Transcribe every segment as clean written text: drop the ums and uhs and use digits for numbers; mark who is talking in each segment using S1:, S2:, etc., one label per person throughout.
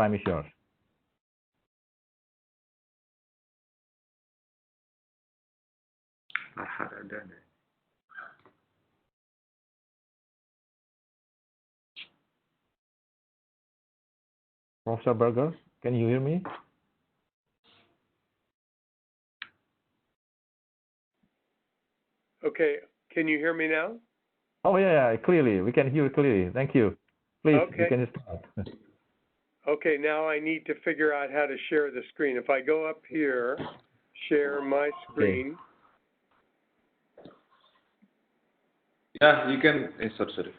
S1: Time is yours.
S2: Ada deh.
S1: Professor Berger, can you hear me?
S3: Okay, can you hear me now?
S1: Oh yeah, clearly. We can hear you clearly. Thank you. Please,
S3: Okay.
S1: you can start.
S3: Okay, now I need to figure out how to share the screen. If I go up here, share my screen.
S2: Yeah, you can. Sorry.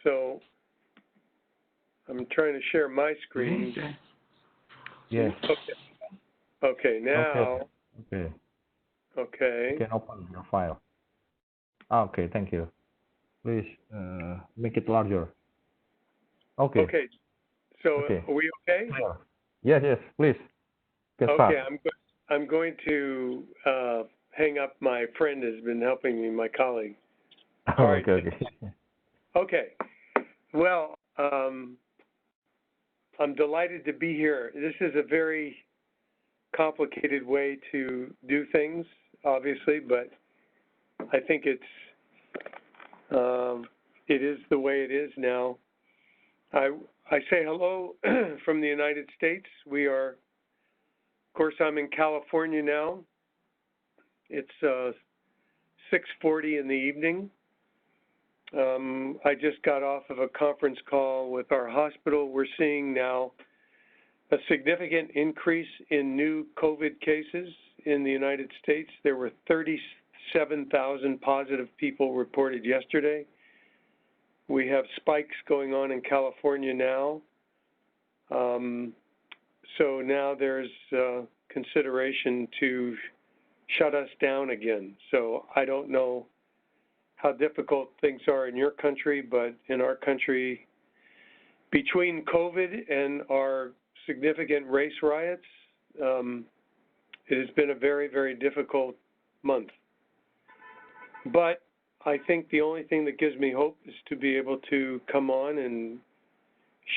S3: So I'm trying to share my screen.
S1: Yes.
S3: Okay, now.
S1: Okay.
S3: Okay.
S1: You can open your file. Okay, thank you. Please make it larger. Okay.
S3: Okay. So are we okay?
S1: Yes, please. Can start.
S3: Okay, I'm going to hang up. My friend has been helping me, my colleague. All right. Okay. Well, I'm delighted to be here. This is a very complicated way to do things, obviously, but I think it is the way it is now. I say hello from the United States. We are, of course, I'm in California now. It's 6:40 in the evening. I just got off of a conference call with our hospital. We're seeing now a significant increase in new COVID cases in the United States. There were 37,000 positive people reported yesterday. We have spikes going on in California now. So now there's consideration to shut us down again. So I don't know how difficult things are in your country, but in our country, between COVID and our significant race riots, it has been a very, very difficult month. But I think the only thing that gives me hope is to be able to come on and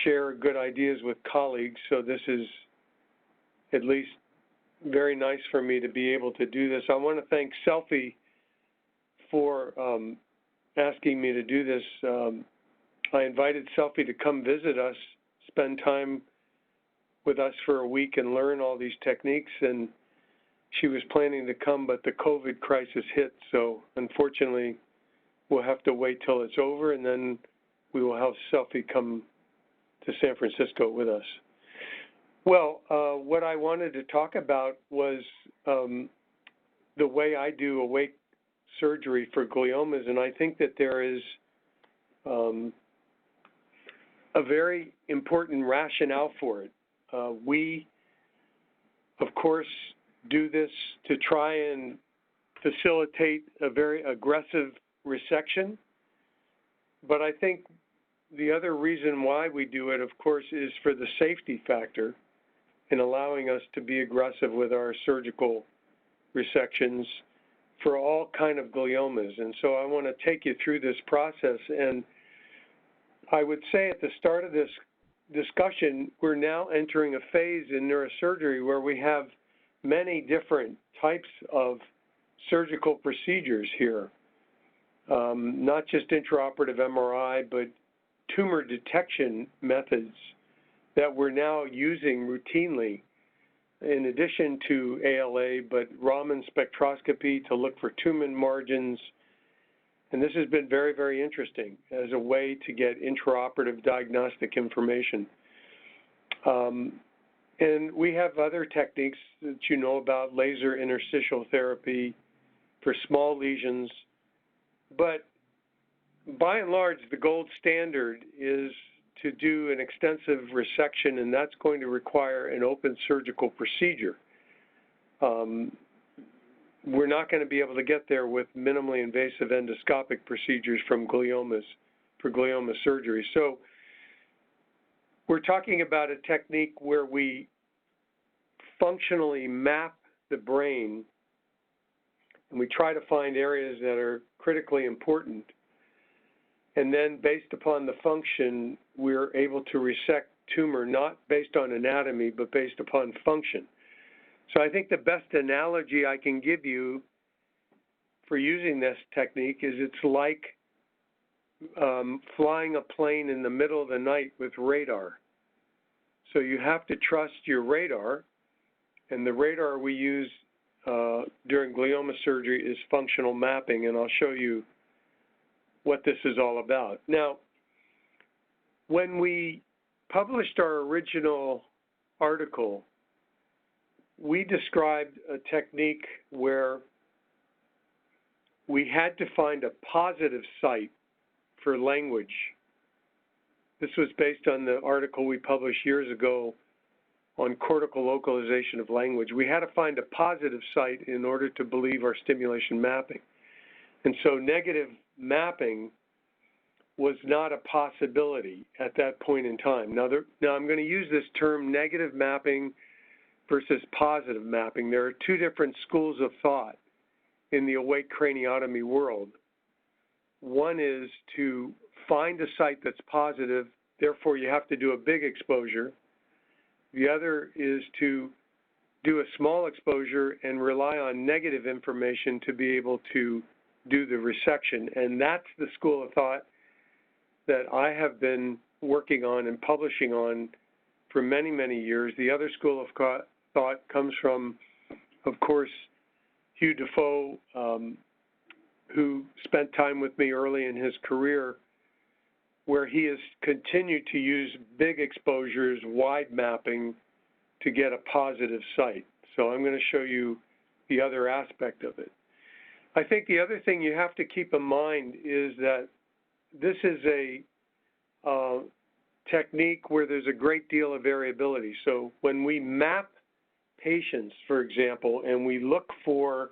S3: share good ideas with colleagues. So this is at least very nice for me to be able to do this. I want to thank Selfie for asking me to do this. I invited Selfie to come visit us, spend time with us for a week and learn all these techniques, and she was planning to come, but the COVID crisis hit, so unfortunately we'll have to wait till it's over, and then we will have Selfie come to San Francisco with us. Well, what I wanted to talk about was the way I do awake surgery for gliomas, and I think that there is a very important rationale for it. We, of course, do this to try and facilitate a very aggressive resection, but I think the other reason why we do it, of course, is for the safety factor in allowing us to be aggressive with our surgical resections for all kind of gliomas. And so I want to take you through this process. And I would say at the start of this discussion, we're now entering a phase in neurosurgery where we have many different types of surgical procedures here, not just intraoperative MRI, but tumor detection methods that we're now using routinely in addition to ALA, but Raman spectroscopy to look for tumor margins. And this has been very, very interesting as a way to get intraoperative diagnostic information. And we have other techniques that you know about, laser interstitial therapy for small lesions. But by and large, the gold standard is to do an extensive resection, and that's going to require an open surgical procedure. We're not going to be able to get there with minimally invasive endoscopic procedures from gliomas, for glioma surgery. So we're talking about a technique where we functionally map the brain, and we try to find areas that are critically important. And then based upon the function, we're able to resect tumor not based on anatomy, but based upon function. So I think the best analogy I can give you for using this technique is it's like flying a plane in the middle of the night with radar. So you have to trust your radar, and the radar we use during glioma surgery is functional mapping, and I'll show you what this is all about. Now, when we published our original article, we described a technique where we had to find a positive site for language. This was based on the article we published years ago on cortical localization of language. We had to find a positive site in order to believe our stimulation mapping. And so negative mapping was not a possibility at that point in time. Now I'm going to use this term negative mapping versus positive mapping. There are two different schools of thought in the awake craniotomy world. One is to find a site that's positive, therefore you have to do a big exposure. The other is to do a small exposure and rely on negative information to be able to do the resection. And that's the school of thought that I have been working on and publishing on for many, many years. The other school of thought comes from, of course, Hugh Defoe, who spent time with me early in his career, where he has continued to use big exposures, wide mapping, to get a positive site. So I'm going to show you the other aspect of it. I think the other thing you have to keep in mind is that this is a technique where there's a great deal of variability. So when we map patients, for example, and we look for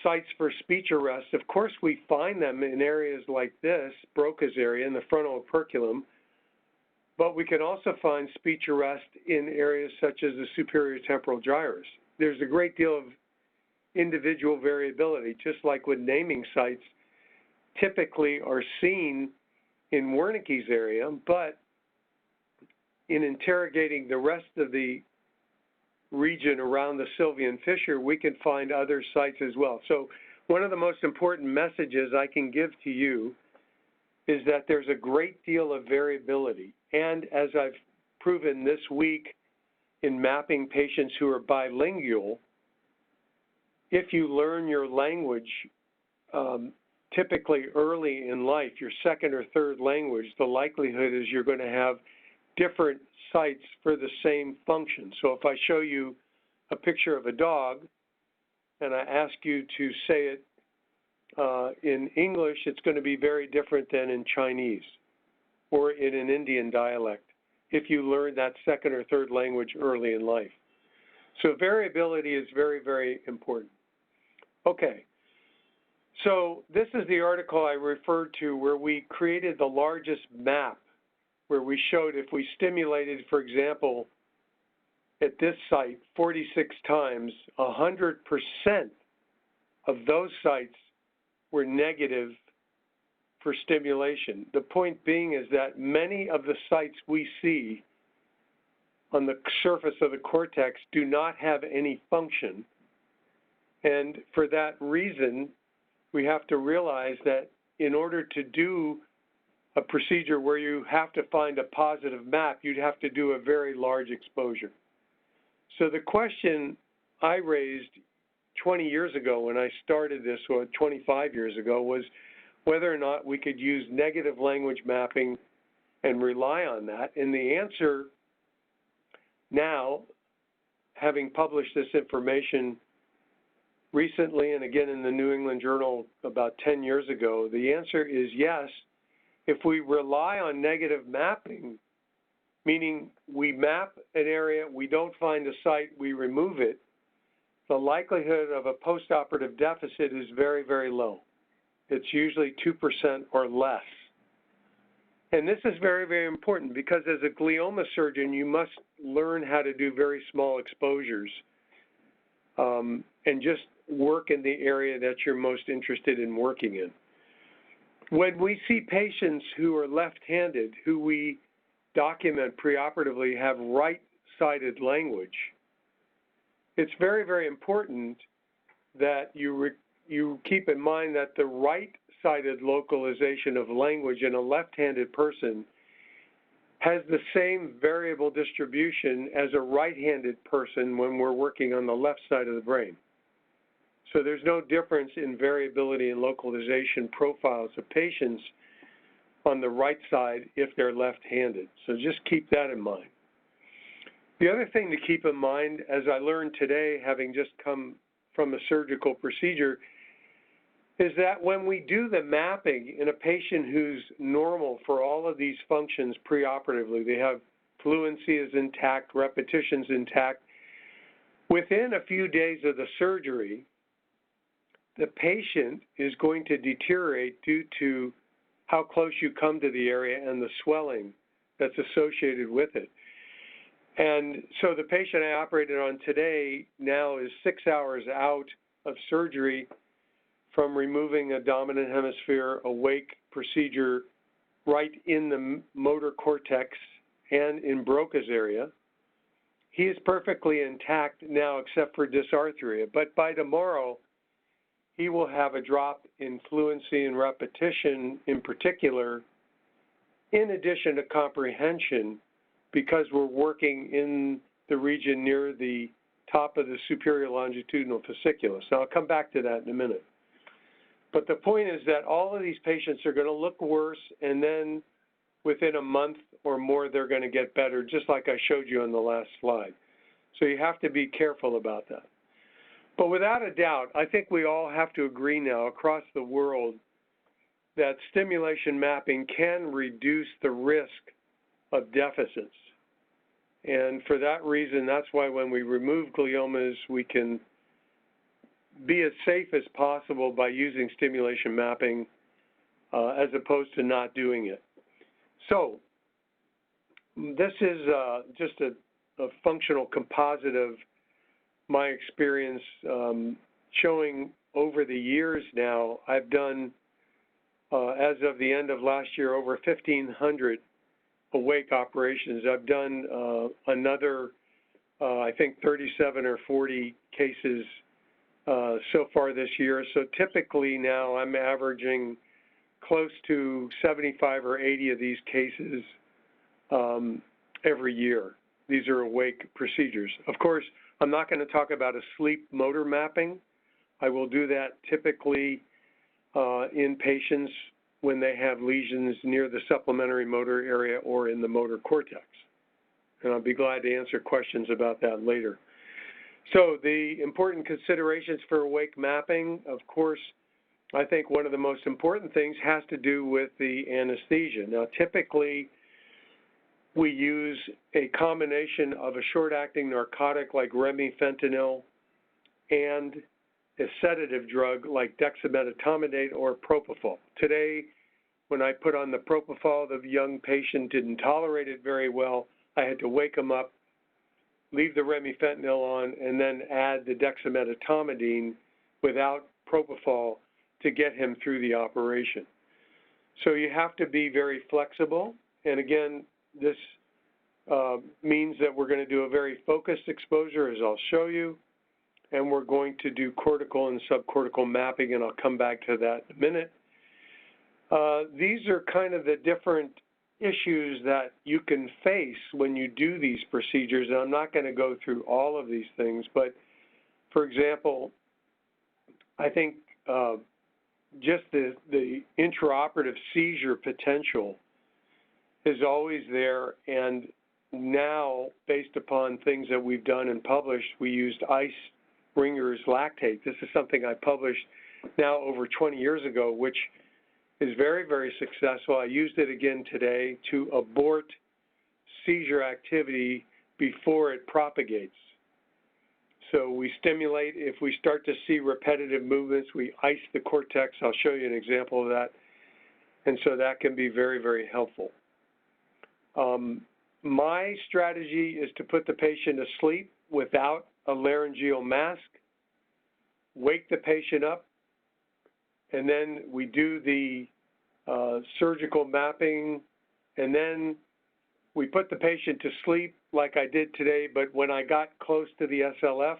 S3: sites for speech arrest, of course we find them in areas like this, Broca's area, in the frontal operculum, but we can also find speech arrest in areas such as the superior temporal gyrus. There's a great deal of individual variability, just like with naming sites typically are seen in Wernicke's area, but in interrogating the rest of the region around the Sylvian fissure, we can find other sites as well. So one of the most important messages I can give to you is that there's a great deal of variability. And as I've proven this week in mapping patients who are bilingual, if you learn your language typically early in life, your second or third language, the likelihood is you're going to have different sites for the same function. So if I show you a picture of a dog and I ask you to say it in English, it's going to be very different than in Chinese or in an Indian dialect if you learn that second or third language early in life. So variability is very, very important. Okay. So this is the article I referred to where we created the largest map, where we showed if we stimulated, for example, at this site 46 times, 100% of those sites were negative for stimulation. The point being is that many of the sites we see on the surface of the cortex do not have any function. And for that reason, we have to realize that in order to do a procedure where you have to find a positive map, you'd have to do a very large exposure. So the question I raised 20 years ago when I started this, or 25 years ago, was whether or not we could use negative language mapping and rely on that. And the answer now, having published this information recently and again in the New England Journal about 10 years ago, the answer is yes. If we rely on negative mapping, meaning we map an area, we don't find a site, we remove it, the likelihood of a postoperative deficit is very, very low. It's usually 2% or less. And this is very, very important because as a glioma surgeon, you must learn how to do very small exposures and just work in the area that you're most interested in working in. When we see patients who are left-handed, who we document preoperatively have right-sided language, it's very, very important that you keep in mind that the right-sided localization of language in a left-handed person has the same variable distribution as a right-handed person when we're working on the left side of the brain. So there's no difference in variability and localization profiles of patients on the right side if they're left-handed. So just keep that in mind. The other thing to keep in mind, as I learned today, having just come from a surgical procedure, is that when we do the mapping in a patient who's normal for all of these functions preoperatively, they have fluency is intact, repetition's intact, within a few days of the surgery, the patient is going to deteriorate due to how close you come to the area and the swelling that's associated with it. And so the patient I operated on today now is 6 hours out of surgery from removing a dominant hemisphere awake procedure right in the motor cortex and in Broca's area. He is perfectly intact now except for dysarthria, but by tomorrow he will have a drop in fluency and repetition in particular, in addition to comprehension, because we're working in the region near the top of the superior longitudinal fasciculus. Now, I'll come back to that in a minute. But the point is that all of these patients are going to look worse, and then within a month or more, they're going to get better, just like I showed you on the last slide. So you have to be careful about that. But without a doubt, I think we all have to agree now across the world that stimulation mapping can reduce the risk of deficits. And for that reason, that's why when we remove gliomas, we can be as safe as possible by using stimulation mapping as opposed to not doing it. So this is just a functional composite of my experience showing over the years now. I've done, as of the end of last year, over 1,500 awake operations. I've done another, I think, 37 or 40 cases so far this year. So typically now I'm averaging close to 75 or 80 of these cases every year. These are awake procedures. Of course, I'm not going to talk about a sleep motor mapping. I will do that typically in patients when they have lesions near the supplementary motor area or in the motor cortex. And I'll be glad to answer questions about that later. So the important considerations for awake mapping, of course, I think one of the most important things has to do with the anesthesia. Now, typically, we use a combination of a short-acting narcotic like remifentanil and a sedative drug like dexmedetomidate or propofol. Today, when I put on the propofol, the young patient didn't tolerate it very well. I had to wake him up, leave the remifentanil on, and then add the dexmedetomidine without propofol to get him through the operation. So you have to be very flexible. And again, this means that we're going to do a very focused exposure, as I'll show you, and we're going to do cortical and subcortical mapping, and I'll come back to that in a minute. These are kind of the different issues that you can face when you do these procedures, and I'm not going to go through all of these things, but for example, I think just the intraoperative seizure potential is always there, and now, based upon things that we've done and published, we used ice ringers lactate. This is something I published now over 20 years ago, which is very, very successful. I used it again today to abort seizure activity before it propagates. So we stimulate. If we start to see repetitive movements, we ice the cortex. I'll show you an example of that. And so that can be very, very helpful. My strategy is to put the patient to sleep without a laryngeal mask, wake the patient up, and then we do the surgical mapping, and then we put the patient to sleep like I did today, but when I got close to the SLF,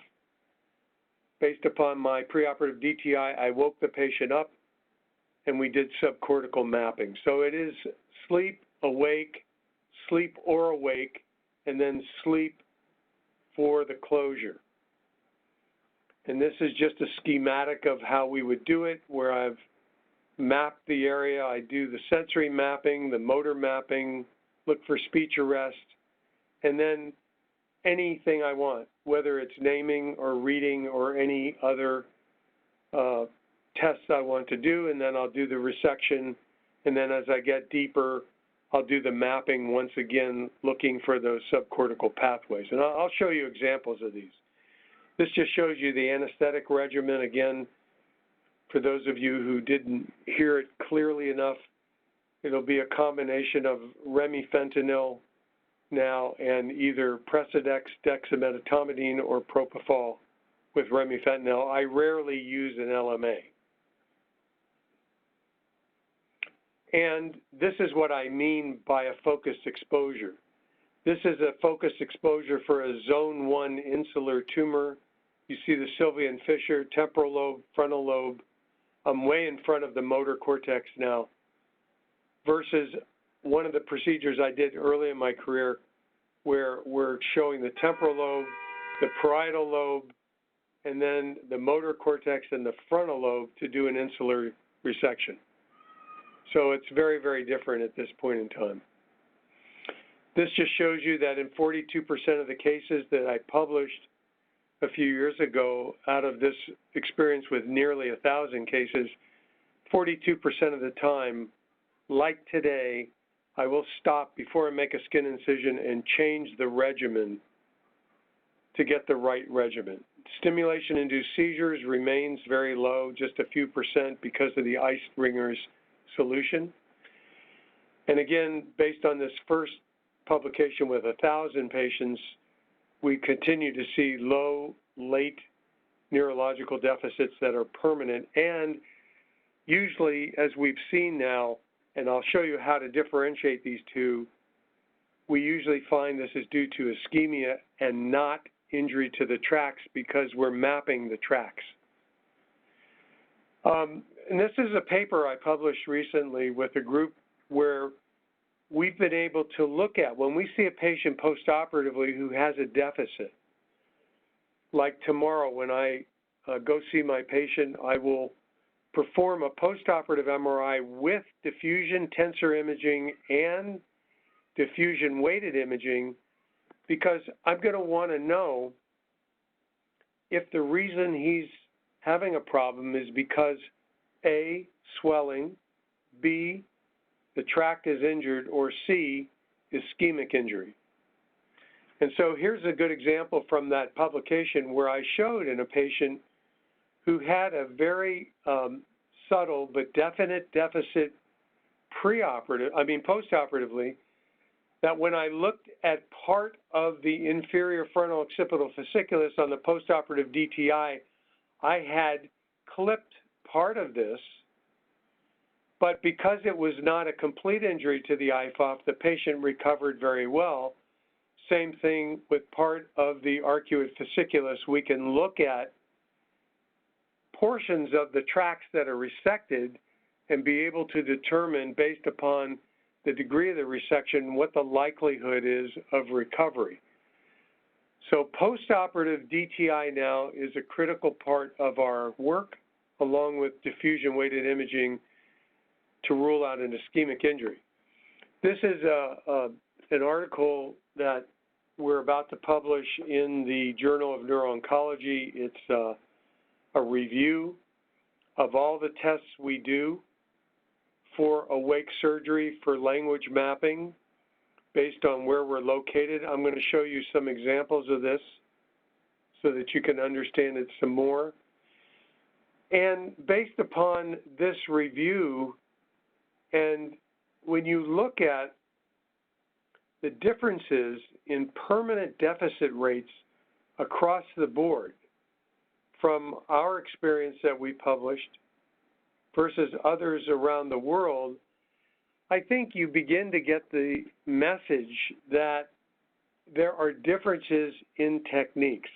S3: based upon my preoperative DTI, I woke the patient up and we did subcortical mapping. So it is sleep, awake, sleep or awake, and then sleep for the closure. And this is just a schematic of how we would do it, where I've mapped the area. I do the sensory mapping, the motor mapping, look for speech arrest, and then anything I want, whether it's naming or reading or any other tests I want to do, and then I'll do the resection, and then as I get deeper, I'll do the mapping once again, looking for those subcortical pathways. And I'll show you examples of these. This just shows you the anesthetic regimen. Again, for those of you who didn't hear it clearly enough, it'll be a combination of remifentanil now and either Precedex, dexamedetomidine, or propofol with remifentanil. I rarely use an LMA. And this is what I mean by a focused exposure. This is a focused exposure for a zone 1 insular tumor. You see the Sylvian fissure, temporal lobe, frontal lobe. I'm way in front of the motor cortex now, versus one of the procedures I did early in my career where we're showing the temporal lobe, the parietal lobe, and then the motor cortex and the frontal lobe to do an insular resection. So it's very, very different at this point in time. This just shows you that in 42% of the cases that I published a few years ago, out of this experience with nearly 1,000 cases, 42% of the time, like today, I will stop before I make a skin incision and change the regimen to get the right regimen. Stimulation-induced seizures remains very low, just a few percent because of the ice ringers solution. And again, based on this first publication with 1,000 patients, we continue to see low, late neurological deficits that are permanent. And usually, as we've seen now, and I'll show you how to differentiate these two, we usually find this is due to ischemia and not injury to the tracts because we're mapping the tracts. And this is a paper I published recently with a group where we've been able to look at when we see a patient postoperatively who has a deficit. Like tomorrow when I go see my patient, I will perform a postoperative MRI with diffusion tensor imaging and diffusion weighted imaging, because I'm going to want to know if the reason he's having a problem is because A, swelling, B, the tract is injured, or C, ischemic injury. And so here's a good example from that publication where I showed in a patient who had a very subtle but definite deficit postoperatively, that when I looked at part of the inferior frontal occipital fasciculus on the postoperative DTI, I had clipped part of this, but because it was not a complete injury to the IFOF, the patient recovered very well. Same thing with part of the arcuate fasciculus. We can look at portions of the tracts that are resected and be able to determine, based upon the degree of the resection, what the likelihood is of recovery. So postoperative DTI now is a critical part of our work, along with diffusion-weighted imaging, to rule out an ischemic injury. This is an article that we're about to publish in the Journal of Neuro-Oncology. It's a review of all the tests we do for awake surgery for language mapping based on where we're located. I'm going to show you some examples of this so that you can understand it some more. And based upon this review, and when you look at the differences in permanent deficit rates across the board from our experience that we published versus others around the world, I think you begin to get the message that there are differences in techniques.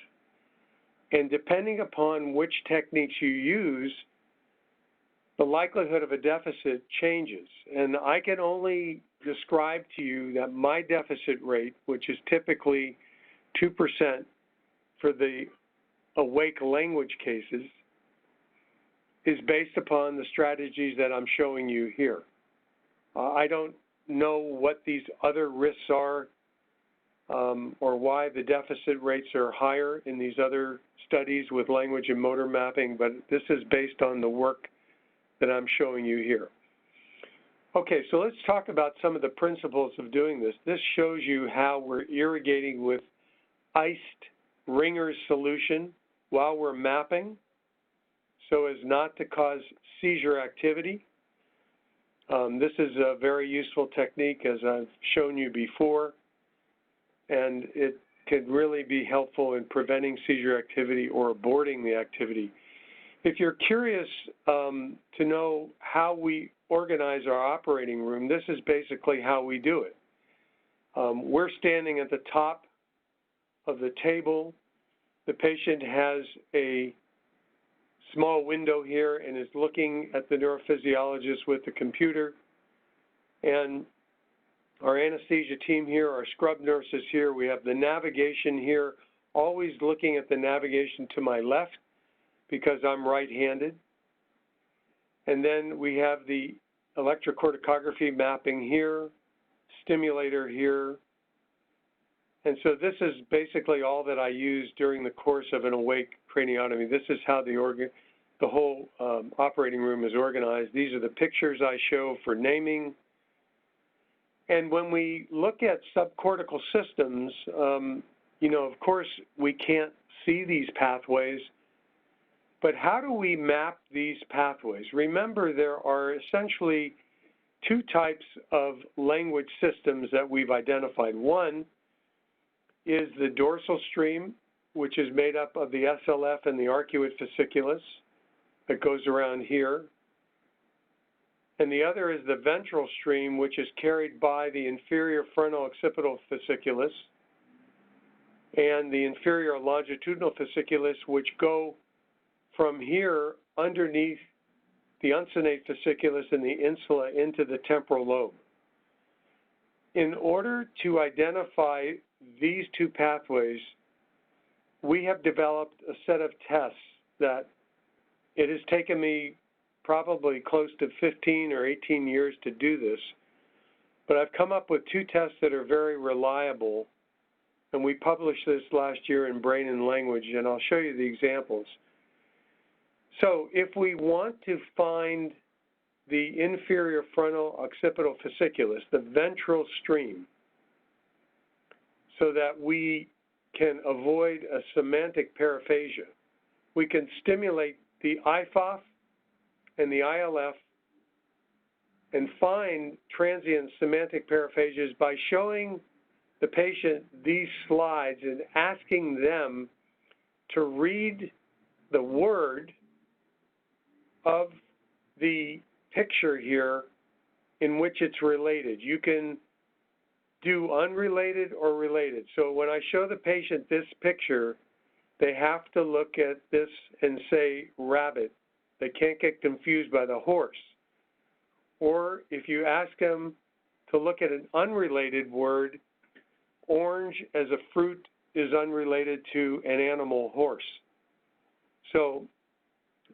S3: And depending upon which techniques you use, the likelihood of a deficit changes. And I can only describe to you that my deficit rate, which is typically 2% for the awake language cases, is based upon the strategies that I'm showing you here. I don't know what these other risks are or why the deficit rates are higher in these other studies with language and motor mapping, but this is based on the work that I'm showing you here. Okay, so let's talk about some of the principles of doing this. This shows you how we're irrigating with iced Ringer's solution while we're mapping so as not to cause seizure activity. This is a very useful technique, as I've shown you before, and it could really be helpful in preventing seizure activity or aborting the activity. If you're curious to know how we organize our operating room, this is basically how we do it. We're standing at the top of the table. The patient has a small window here and is looking at the neurophysiologist with the computer. And our anesthesia team here, our scrub nurses here, we have the navigation here, always looking at the navigation to my left because I'm right-handed. And then we have the electrocorticography mapping here, stimulator here. And so this is basically all that I use during the course of an awake craniotomy. This is how the whole operating room is organized. These are the pictures I show for naming. And when we look at subcortical systems, you know, of course, we can't see these pathways, but how do we map these pathways? Remember, there are essentially two types of language systems that we've identified. One is the dorsal stream, which is made up of the SLF and the arcuate fasciculus that goes around here. And the other is the ventral stream, which is carried by the inferior frontal occipital fasciculus and the inferior longitudinal fasciculus, which go from here underneath the uncinate fasciculus and the insula into the temporal lobe. In order to identify these two pathways, we have developed a set of tests that it has taken me probably close to 15 or 18 years to do this, but I've come up with two tests that are very reliable, and we published this last year in Brain and Language, and I'll show you the examples. So if we want to find the inferior frontal occipital fasciculus, the ventral stream, so that we can avoid a semantic paraphasia, we can stimulate the IFOF and the ILF and find transient semantic paraphasias by showing the patient these slides and asking them to read the word of the picture here in which it's related. You can do unrelated or related. So when I show the patient this picture, they have to look at this and say rabbit. They can't get confused by the horse. Or if you ask them to look at an unrelated word, orange as a fruit is unrelated to an animal horse. So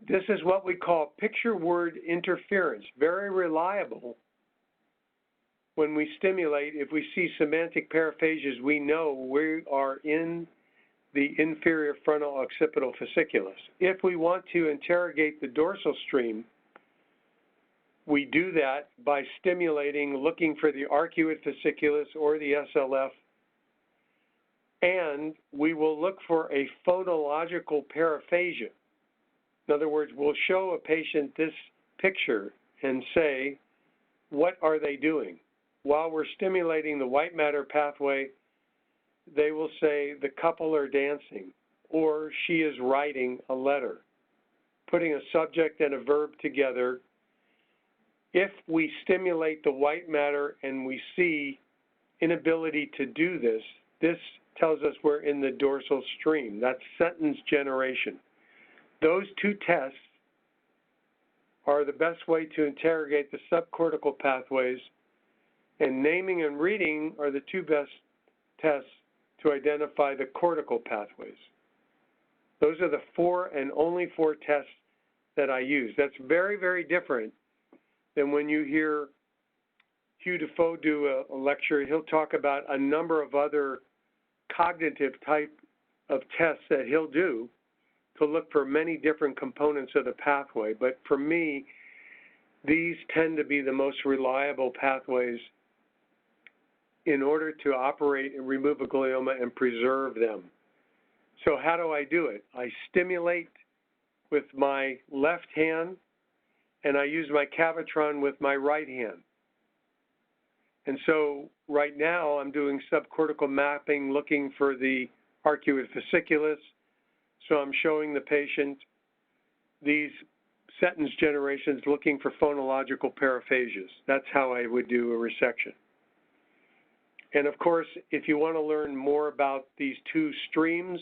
S3: this is what we call picture word interference, very reliable. When we stimulate, if we see semantic paraphasias, we know we are in the inferior frontal occipital fasciculus. If we want to interrogate the dorsal stream, we do that by stimulating, looking for the arcuate fasciculus or the SLF, and we will look for a phonological paraphasia. In other words, we'll show a patient this picture and say, what are they doing? While we're stimulating the white matter pathway, they will say the couple are dancing, or she is writing a letter, putting a subject and a verb together. if we stimulate the white matter and we see inability to do this, this tells us we're in the dorsal stream. That's sentence generation. Those two tests are the best way to interrogate the subcortical pathways, and naming and reading are the two best tests to identify the cortical pathways. Those are the four and only four tests that I use. That's very, very different than when you hear Hugh Defoe do a lecture. He'll talk about a number of other cognitive type of tests that he'll do to look for many different components of the pathway. But for me, these tend to be the most reliable pathways in order to operate and remove a glioma and preserve them. So how do I do it? I stimulate with my left hand, and I use my cavitron with my right hand. And so right now I'm doing subcortical mapping, looking for the arcuate fasciculus. So I'm showing the patient these sentence generations looking for phonological paraphasias. That's how I would do a resection. And of course, if you want to learn more about these two streams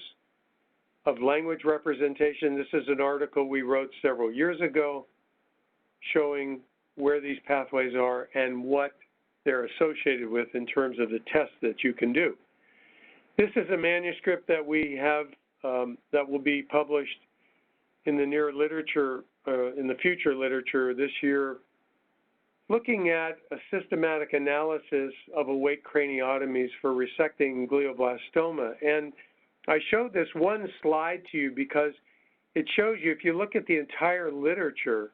S3: of language representation, this is an article we wrote several years ago showing where these pathways are and what they're associated with in terms of the tests that you can do. This is a manuscript that we have that will be published in the near literature, in the future literature this year, looking at a systematic analysis of awake craniotomies for resecting glioblastoma. And I showed this one slide to you because it shows you, if you look at the entire literature,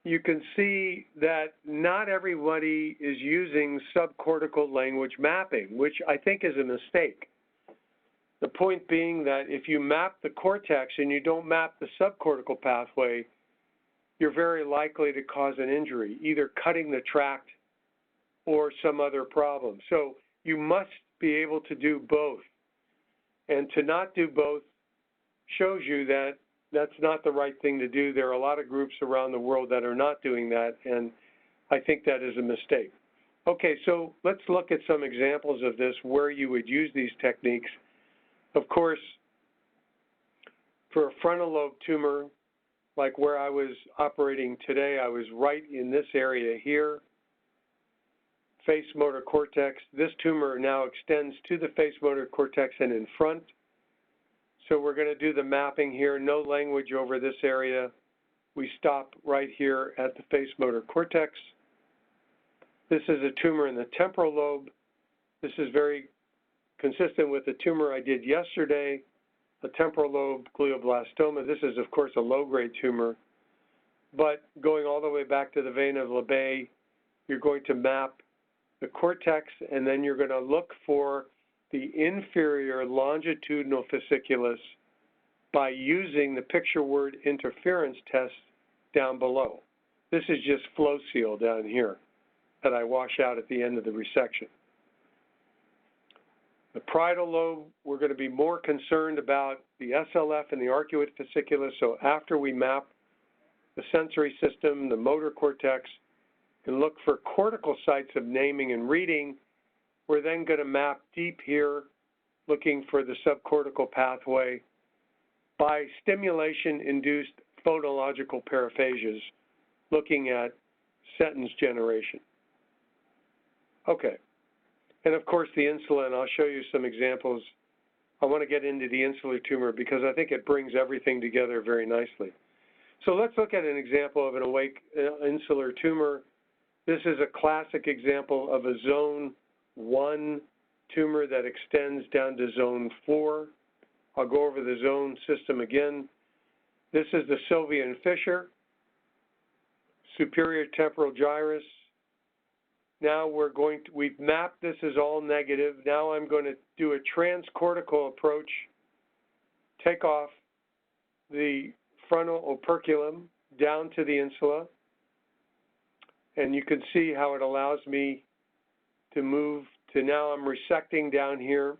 S3: you can see that not everybody is using subcortical language mapping, which I think is a mistake. The point being that if you map the cortex and you don't map the subcortical pathway, you're very likely to cause an injury, either cutting the tract or some other problem. So you must be able to do both. And to not do both shows you that that's not the right thing to do. There are a lot of groups around the world that are not doing that, and I think that is a mistake. Okay, so let's look at some examples of this, where you would use these techniques. Of course, for a frontal lobe tumor, like where I was operating today, I was right in this area here, face motor cortex. This tumor now extends to the face motor cortex and in front. So we're going to do the mapping here, no language over this area. We stop right here at the face motor cortex. This is a tumor in the temporal lobe. This is very consistent with the tumor I did yesterday, a temporal lobe glioblastoma. This is, of course, a low-grade tumor. But going all the way back to the vein of Lebet, you're going to map the cortex, and then you're going to look for the inferior longitudinal fasciculus by using the picture word interference test down below. This is just flow seal down here that I wash out at the end of the resection. The parietal lobe, we're going to be more concerned about the SLF and the arcuate fasciculus. So after we map the sensory system, the motor cortex, and look for cortical sites of naming and reading, we're then going to map deep here, looking for the subcortical pathway by stimulation-induced phonological paraphasias, looking at sentence generation. Okay. And of course, the insula, and I'll show you some examples. I want to get into the insular tumor because I think it brings everything together very nicely. So let's look at an example of an awake insular tumor. This is a classic example of a zone 1 tumor that extends down to zone 4. I'll go over the zone system again. This is the Sylvian fissure, superior temporal gyrus. Now we've mapped this as all negative. Now I'm going to do a transcortical approach, take off the frontal operculum down to the insula, and you can see how it allows me to move to now I'm resecting down here,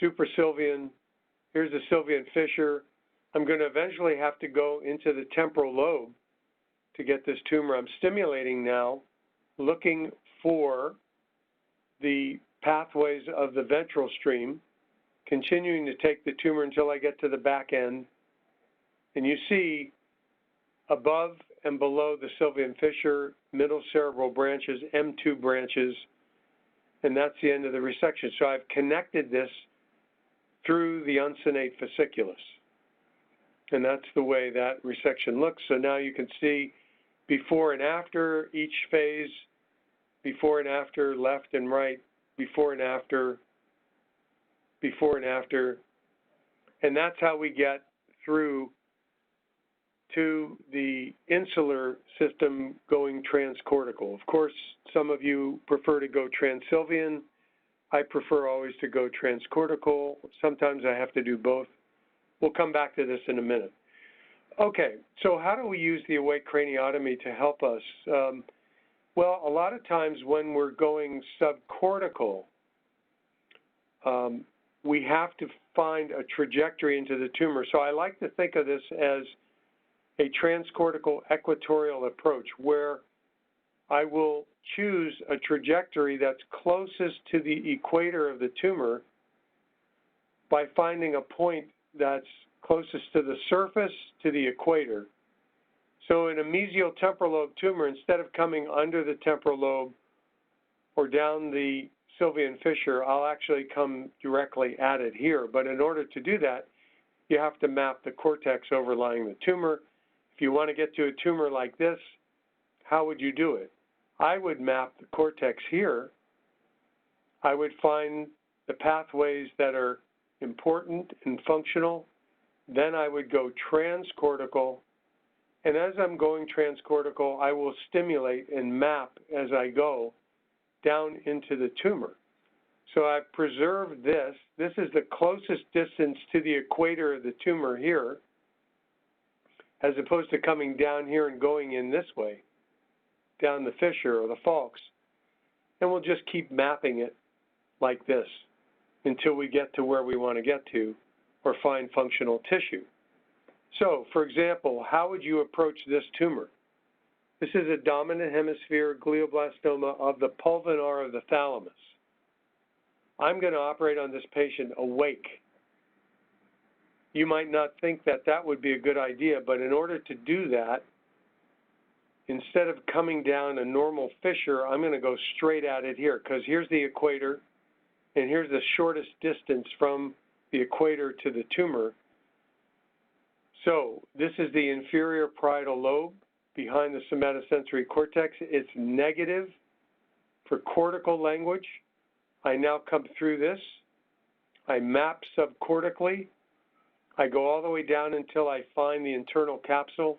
S3: suprasylvian. Here's the Sylvian fissure. I'm going to eventually have to go into the temporal lobe to get this tumor. I'm stimulating now, looking for the pathways of the ventral stream, continuing to take the tumor until I get to the back end. And you see above and below the sylvian fissure, middle cerebral branches, M2 branches, and that's the end of the resection. So I've connected this through the uncinate fasciculus. And that's the way that resection looks. So now you can see before and after each phase, before and after, left and right, before and after, before and after. And that's how we get through to the insular system going transcortical. Of course, some of you prefer to go transsylvian. I prefer always to go transcortical. Sometimes I have to do both. We'll come back to this in a minute. Okay, so how do we use the awake craniotomy to help us? Well, a lot of times when we're going subcortical, we have to find a trajectory into the tumor. So I like to think of this as a transcortical equatorial approach where I will choose a trajectory that's closest to the equator of the tumor by finding a point that's closest to the surface to the equator. So in a mesial temporal lobe tumor, instead of coming under the temporal lobe or down the sylvian fissure, I'll actually come directly at it here. But in order to do that, you have to map the cortex overlying the tumor. If you want to get to a tumor like this, how would you do it? I would map the cortex here. I would find the pathways that are important and functional. Then I would go transcortical. And as I'm going transcortical, I will stimulate and map as I go down into the tumor. So I've preserved this. This is the closest distance to the equator of the tumor here, as opposed to coming down here and going in this way, down the fissure or the falx. And we'll just keep mapping it like this until we get to where we want to get to or find functional tissue. So, for example, how would you approach this tumor? This is a dominant hemisphere glioblastoma of the pulvinar of the thalamus. I'm going to operate on this patient awake. You might not think that that would be a good idea, but in order to do that, instead of coming down a normal fissure, I'm going to go straight at it here, because here's the equator, and here's the shortest distance from the equator to the tumor. So this is the inferior parietal lobe behind the somatosensory cortex. It's negative for cortical language. I now come through this. I map subcortically. I go all the way down until I find the internal capsule.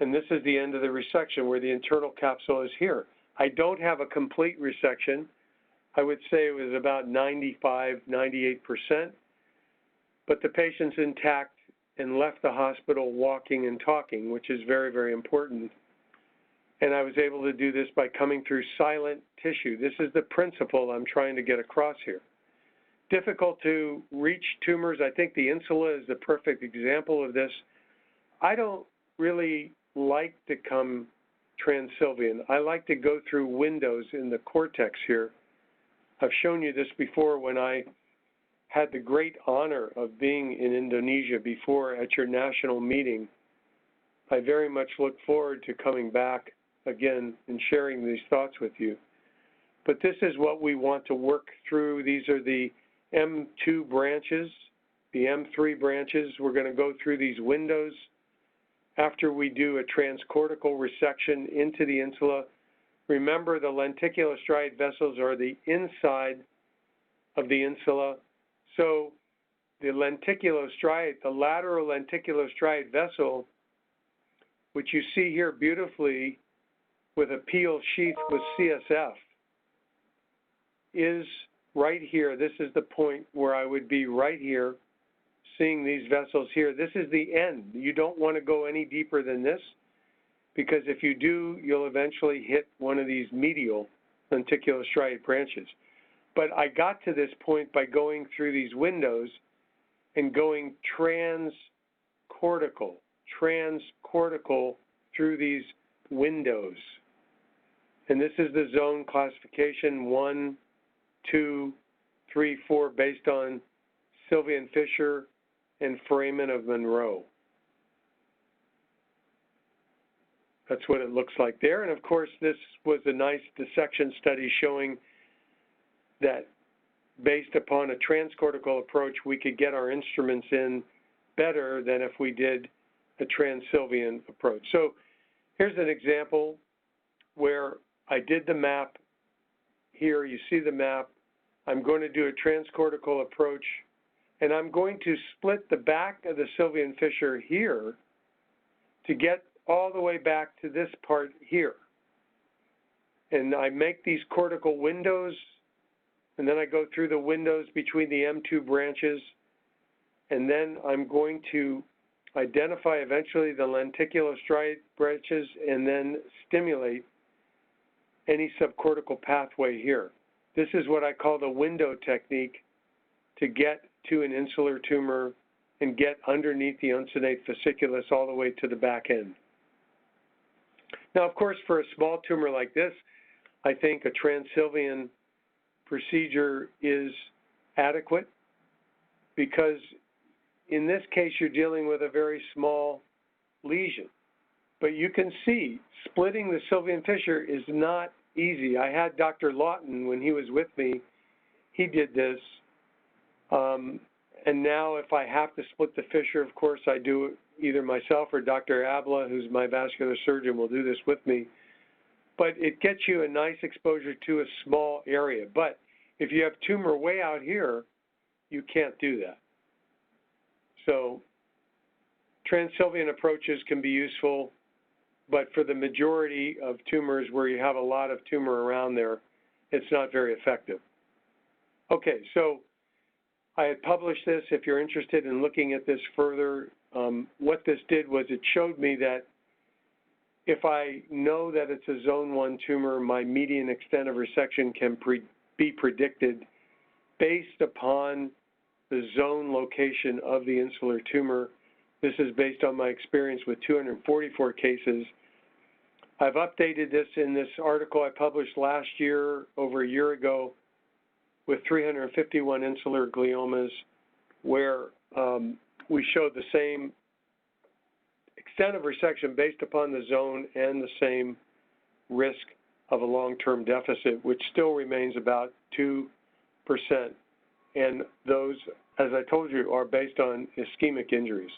S3: And this is the end of the resection where the internal capsule is here. I don't have a complete resection. I would say it was about 95, 98%. But the patient's intact and left the hospital walking and talking, which is very, very important. And I was able to do this by coming through silent tissue. This is the principle I'm trying to get across here. Difficult to reach tumors. I think the insula is the perfect example of this. I don't really like to come transsylvian. I like to go through windows in the cortex here. I've shown you this before when I had the great honor of being in Indonesia before at your national meeting. I very much look forward to coming back again and sharing these thoughts with you. But this is what we want to work through. These are the M2 branches, the M3 branches. We're going to go through these windows. After we do a transcortical resection into the insula, remember the lenticulostriate vessels are the inside of the insula. So the lenticulostriate, the lateral lenticulostriate vessel, which you see here beautifully with a peel sheath with CSF, is right here. This is the point where I would be right here, seeing these vessels here. This is the end. You don't want to go any deeper than this, because if you do, you'll eventually hit one of these medial lenticulostriate branches. But I got to this point by going through these windows and going transcortical. transcortical through these windows. And this is the zone classification 1, 2, 3, 4, based on Sylvia and Fisher and Freeman of Monroe. That's what it looks like there. And of course, this was a nice dissection study showing that based upon a transcortical approach, we could get our instruments in better than if we did a trans-Sylvian approach. So here's an example where I did the map. Here you see the map. I'm going to do a transcortical approach, and I'm going to split the back of the Sylvia and Fisher here to get all the way back to this part here. And I make these cortical windows, and then I go through the windows between the M2 branches, and then I'm going to identify eventually the lenticulostriate branches and then stimulate any subcortical pathway here. This is what I call the window technique to get to an insular tumor and get underneath the uncinate fasciculus all the way to the back end. Now, of course, for a small tumor like this, I think a trans-Sylvian procedure is adequate because in this case, you're dealing with a very small lesion. But you can see splitting the Sylvia and Fisher is not easy. I had Dr. Lawton when he was with me. He did this. And now if I have to split the fissure, of course, I do it either myself or Dr. Abla, who's my vascular surgeon, will do this with me. But it gets you a nice exposure to a small area. But if you have tumor way out here, you can't do that. So trans-Sylvian approaches can be useful, but for the majority of tumors where you have a lot of tumor around there, it's not very effective. Okay, so I had published this. If you're interested in looking at this further, what this did was it showed me that if I know that it's a zone 1 tumor, my median extent of resection can be predicted based upon the zone location of the insular tumor. This is based on my experience with 244 cases. I've updated this in this article I published last year, over a year ago, with 351 insular gliomas, where we showed the same extent of resection based upon the zone and the same risk of a long-term deficit, which still remains about 2%. And those, as I told you, are based on ischemic injuries.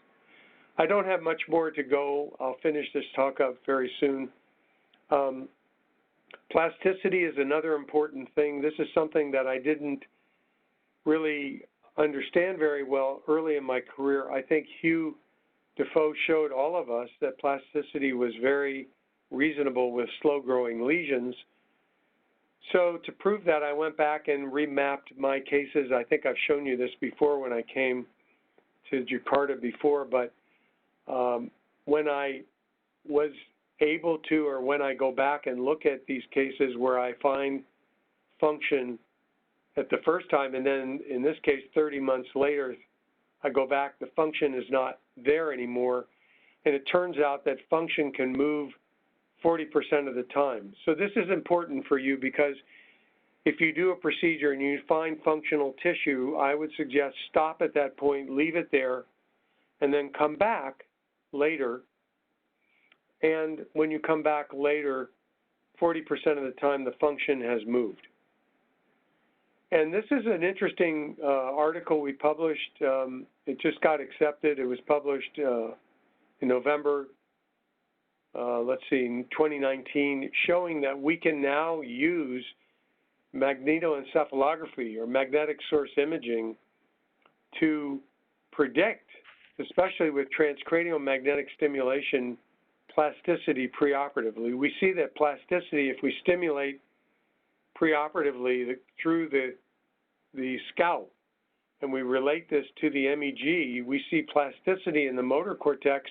S3: I don't have much more to go. I'll finish this talk up very soon. Plasticity is another important thing. This is something that I didn't really understand very well early in my career. I think Hugh Defoe showed all of us that plasticity was very reasonable with slow-growing lesions. So to prove that, I went back and remapped my cases. I think I've shown you this before when I came to Jakarta before, but when I was able to, or when I go back and look at these cases where I find function at the first time, and then in this case 30 months later, I go back, the function is not there anymore, and it turns out that function can move 40% of the time. So this is important for you because if you do a procedure and you find functional tissue, I would suggest stop at that point, leave it there, and then come back later. And when you come back later, 40% of the time the function has moved. And this is an interesting article we published. It just got accepted. It was published in November, let's see, in 2019, showing that we can now use magnetoencephalography or magnetic source imaging to predict, especially with transcranial magnetic stimulation, plasticity preoperatively. We see that plasticity, if we stimulate preoperatively through the scalp, and we relate this to the MEG, we see plasticity in the motor cortex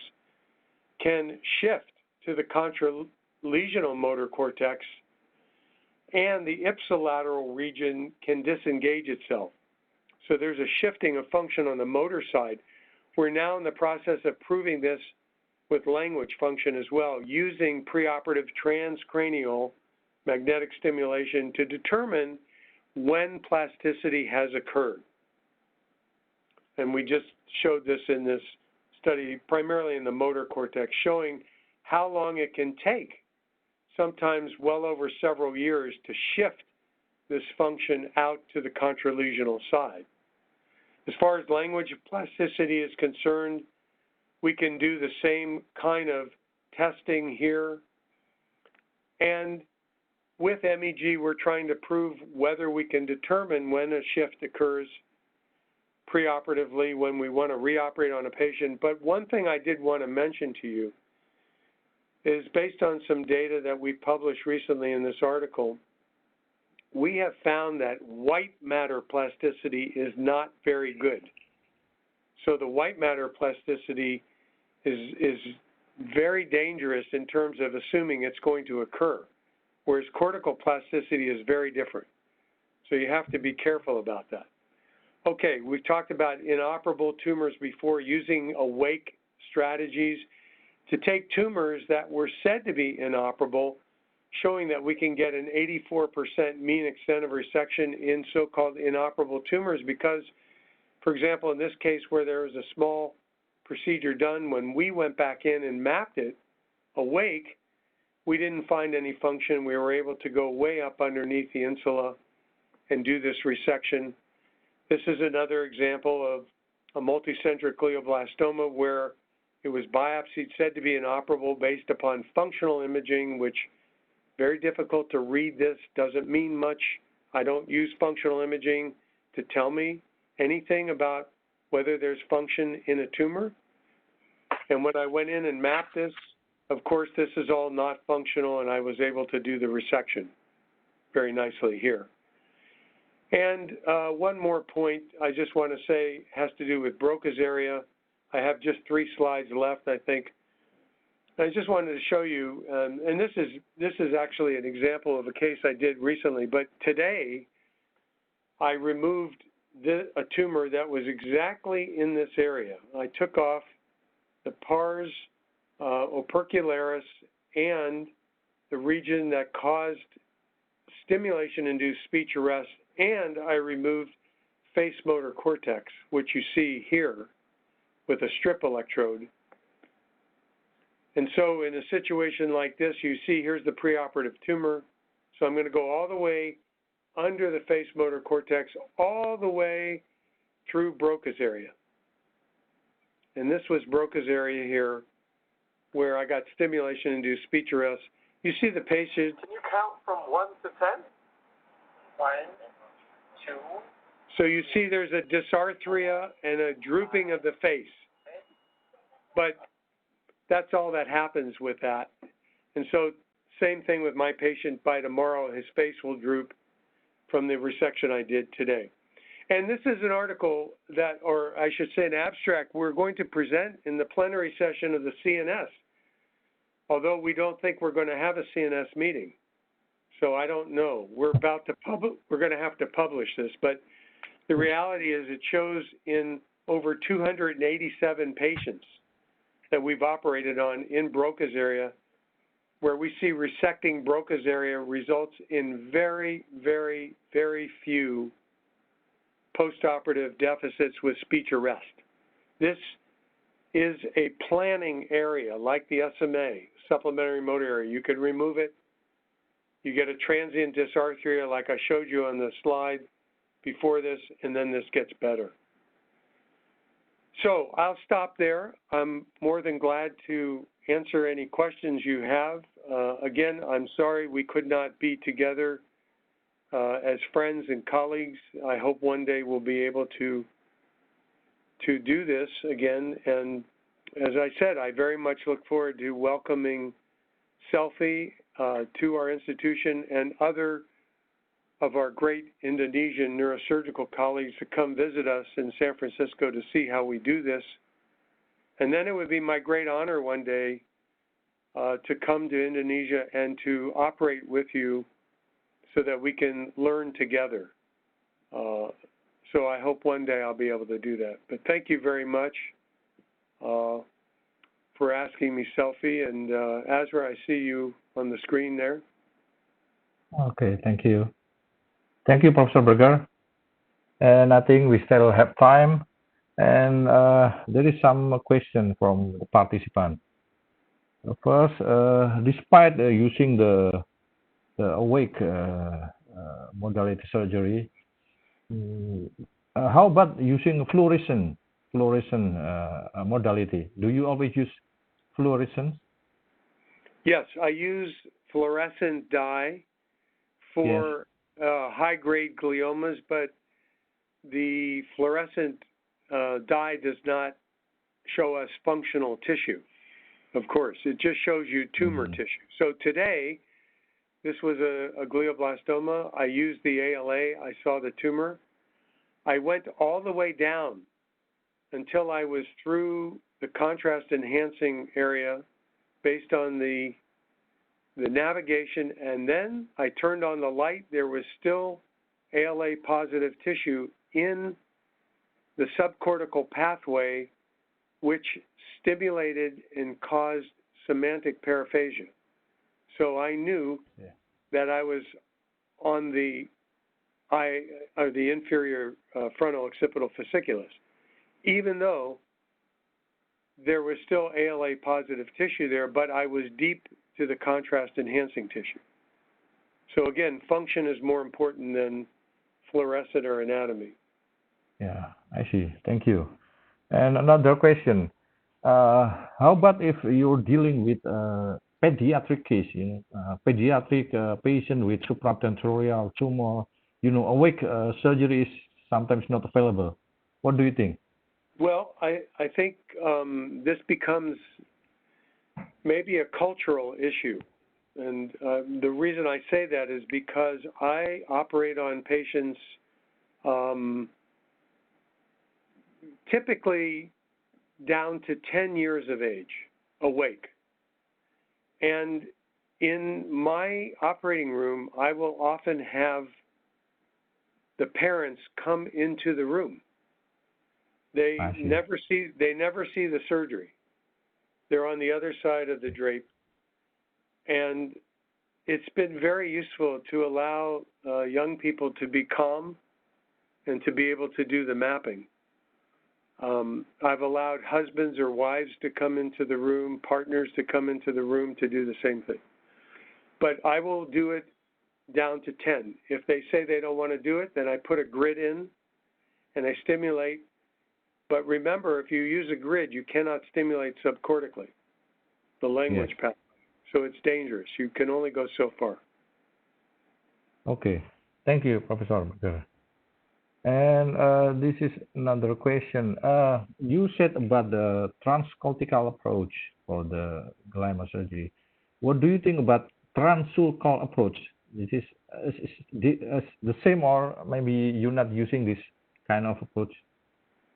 S3: can shift to the contralesional motor cortex, and the ipsilateral region can disengage itself. So there's a shifting of function on the motor side. We're now in the process of proving this with language function as well, using preoperative transcranial magnetic stimulation to determine when plasticity has occurred. And we just showed this in this study, primarily in the motor cortex, showing how long it can take, sometimes well over several years, to shift this function out to the contralesional side. As far as language plasticity is concerned, we can do the same kind of testing here. And with MEG, we're trying to prove whether we can determine when a shift occurs preoperatively when we want to reoperate on a patient. But one thing I did want to mention to you is, based on some data that we published recently in this article, we have found that white matter plasticity is not very good. So the white matter plasticity is very dangerous in terms of assuming it's going to occur, whereas cortical plasticity is very different. So you have to be careful about that. Okay, we've talked about inoperable tumors before, using awake strategies to take tumors that were said to be inoperable, showing that we can get an 84% mean extent of resection in so-called inoperable tumors because, for example, in this case where there was a small procedure done, when we went back in and mapped it awake, we didn't find any function. We were able to go way up underneath the insula and do this resection. This is another example of a multicentric glioblastoma where it was biopsied, said to be inoperable based upon functional imaging, which very difficult to read. This doesn't mean much. I don't use functional imaging to tell me anything about whether there's function in a tumor. And when I went in and mapped this, of course, this is all not functional, and I was able to do the resection very nicely here. And one more point I just want to say has to do with Broca's area. I have just 3 slides left, I think. I just wanted to show you, and this is actually an example of a case I did recently, but today I removed a tumor that was exactly in this area. I took off the pars opercularis and the region that caused stimulation-induced speech arrest, and I removed face motor cortex, which you see here with a strip electrode. And so in a situation like this, you see here's the preoperative tumor. So I'm going to go all the way under the face motor cortex, all the way through Broca's area. And this was Broca's area here, where I got stimulation-induced speech arrest. You see the patient.
S4: Can you count from 1 to 10? 1, 2.
S3: So you see there's a dysarthria and a drooping of the face. But that's all that happens with that. And so same thing with my patient. By tomorrow, his face will droop from the resection I did today. And this is an article that, or I should say an abstract, we're going to present in the plenary session of the CNS, although we don't think we're going to have a CNS meeting. So I don't know. We're going to have to publish this, but the reality is it shows in over 287 patients that we've operated on in Broca's area, where we see resecting Broca's area results in very, very, very few postoperative deficits with speech arrest. This is a planning area like the SMA, supplementary motor area. You can remove it. You get a transient dysarthria like I showed you on the slide before this, and then this gets better. So I'll stop there. I'm more than glad to answer any questions you have. Again, I'm sorry we could not be together as friends and colleagues. I hope one day we'll be able to do this again. And as I said, I very much look forward to welcoming Selfie to our institution and other of our great Indonesian neurosurgical colleagues to come visit us in San Francisco to see how we do this. And then it would be my great honor one day to come to Indonesia and to operate with you so that we can learn together. So I hope one day I'll be able to do that. But thank you very much for asking me, Selfie. And Azra, I see you on the screen there.
S1: Okay, thank you. Thank you, Professor Berger. And I think we still have time. And there is some question from the participant. First, despite using the awake modality surgery, how about using fluorescent modality? Do you always use fluorescence?
S3: Yes, I use fluorescent dye for high-grade gliomas, but the fluorescent dye does not show us functional tissue, of course. It just shows you tumor tissue. So today, this was a glioblastoma. I used the ALA. I saw the tumor. I went all the way down until I was through the contrast enhancing area based on the navigation, and then I turned on the light. There was still ALA positive tissue in the subcortical pathway, which stimulated and caused semantic paraphasia. So I knew that I was on the inferior frontal occipital fasciculus, even though there was still ALA positive tissue there, but I was deep to the contrast enhancing tissue. So again, function is more important than fluorescent or anatomy.
S1: Yeah, I see. Thank you. And another question. How about if you're dealing with pediatric case, pediatric patient with supratentorial tumor, awake surgery is sometimes not available. What do you think?
S3: Well, I think this becomes maybe a cultural issue. And the reason I say that is because I operate on patients typically down to 10 years of age, awake. And in my operating room, I will often have the parents come into the room. They never see the surgery. They're on the other side of the drape. And it's been very useful to allow young people to be calm and to be able to do the mapping. I've allowed husbands or wives to come into the room, partners to come into the room to do the same thing. But I will do it down to 10. If they say they don't want to do it, then I put a grid in and I stimulate. But remember, if you use a grid, you cannot stimulate subcortically, the language pathway. So it's dangerous. You can only go so far.
S1: Okay. Thank you, Professor Berger. And this is another question. You said about the transcortical approach for the glioma surgery. What do you think about transsulcal approach? This is the same, or maybe you're not using this kind of approach?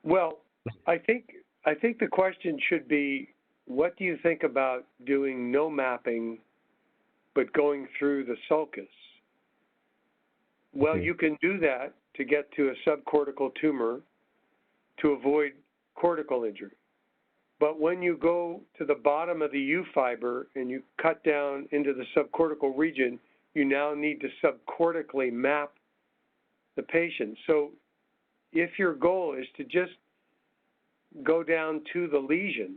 S3: Well, I think the question should be, what do you think about doing no mapping, but going through the sulcus? Well, you can do that to get to a subcortical tumor to avoid cortical injury. But when you go to the bottom of the U fiber and you cut down into the subcortical region, you now need to subcortically map the patient. So if your goal is to just go down to the lesion,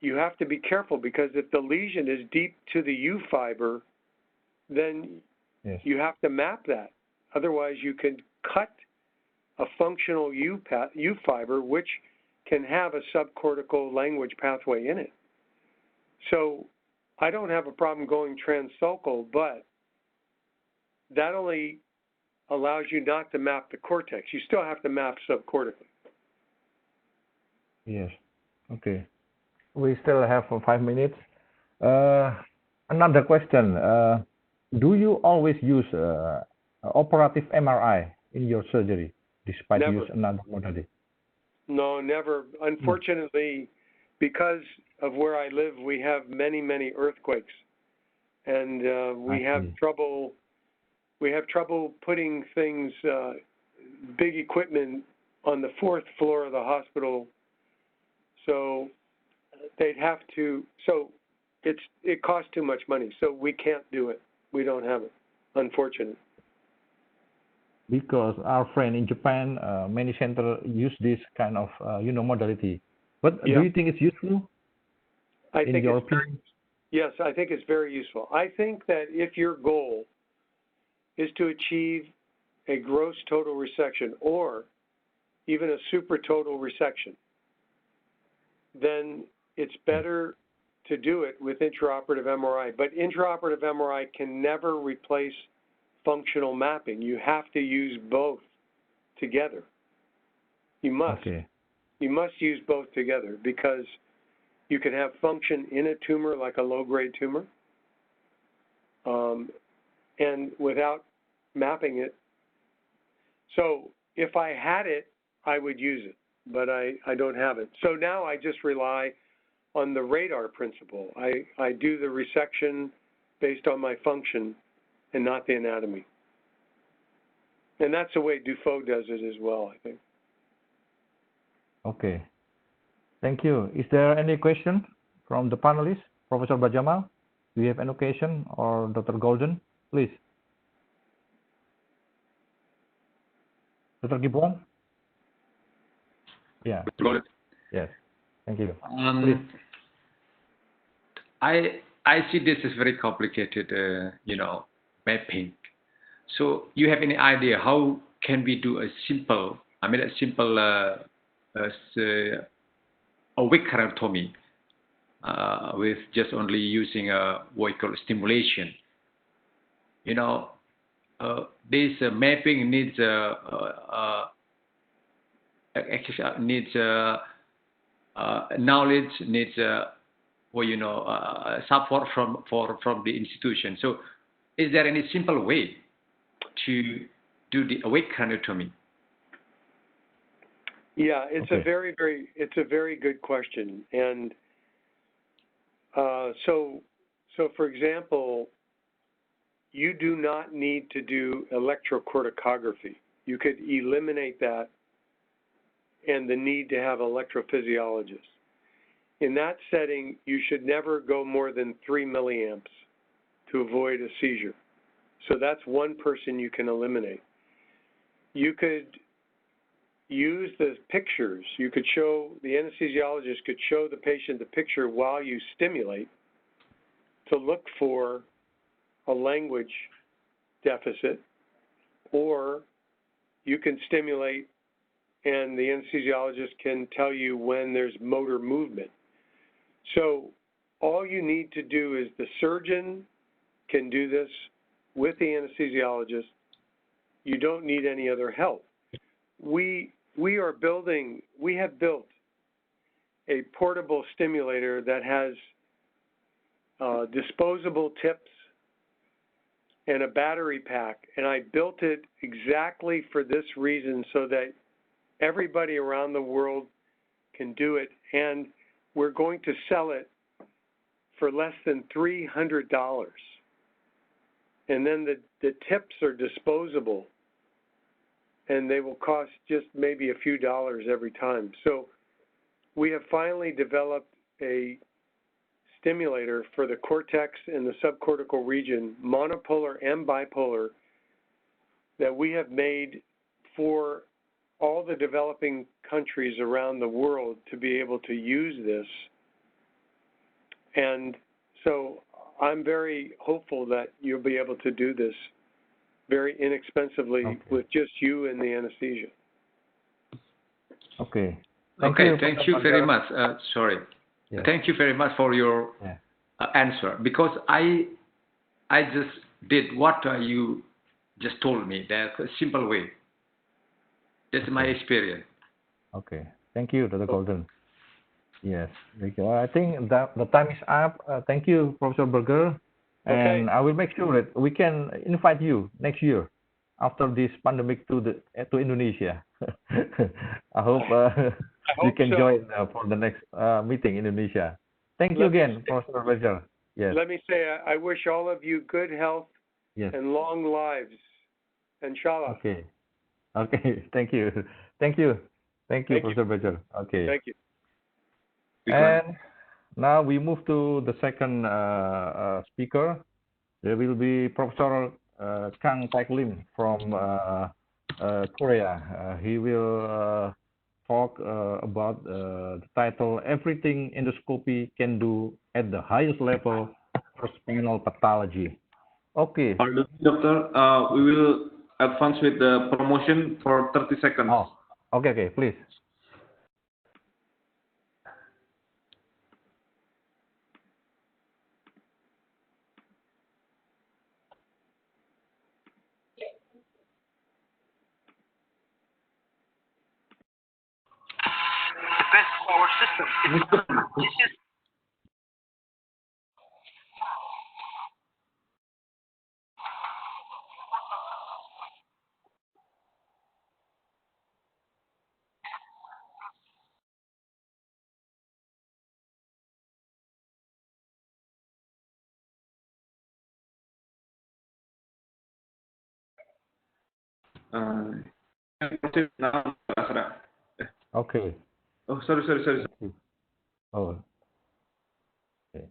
S3: you have to be careful, because if the lesion is deep to the U fiber, then you have to map that. Otherwise, you can cut a functional U fiber, which can have a subcortical language pathway in it. So I don't have a problem going transsulcal, but that only allows you not to map the cortex. You still have to map subcortically.
S1: Yes. Okay. We still have 5 minutes. Another question. Do you always use operative MRI in your surgery, despite
S3: Never.
S1: use another modality?
S3: No, never. Unfortunately, because of where I live, we have many, many earthquakes, and we have trouble putting things, big equipment, on the 4th floor of the hospital. So they'd have to, so it costs too much money, so we can't do it. We don't have it, unfortunately.
S1: Because our friend in Japan, many centers use this kind of modality. But
S3: Yeah.
S1: do you think it's useful
S3: I
S1: in
S3: think
S1: your
S3: it's very,
S1: opinion?
S3: yes, I think it's very useful. I think that if your goal is to achieve a gross total resection or even a super total resection, then it's better to do it with intraoperative MRI. But intraoperative MRI can never replace functional mapping. You have to use both together. You must.
S1: Okay.
S3: You must use both together because you can have function in a tumor like a low-grade tumor, and without mapping it. So if I had it, I would use it, but I don't have it. So now I just rely on the radar principle. I do the resection based on my function and not the anatomy. And that's the way Dufault does it as well, I think.
S1: Okay. Thank you. Is there any question from the panelists? Professor Bajamal, do you have any question, or Dr. Golden? Please. Dr. Gibbon? Yeah.
S2: Got it.
S1: Yes. Thank you. Please.
S5: I see this is very complicated, mapping. So you have any idea how can we do a simple awake anatomy with just only using what we call stimulation? This mapping needs knowledge, needs support from the institution. So is there any simple way to do the awake anatomy?
S3: Yeah, it's
S1: Okay.
S3: a very good question. And so for example, you do not need to do electrocorticography. You could eliminate that and the need to have electrophysiologists. In that setting, you should never go more than 3 milliamps to avoid a seizure. So that's one person you can eliminate. You could use the pictures. You could show, the anesthesiologist could show the patient the picture while you stimulate to look for a language deficit, or you can stimulate and the anesthesiologist can tell you when there's motor movement. So all you need to do is the surgeon can do this with the anesthesiologist. You don't need any other help. We have built a portable stimulator that has disposable tips and a battery pack, and I built it exactly for this reason so that everybody around the world can do it, and we're going to sell it for less than $300. And then the tips are disposable, and they will cost just maybe a few dollars every time. So we have finally developed a stimulator for the cortex and the subcortical region, monopolar and bipolar, that we have made for all the developing countries around the world to be able to use this. And so I'm very hopeful that you'll be able to do this very inexpensively with just you and the anesthesia.
S1: Okay.
S5: Thank you very much. Sorry.
S1: Yeah.
S5: Thank you very much for your answer, because I just did what you just told me. That's a simple way. That's my experience.
S1: Okay. Thank you, Dr. Golden. Yes. Thank you. I think that the time is up. Thank you, Professor Berger. And I will make sure that we can invite you next year after this pandemic to Indonesia. I hope you can join for the next meeting in Indonesia. Thank you again, Professor Berger. Yes.
S3: Let me say, I wish all of you good health and long lives. Inshallah.
S1: Okay. Okay. Thank you. Thank you. Thank you, Professor Berger. Okay.
S3: Thank you.
S1: And now we move to the second speaker. There will be Professor Kang Taek Lim from Korea. He will talk about the title "Everything Endoscopy Can Do at the Highest Level for Spinal Pathology." Okay.
S2: Doctor, we will advance with the promotion for 30 seconds.
S1: Oh, okay, please.
S4: Best of our system. This is
S2: Proceed now, Asra.
S1: Okay.
S2: Oh, sorry.
S1: Oh, okay.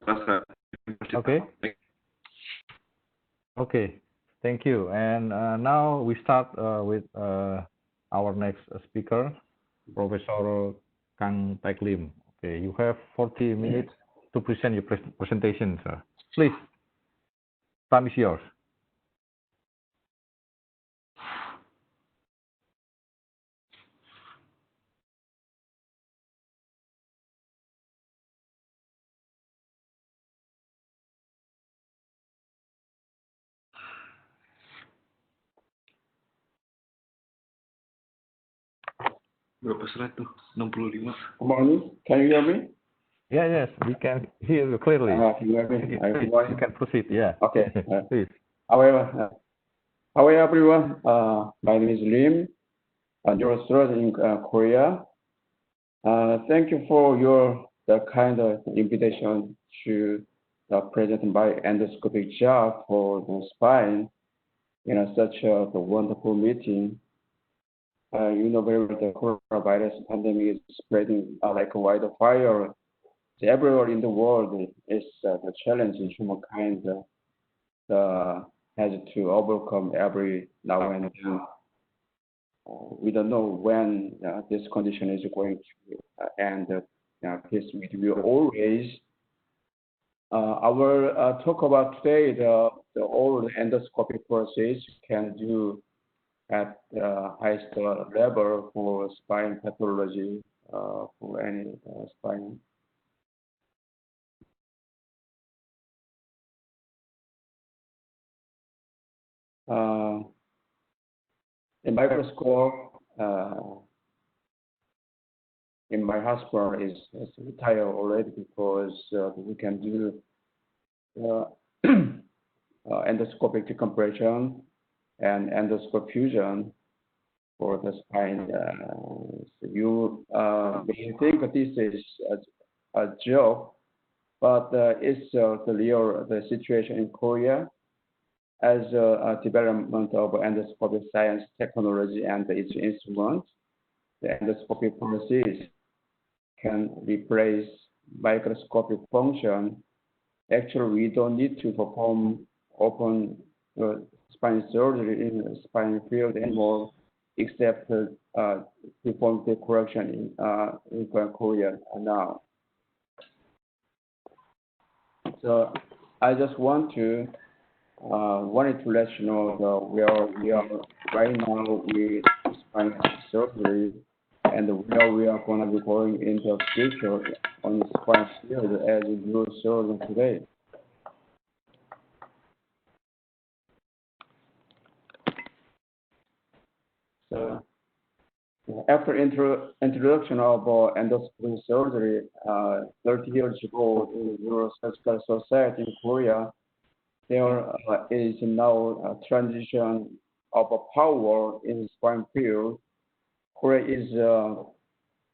S2: Asra.
S1: Okay. Okay. Thank you. And now we start with our next speaker, Professor Kang Taek Lim. Okay, you have 40 minutes to present your presentation, sir. Please, time is yours.
S2: Berapa slide tuh? 65.
S6: Morning. Can you hear me?
S1: Yeah, yes, we can hear you clearly.
S6: Can you hear me?
S1: Please, you can proceed. Yeah.
S6: Okay.
S1: Please.
S6: However, everyone. My name is Lim, a neurosurgeon in Korea. Thank you for the kind of invitation to present my endoscopic job for the spine in such a wonderful meeting. You know very well the coronavirus pandemic is spreading like a wildfire. Everywhere in the world is the challenge humankind has to overcome every now and then. We don't know when this condition is going to end. This will always. I will talk about today the all endoscopic process can do at the highest level for spine pathology for any spine. The microscope in my hospital is retired already because we can do endoscopic decompression and endoscope fusion for the spine. So you may think this is a joke, but it's the situation in Korea as a development of endoscopic science technology and its instruments. The endoscopic process can replace microscopic function. Actually, we don't need to perform open spine surgery in the spine field anymore, except perform the correction in Korea now. So I just wanted to let you know where we are right now with spine surgery and where we are going to be going into the future on the spine field as a neurosurgeon today. So after introduction of endoscopic surgery 30 years ago in the Neurosurgical Society in Korea, there is now a transition of a power in the spine field. Korea is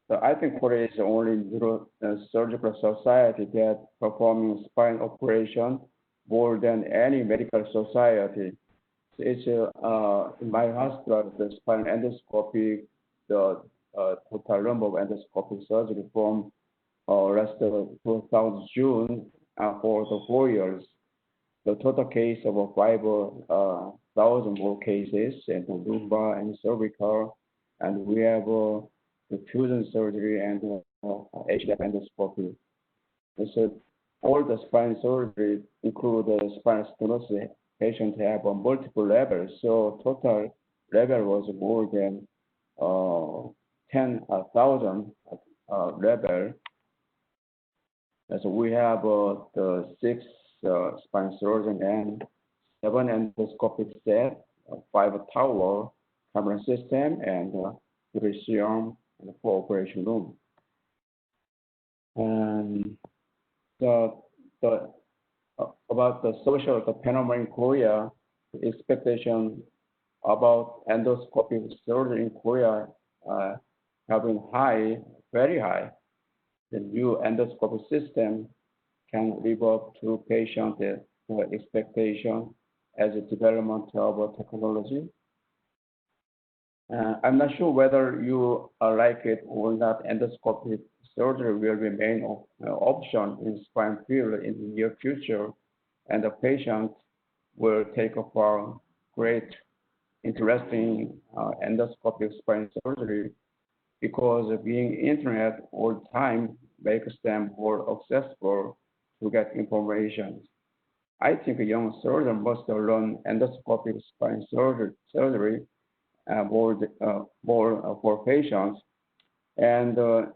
S6: So I think Korea is the only neurosurgical society that performing spine operation more than any medical society. It's in my hospital, the spine endoscopy, the total number of endoscopic surgery from last 2000 June for the 4 years. The total case of 5,000 more cases and the lumbar and cervical, and we have the fusion surgery and HDF endoscopy. And so all the spine surgery include the spinal stenosis patients have multiple levels. So total level was more than 10,000 level. And so we have the 6 spine surgeon and 7 endoscopic set, 5 tower camera system, and 3 C-arm and 4 operation room. And about the social phenomenon in Korea, the expectation about endoscopic surgery in Korea have been high, very high. The new endoscopic system can live up to patient expectation as a development of technology. I'm not sure whether you like it or not. Endoscopic surgery will remain an option in spine field in the near future, and the patient will take up a great interesting endoscopic spine surgery because being internet all the time makes them more accessible to get information. I think a young surgeon must learn endoscopic spine surgery more for patients, and the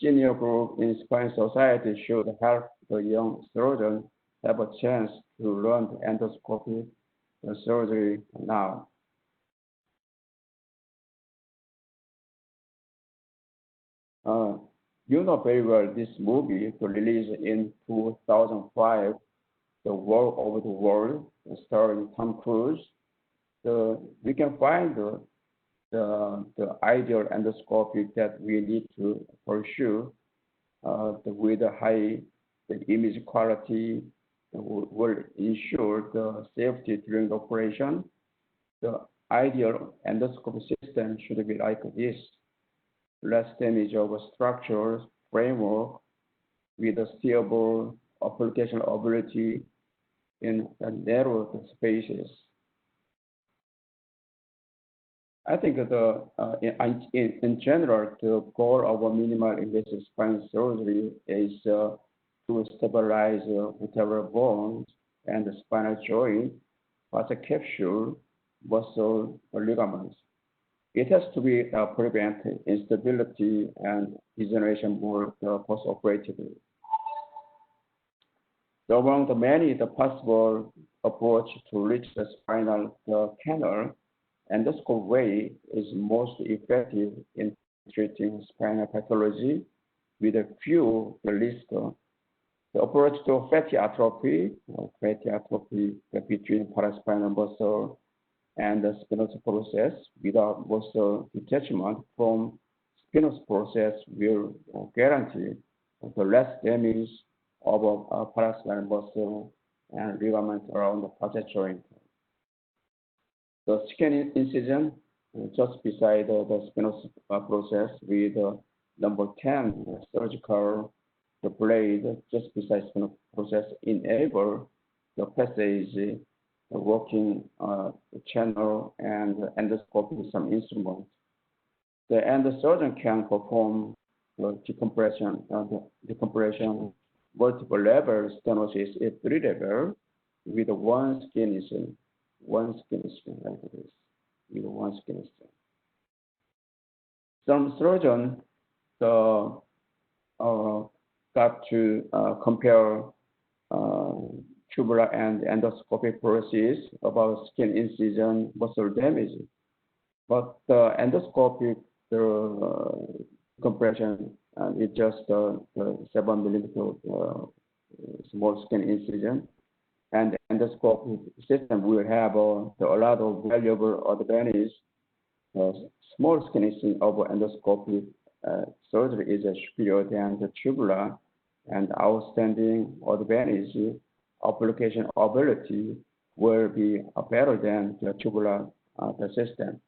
S6: senior group in spine society should help the young surgeon have a chance to learn endoscopic surgery now. You know very well this movie was released in 2005, The War Over the World, starring Tom Cruise. We can find the ideal endoscopy that we need to pursue with a high image quality will ensure the safety during the operation. The ideal endoscopy system should be like this: less damage of structures, framework, with a stable application ability in narrow spaces. I think in general, the goal of a minimal invasive spine surgery is to stabilize vertebral bones and the spinal joint, vasa capsule, muscle, or ligaments. It has to be prevent instability and degeneration more post-operatively. So among the many the possible approach to reach the spinal canal, endoscope way is most effective in treating spinal pathology with a few the list. The approach to fatty atrophy between paraspinal muscle and the spinous process without muscle detachment from spinous process will guarantee the less damage of paraspinal muscle and ligament around the facet joint. The skin incision just beside the spinous process with number 10 surgical the blade just beside spinous process enable the passage, the working channel and endoscopy with some instruments. And the surgeon can perform decompression multiple levels stenosis at 3 levels with one skin incision like this, with one skin incision. Some surgeons got to compare tubular and endoscopic process about skin incision muscle damage, but the endoscopic compression is just the 7 millimeter small skin incision, and the endoscopic system will have a lot of valuable advantage. Small skin incision of endoscopic surgery is superior than the tubular, and outstanding advantage application ability will be better than the tubular the system.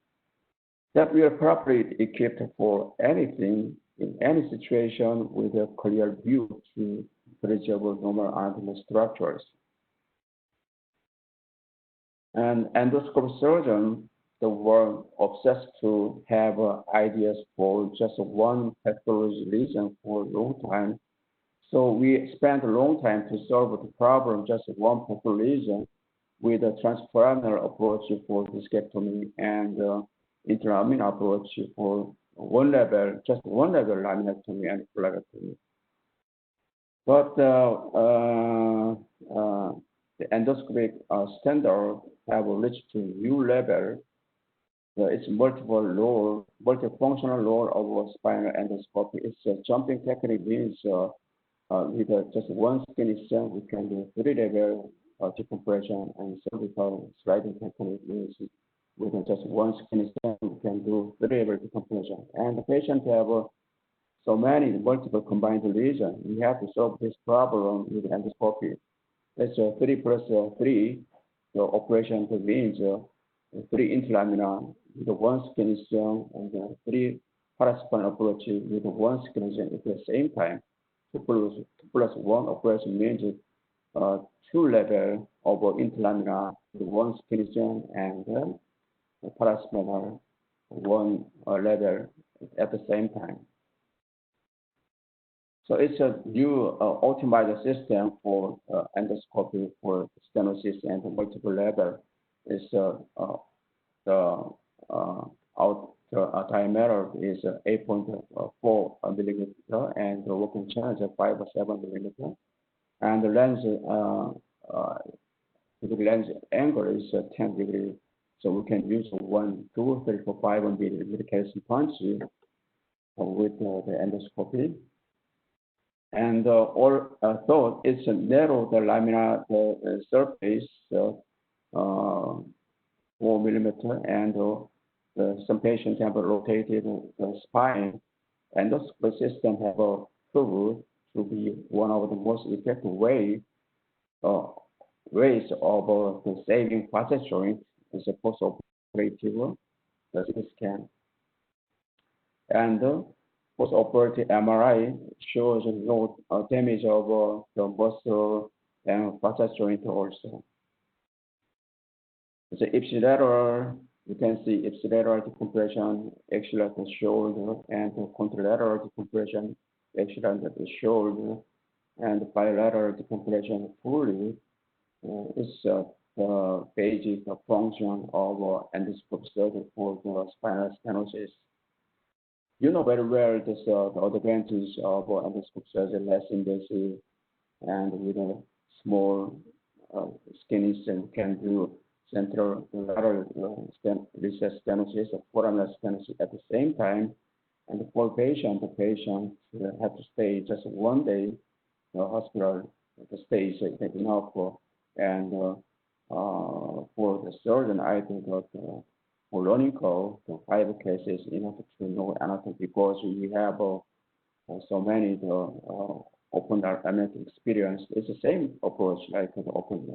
S6: That we are properly equipped for anything in any situation with a clear view to bridgeable normal anatomy structures. And endoscope surgeon, the were obsessed to have ideas for just one pathology lesion for a long time. So we spent a long time to solve the problem just one pathology lesion with a transforaminal approach for discectomy and intralaminar approach for just one level laminectomy and flarectomy. But the endoscopic standard have reached a new level. It's multifunctional role of spinal endoscopy. It's a jumping technique means with just one skinny cell, we can do 3-level decompression, and cervical sliding technique means with just one skinny cell, we can do 3-level decompression. And the patient have so many multiple combined lesions. We have to solve this problem with endoscopy. That's 3 plus 3. The operation means 3 interlaminar with one skinny cell and 3 paraspinal approach with one skinny cell at the same time. 2 plus 1 operation means 2 level of interlaminar with one skinny cell and paraspinal 1 level at the same time. So it's a new optimized system for endoscopy for stenosis and multiple level. It's the diameter is 8.4 millimeter, and the working channel is 5 or 7 millimeter, and the lens angle is 10 degrees. So we can use 1, 2, 3, 4, 5 millimeter calcium punch with the endoscopy. And although it's narrow the laminar surface 4 millimeter, and some patients have a rotated spine, endoscopy system have proved to be one of the most effective ways of the saving facet joint is a post-operative CT scan. And post-operative MRI shows no damage of the muscle and facet joint also. The ipsilateral, you can see ipsilateral decompression, axial at the shoulder, and contralateral decompression, axial at the shoulder, and bilateral decompression fully is the basic function of endoscope surgery for the spinal stenosis. You know very well this the advantage of endoscope surgery, less invasive, and with a small skinny cell can do central lateral recess stenosis or foraminal stenosis at the same time. And for the patient have to stay just one day in the hospital. The stay is enough for, and for the surgeon, I think that for learning curve, the 5 cases enough to know anatomy, because we have so many open laminectomy experience. It's the same approach like the open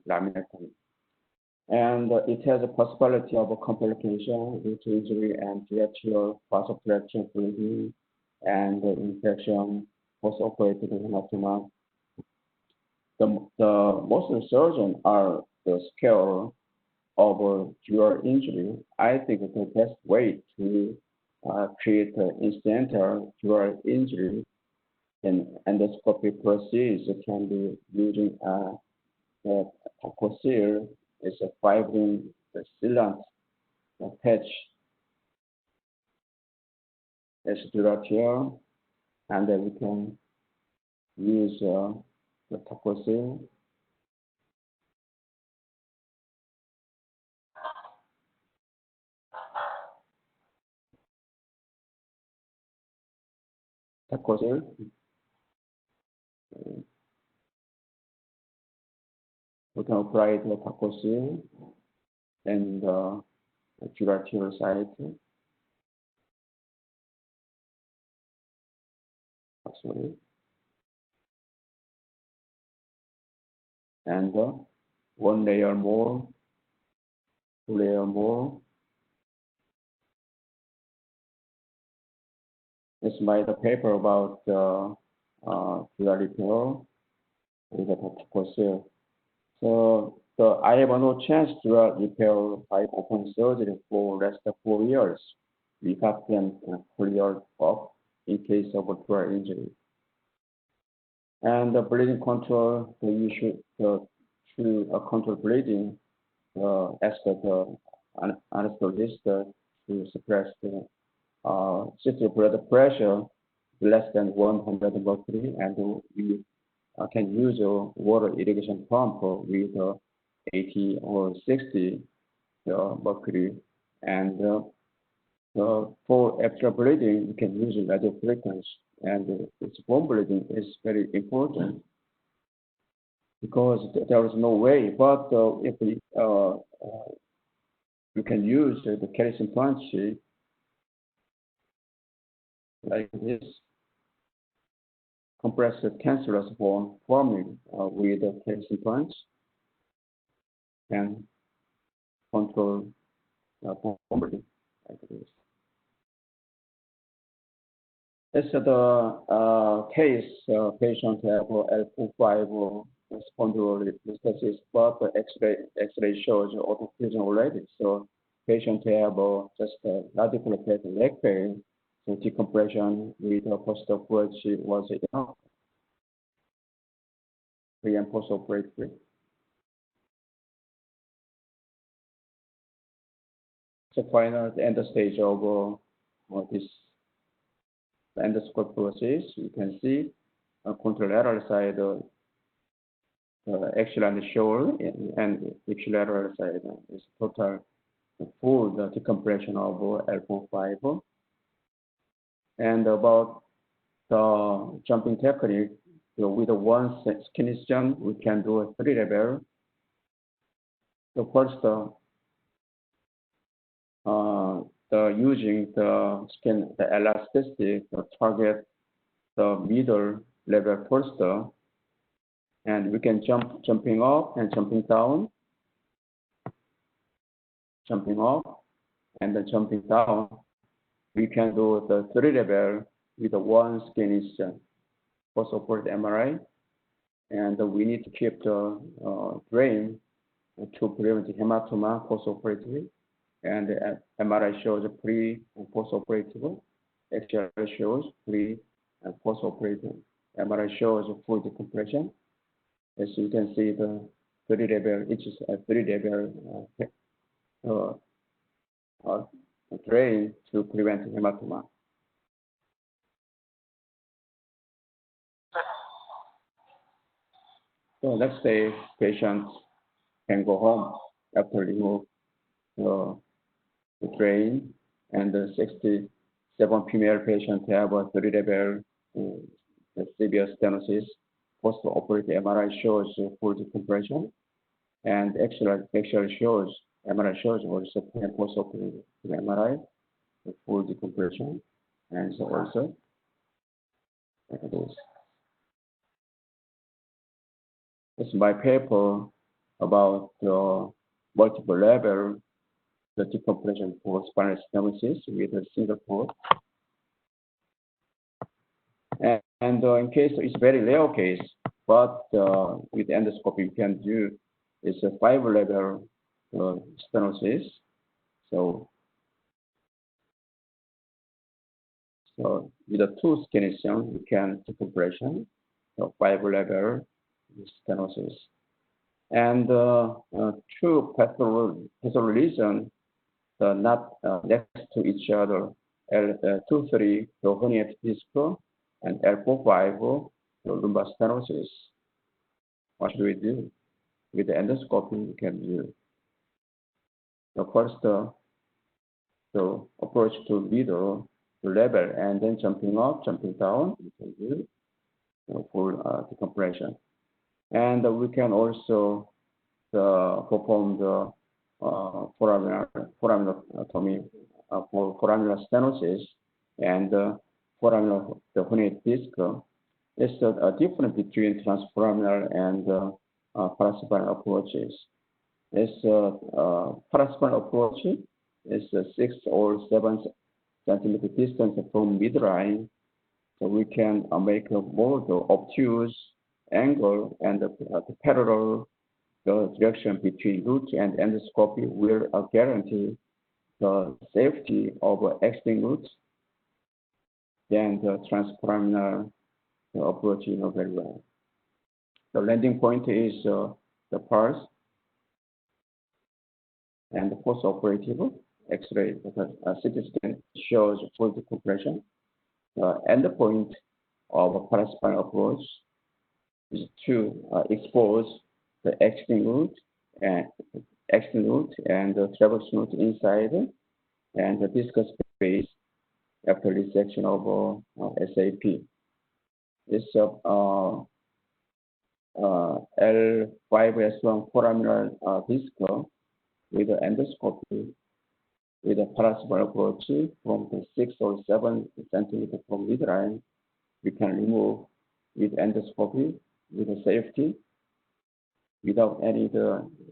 S6: laminectomy. And it has a possibility of a complication due to injury and fracture, vasofracture, bleeding, and infection, post-operative hematoma. The most of the surgeons are scared of dural injury. I think the best way to treat incidental dural injury in endoscopy procedure can be using the Tacocil. It's a fibrin sealant patch as dural, and then we can use the Tacocil. Tacocil. We can apply the Tacocil and the dural site. actually. And one layer more, two layer more. It's my paper about dual repair with a particular cell. So I have no chance to repair by open surgery for rest of 4 years. We got them cleared up in case of a dual injury. And the bleeding control, the issue to control bleeding, ask the anesthetist to suppress the systolic blood pressure less than 100 mercury, and we can use a water irrigation pump with 80 or 60 mercury. And for extra bleeding, we can use radio frequency, and its bone bleeding is very important because there is no way. But if we can use the calcium punch like this, compress the cancerous bone forming with the calcium punch and control bone bleeding like this. This is the case patient have L4-5 spondylolisthesis, but the X-ray shows autofusion already. So patient have just radical leg pain, so decompression with post-operative was enough. Pre and post-operative. So final the end stage of this endoscope process, you can see contralateral side axial and shoulder, and ipsilateral side is total full decompression of L4-5. And about the jumping technique, with one skin jump, we can do a 3 level. So first, using the skin, the elasticity to target the middle level first, and we can jumping up and jumping down, jumping up and then jumping down. We can do the 3 level with one skin post-operative MRI, and we need to keep the drain to prevent hematoma post-operatively. And the MRI shows pre and post-operative. X-ray shows pre and post-operative. MRI shows full decompression. As you can see, the 3 level, each is a 3 level drain to prevent hematoma. So let's say patient can go home after remove the drain, and the 67 female patient have a 3 level severe stenosis. Post-operative MRI shows full decompression, and X-ray shows, MRI shows also post-operative MRI full decompression, and so also like this. It's my paper about multiple level the decompression for spinal stenosis with a single port. And in case it's very rare case, but with endoscopy you can do is a 5 level stenosis. So with a 2 skin we can decompression, so 5 level stenosis. And true pathologism not next to each other, L23, the herniated disc, and L4-5, the lumbar stenosis. What should we do? With the endoscopy, we can do the first the approach to middle to level, and then jumping up, jumping down. We can do full decompression, and we can also perform the foraminotomy for foraminal stenosis and foraminal the herniated disc It's a difference between transforaminal and paraspinal approaches. This paraspinal approach is 6 or 7 centimeter distance from midline, so we can make a more obtuse angle and the parallel the direction between root and endoscopy will guarantee the safety of exiting root. Then the transforaminal approach, very well. The landing point is the pulse and the post-operative X-ray. CT scan shows full decompression. The endpoint of a paraspinal approach is to expose the exiting root and the traverse root inside and the discal space after resection of SAP. This L5S1 foraminal disc with the endoscopy with a paraspinal approach from the 6 or 7 centimeter from midline, we can remove with endoscopy with a safety without any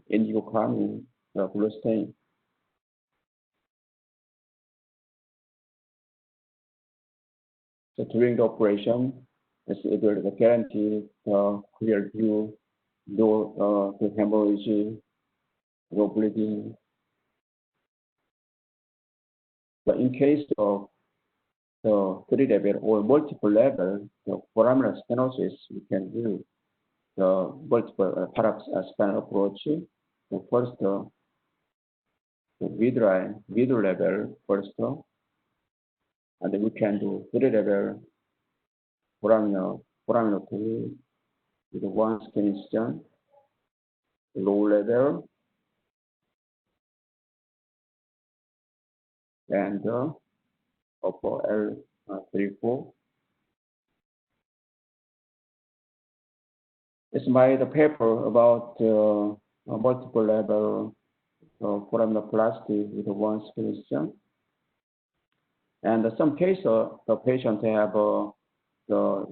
S6: indigo coming blue stain. So during the operation, it's able to guarantee clear view, no hemorrhage, no bleeding. But in case of the 3-level or multiple level, the foraminal stenosis, we can do the multiple paraspinal approach. So first, the middle level first, and then we can do 3-level foraminal with one skin incision, low level, and upper L34. It's my paper about multiple level foraminoplasty with one skin incision. And in some cases, the patient have the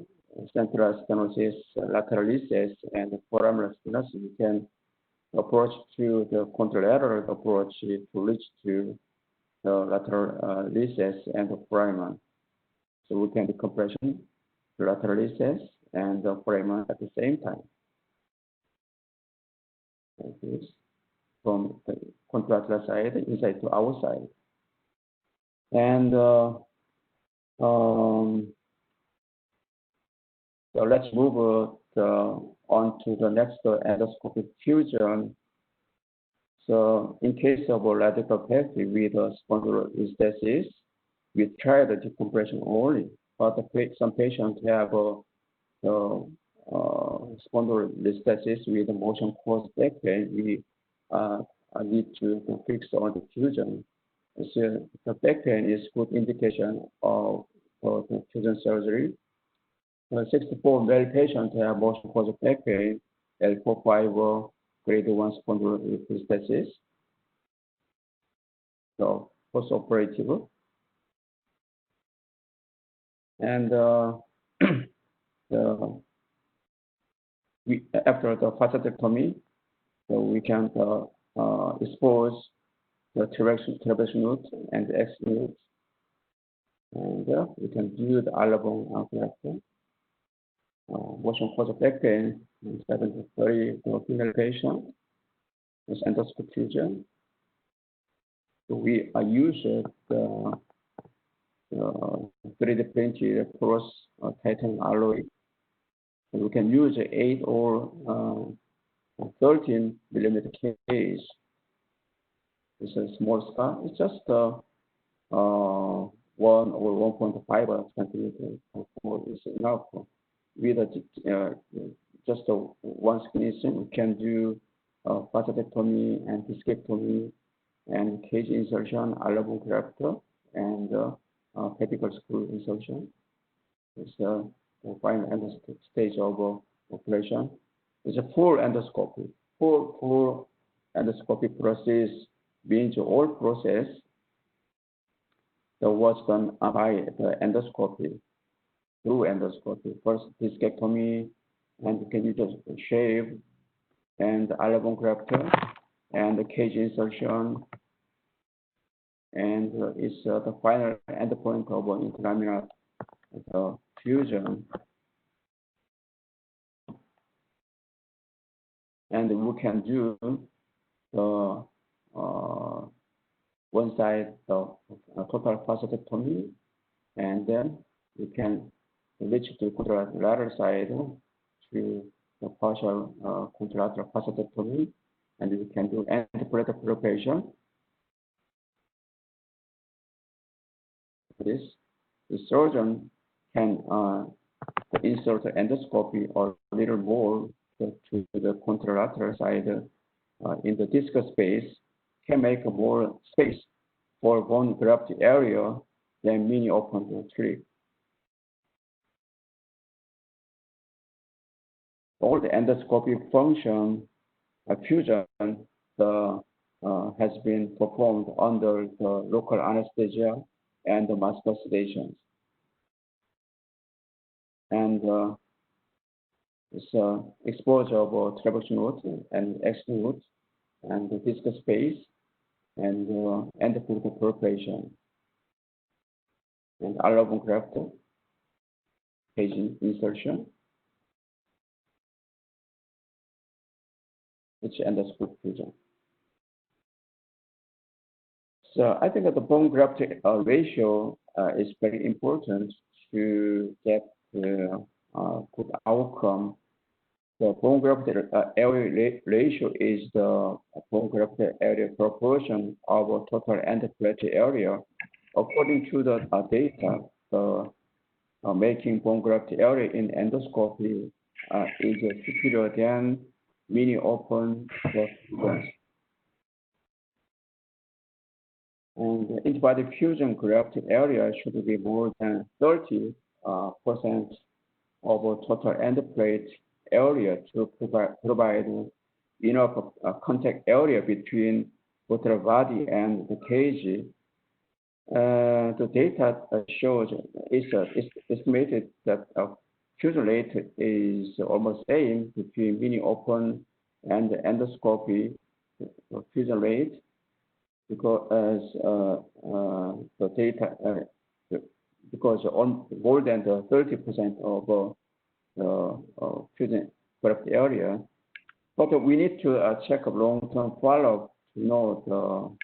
S6: central stenosis, lateral recess, and foraminal stenosis. We can approach to the contralateral approach to reach to the lateral recess and the foramen. So we can do compression, the lateral recess, and the foramen at the same time. Like this, from the contralateral side, inside to outside. And so let's move on to the next endoscopic fusion. So in case of a radicoplasty with spondylolisthesis, we try the decompression only, but some patients have spondylolisthesis with motion caused back pain. We need to fix on the fusion. So the back pain is good indication of the fusion surgery. 64 male patients have motion caused back pain, L4-5 grade 1 spondylolisthesis. So post-operative. And after the facetectomy, so we can expose the traverse node and the X node. And we can view the allobone graft. Motion caused back pain in 7 to 30 female patient with endoscopic fusion. So we are using the 3D printed cross titanium alloy. And we can use 8 or 13 millimeter case. It's a small scar. It's just 1 or 1.5 centimeters. Is enough. With just one skin incision, we can do facetectomy and discectomy and cage insertion, allobone graft, and pedicle screw insertion. It's the final stage of operation. It's a full endoscopy. Full endoscopy process means all process that was done by the endoscopy. through endoscopy. First, discectomy, and can you just shave, and allobone graft, and the cage insertion, and it's the final endpoint of intralaminar fusion. And we can do the one side of total prostatectomy, and then we can reach to contralateral side to the partial contralateral prostatectomy, and we can do anteparietal preparation. The surgeon can insert the endoscopy or a little more to the contralateral side in the discal space, can make more space for bone graft area than mini open strip. All the endoscopy function fusion has been performed under the local anesthesia and the muscle sedations. And it's exposure of trabecular node and external node and the discal space and endothelial preparation and allobone graft cage insertion, which endoscopic fusion. So I think that the bone graft ratio is very important to get the good outcome. The bone graft area ratio is the bone graft area proportion of total endothelial area. According to the data, the making bone graft area in endoscopy is superior than mini open graft. And the interbody fusion graft area should be more than 30% of total endoplate area to provide enough contact area between both the body and the cage. The data shows it's estimated that fusion rate is almost same between mini open and endoscopy fusion rate, because the data because on more than the 30% of fusion graft area, but we need to check a long-term follow-up to know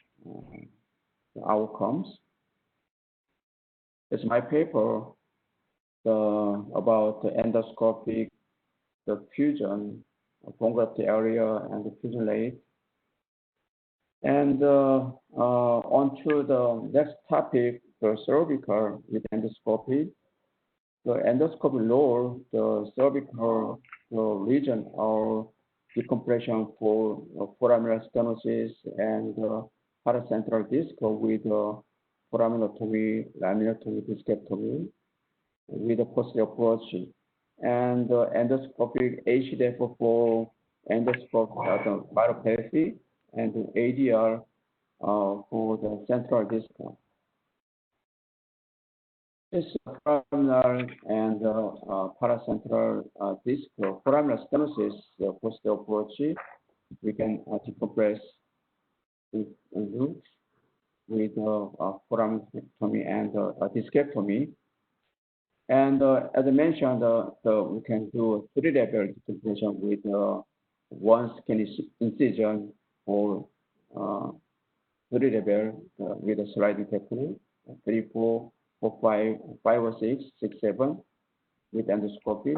S6: the outcomes. It's my paper about the endoscopic, the fusion bone graft area and the fusion rate. And on to the next topic, the cervical with endoscopy. The endoscopy lower the cervical region of decompression for foraminal stenosis and paracentral disc with foraminotomy, laminotomy, discectomy with a posterior approach, and endoscopic HDF for endoscopic myopathy and ADR for the central disc. This foraminal and paracentral disc, foraminal stenosis, posterior approach, we can decompress with root with foraminotomy and discectomy. And as I mentioned, we can do 3-level decompression with one skin incision or 3-level with a sliding technique, 3, 4, 4, 5, 5 or 6, 6, 7 with endoscopy.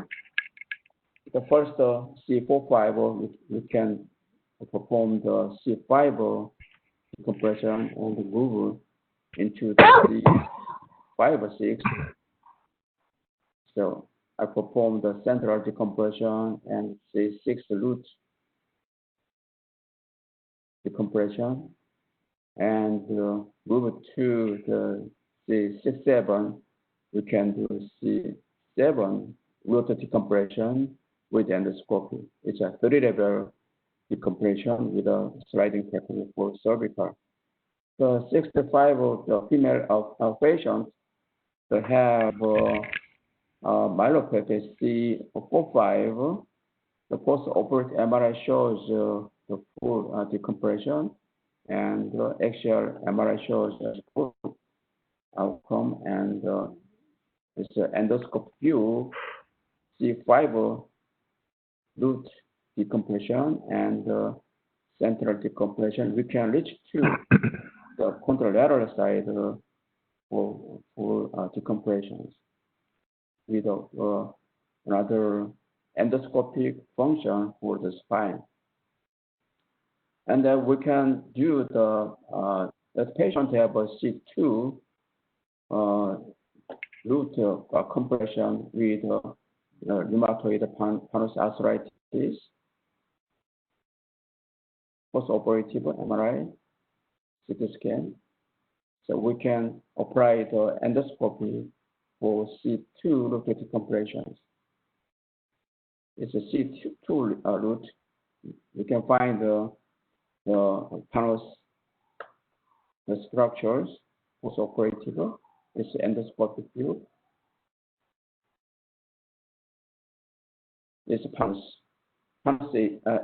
S6: The first C4 fiber, we can perform the C5 decompression and move into the C5 or 6. So I perform the central decompression and C6 root decompression and move to the C6, 7. We can do C7 root decompression with endoscopy. It's a 3-level decompression with a sliding technique for cervical. The 65 of the female patients, they have myelopathy C45, the post-operative MRI shows the full decompression, and the axial MRI shows the full outcome, and this endoscope view C5 root decompression and central decompression. We can reach to the contralateral side for decompressions with another endoscopic function for the spine. And then we can do the patient have a C2 root compression with rheumatoid arthritis, post-operative MRI, CT scan. So we can apply the endoscopy for C2 root decompressions. It's a C2 root. We can find the panels, the structures, post-operative. It's endoscopic view. This panels. Panels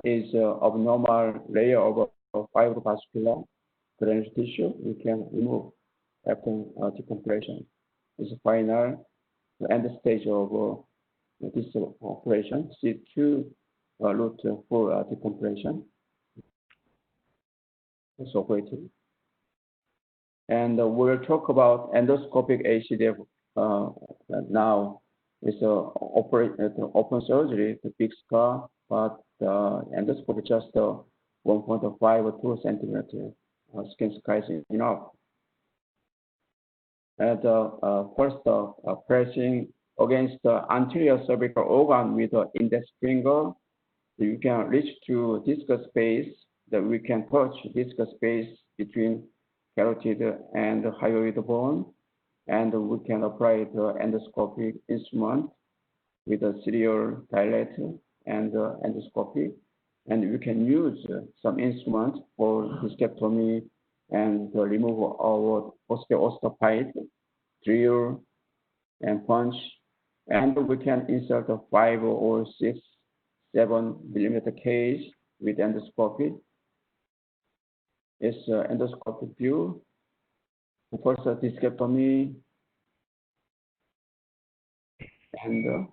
S6: is abnormal layer of fibrovascular drainage tissue. We can remove after decompression. It's a final end stage of this operation. C2 root for decompression. It's operative. And we'll talk about endoscopic ACDF now. It's open surgery, the big scar, but endoscopy is just 1.5 or 2 centimeter skin scar is enough. And first, pressing against the anterior cervical organ with the index finger, you can reach to discal space, that we can touch discal space between carotid and hyoid bone, and we can apply the endoscopic instrument with a serial dilator and endoscopy, and we can use some instrument for discectomy and the removal of osteophyte, drill and punch, and we can insert a 5 or 6, 7 millimeter cage with endoscopy. It's endoscopic view. First, discectomy and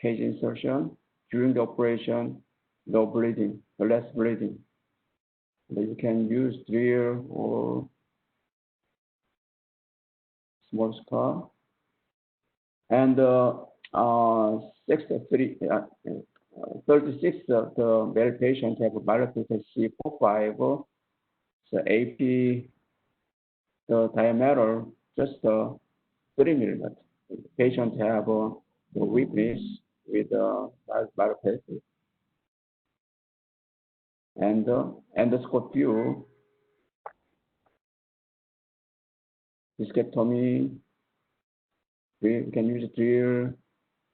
S6: cage insertion. During the operation, no bleeding, less bleeding. You can use drill or small scar. And 36, the male patient have a myelopathy C45, so AP, the diameter just 3 millimeters. The patient have the weakness with myelopathy. And endoscope view, discectomy, we can use drill,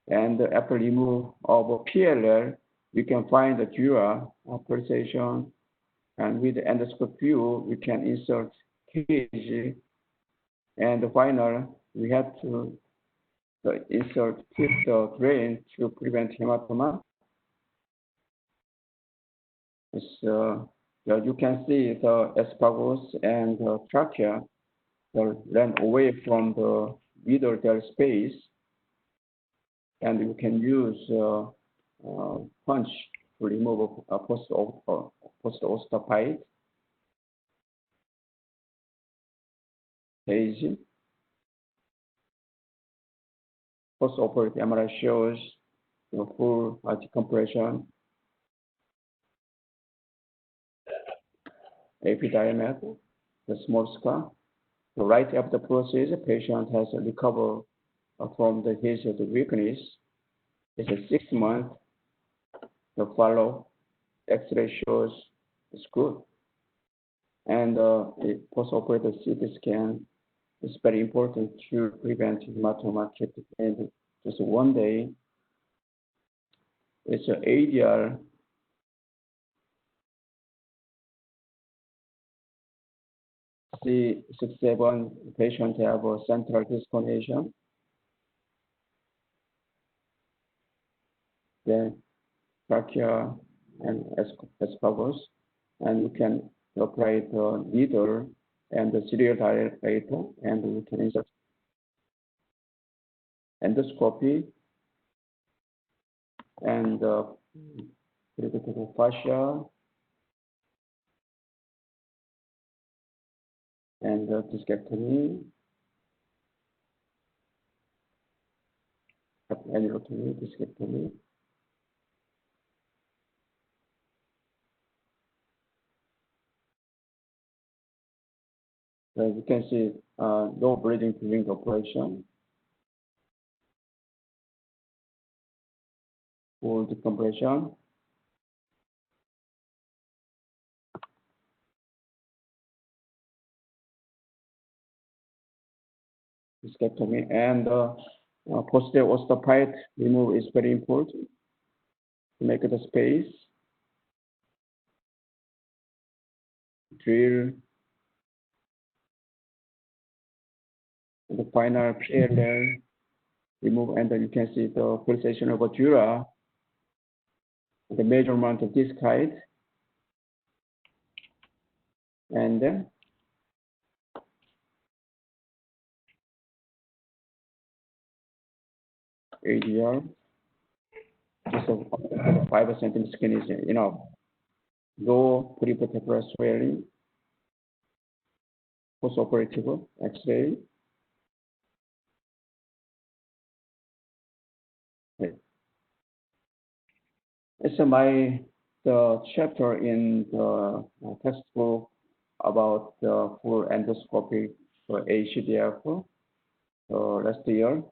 S6: and after remove of PLL, we can find the dura pulsation, and with the endoscope view, we can insert cage, and the final, we have to insert the drain to prevent hematoma. You can see the esophagus and the trachea ran away from the middle there space, and you can use punch to remove a post-osteophyte cage. Post-operative MRI shows the full decompression, AP diameter, the small scar. So right after the procedure, the patient has recovered from his weakness. It's a 6 month. The follow X-ray shows it's good, and the post-operative CT scan is very important to prevent hematoma. And just one day, it's an ADR. C67 patient have a central disconation. Then trachea and esophagus, and you can apply the needle and the serial dilator, and you can insert endoscopy and critical fascia and discectomy, aneurysm, discectomy. As you can see, no bleeding during the operation. Full decompression. Discectomy and posterior osteophyte remove is very important to make the space. Drill the final parallel remove, and then you can see the pulsation of a dura, the measurement of disc height, and then ADR, just a 5 centimeter skin is enough. Low peripheral swelling, post-operative X-ray. It's the chapter in the textbook about the full endoscopic ACDF last year.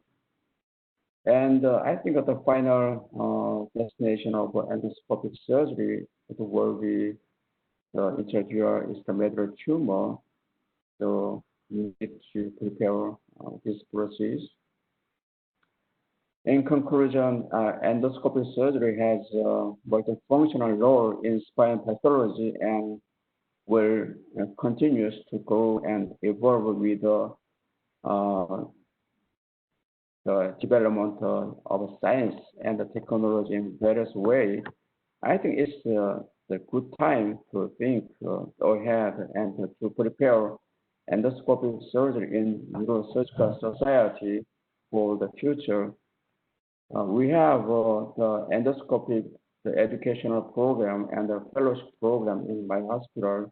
S6: And I think that the final destination of endoscopic surgery will be intradural is the medullary tumor. So you need to prepare this process. In conclusion, endoscopic surgery has a multifunctional role in spine pathology and will continue to grow and evolve with the development of science and the technology in various ways. I think it's a good time to think ahead and to prepare endoscopic surgery in Neurosurgical Society for the future. We have the endoscopic the educational program and the fellowship program in my hospital.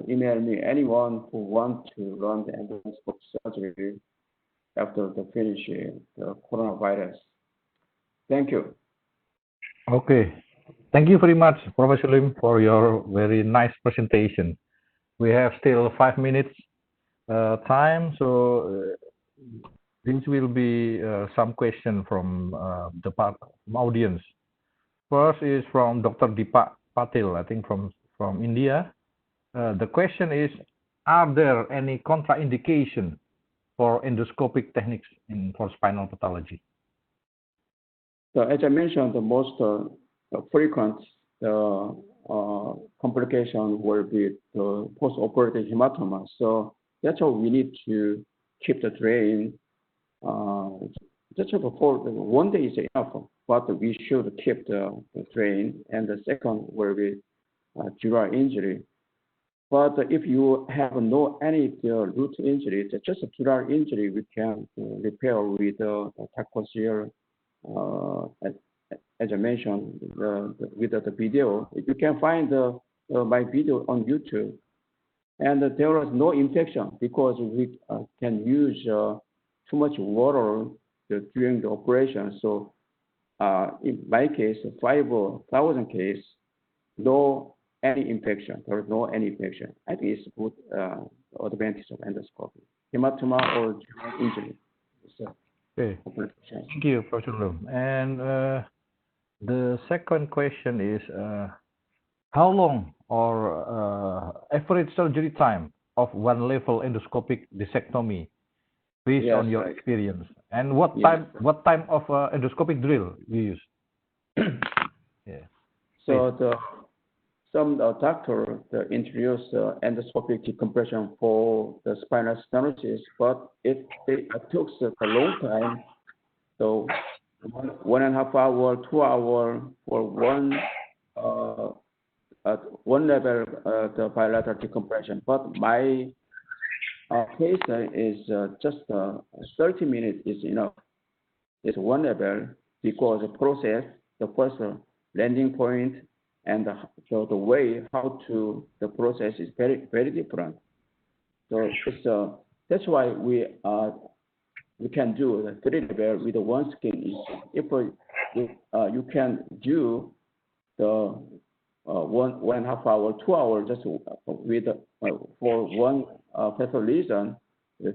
S6: Email me anyone who wants to learn the endoscopic surgery after the finishing the coronavirus. Thank you.
S1: Okay. Thank you very much, Professor Lim, for your very nice presentation. We have still 5 minutes time, so this will be some question from the audience. First is from Dr. Deepak Patil, I think from India. The question is, are there any contraindication for endoscopic techniques for spinal pathology?
S6: So as I mentioned, the most frequent complication will be the post-operative hematoma. So that's why we need to keep the drain. Just for 1 day is enough, but we should keep the drain. And the second will be dural injury. But if you have any root injury, just a dural injury, we can repair with tachycardia. As I mentioned, with the video, you can find my video on YouTube. And there was no infection because we can use too much water during the operation. So in my case, 5,000 case, no any infection. There is no any infection. I think it's good advantage of endoscopy. Hematoma or injury.
S1: Okay. Thank you, Professor Lim. And the second question is, how long or average surgery time of one level endoscopic discectomy based on your experience? And what time of endoscopic drill you use?
S6: So some doctor introduce endoscopic decompression for the spinal stenosis, but it took a long time. So 1.5 hour, 2 hour for one level the bilateral decompression. But my case is just 30 minutes is enough. It's one level because the process, the first landing point, and the way how to the process is very different. So it's that's why we can do the 3 level with the one skin. If you can do the 1.5 hour, 2 hour just with for one facial lesion, the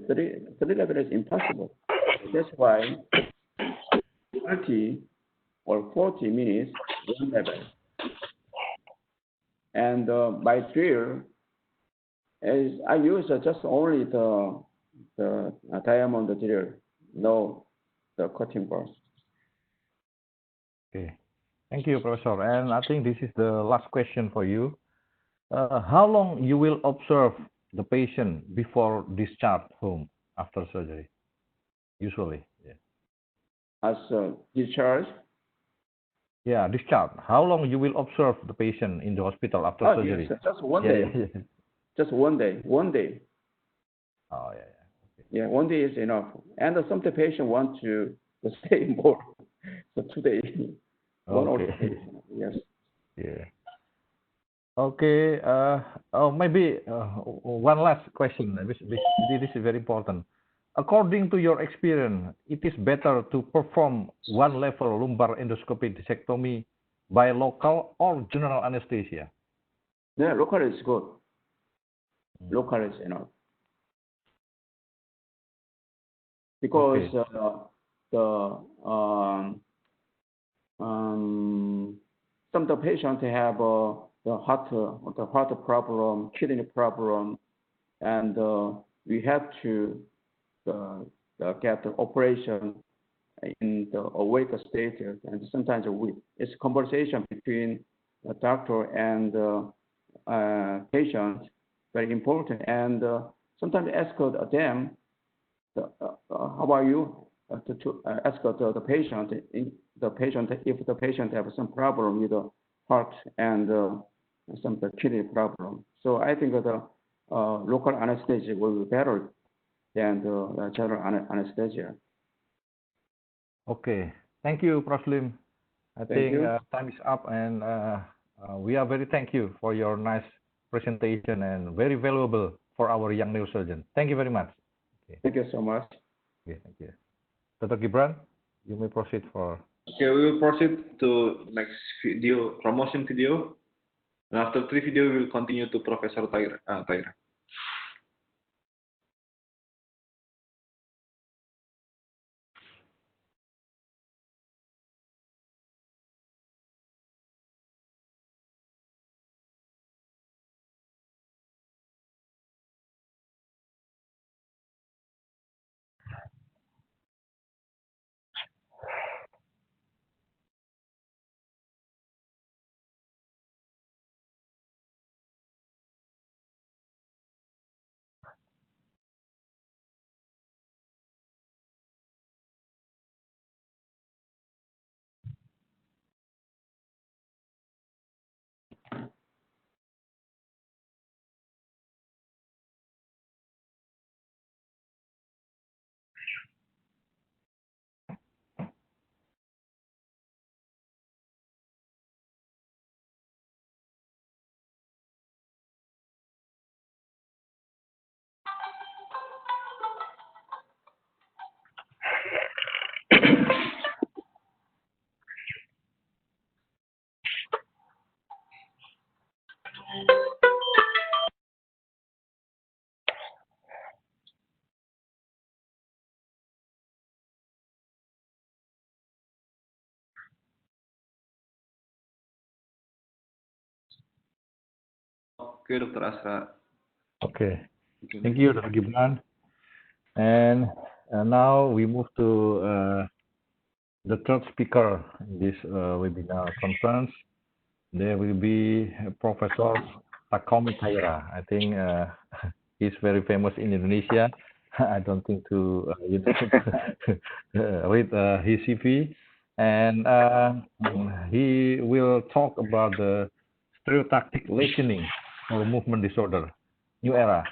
S6: 3 level is impossible. That's why 30 or 40 minutes one level. And my drill is I use just only the diamond drill, no the cutting board.
S1: Okay. Thank you, Professor. And I think this is the last question for you. How long you will observe the patient before discharge home after surgery? Usually, yeah.
S6: As discharge?
S1: Yeah, discharge. How long you will observe the patient in the hospital after surgery?
S6: Yes, just one day.
S1: Yeah.
S6: Just one day. One day.
S1: Oh, yeah, yeah. Okay.
S6: Yeah, one day is enough. And some the patient want to stay more. So 2 days. One or 2 days. Yes.
S1: Yeah. Okay. Maybe one last question. This is very important. According to your experience, it is better to perform one level lumbar endoscopic discectomy by local or general anesthesia?
S6: Yeah, local is good. Local is enough. Because some of the patients have the heart problem, kidney problem, and we have to get the operation in the awake state, and sometimes it's conversation between the doctor and patient, very important. And sometimes ask them, how are you? To ask the patient, if the patient have some problem with the heart and some kidney problem. So I think the local anesthesia will be better than the general anesthesia.
S1: Okay. Thank you, Prof. Lim. I think time is up, and we are very thank you for your nice presentation and very valuable for our young neurosurgeon. Thank you very much. Okay.
S6: Thank you so much.
S1: Okay, thank you. Dr. Gibran, you may proceed for.
S2: Okay, we will proceed to next video, promotion video. And after 3 video, we will continue to Professor Taira. Okay, Dr. Asra.
S1: Okay. Thank you, Dr. Gibran. And now we move to the third speaker in this webinar conference. there will be Professor Takomi Taira. I think he's very famous in Indonesia. I don't think you don't read his CV, and he will talk about the stereotactic listening for movement disorder, new era.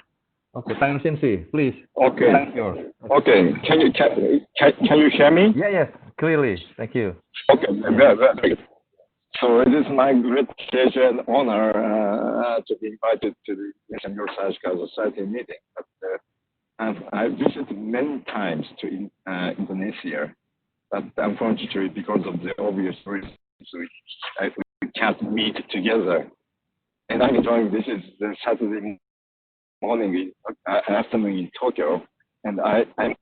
S1: Okay, Taira Sensei, please.
S7: Okay.
S1: Thank you.
S7: Okay. Can you hear me?
S1: Yeah, yes, clearly. Thank you.
S7: Okay. Very good. So it is my great pleasure and honor to be invited to the Asian Neurosurgical Society meeting. But I've visited many times to Indonesia, but unfortunately, because of the obvious reasons, we can't meet together. And I'm enjoying this is the Saturday morning, afternoon in Tokyo, and I'm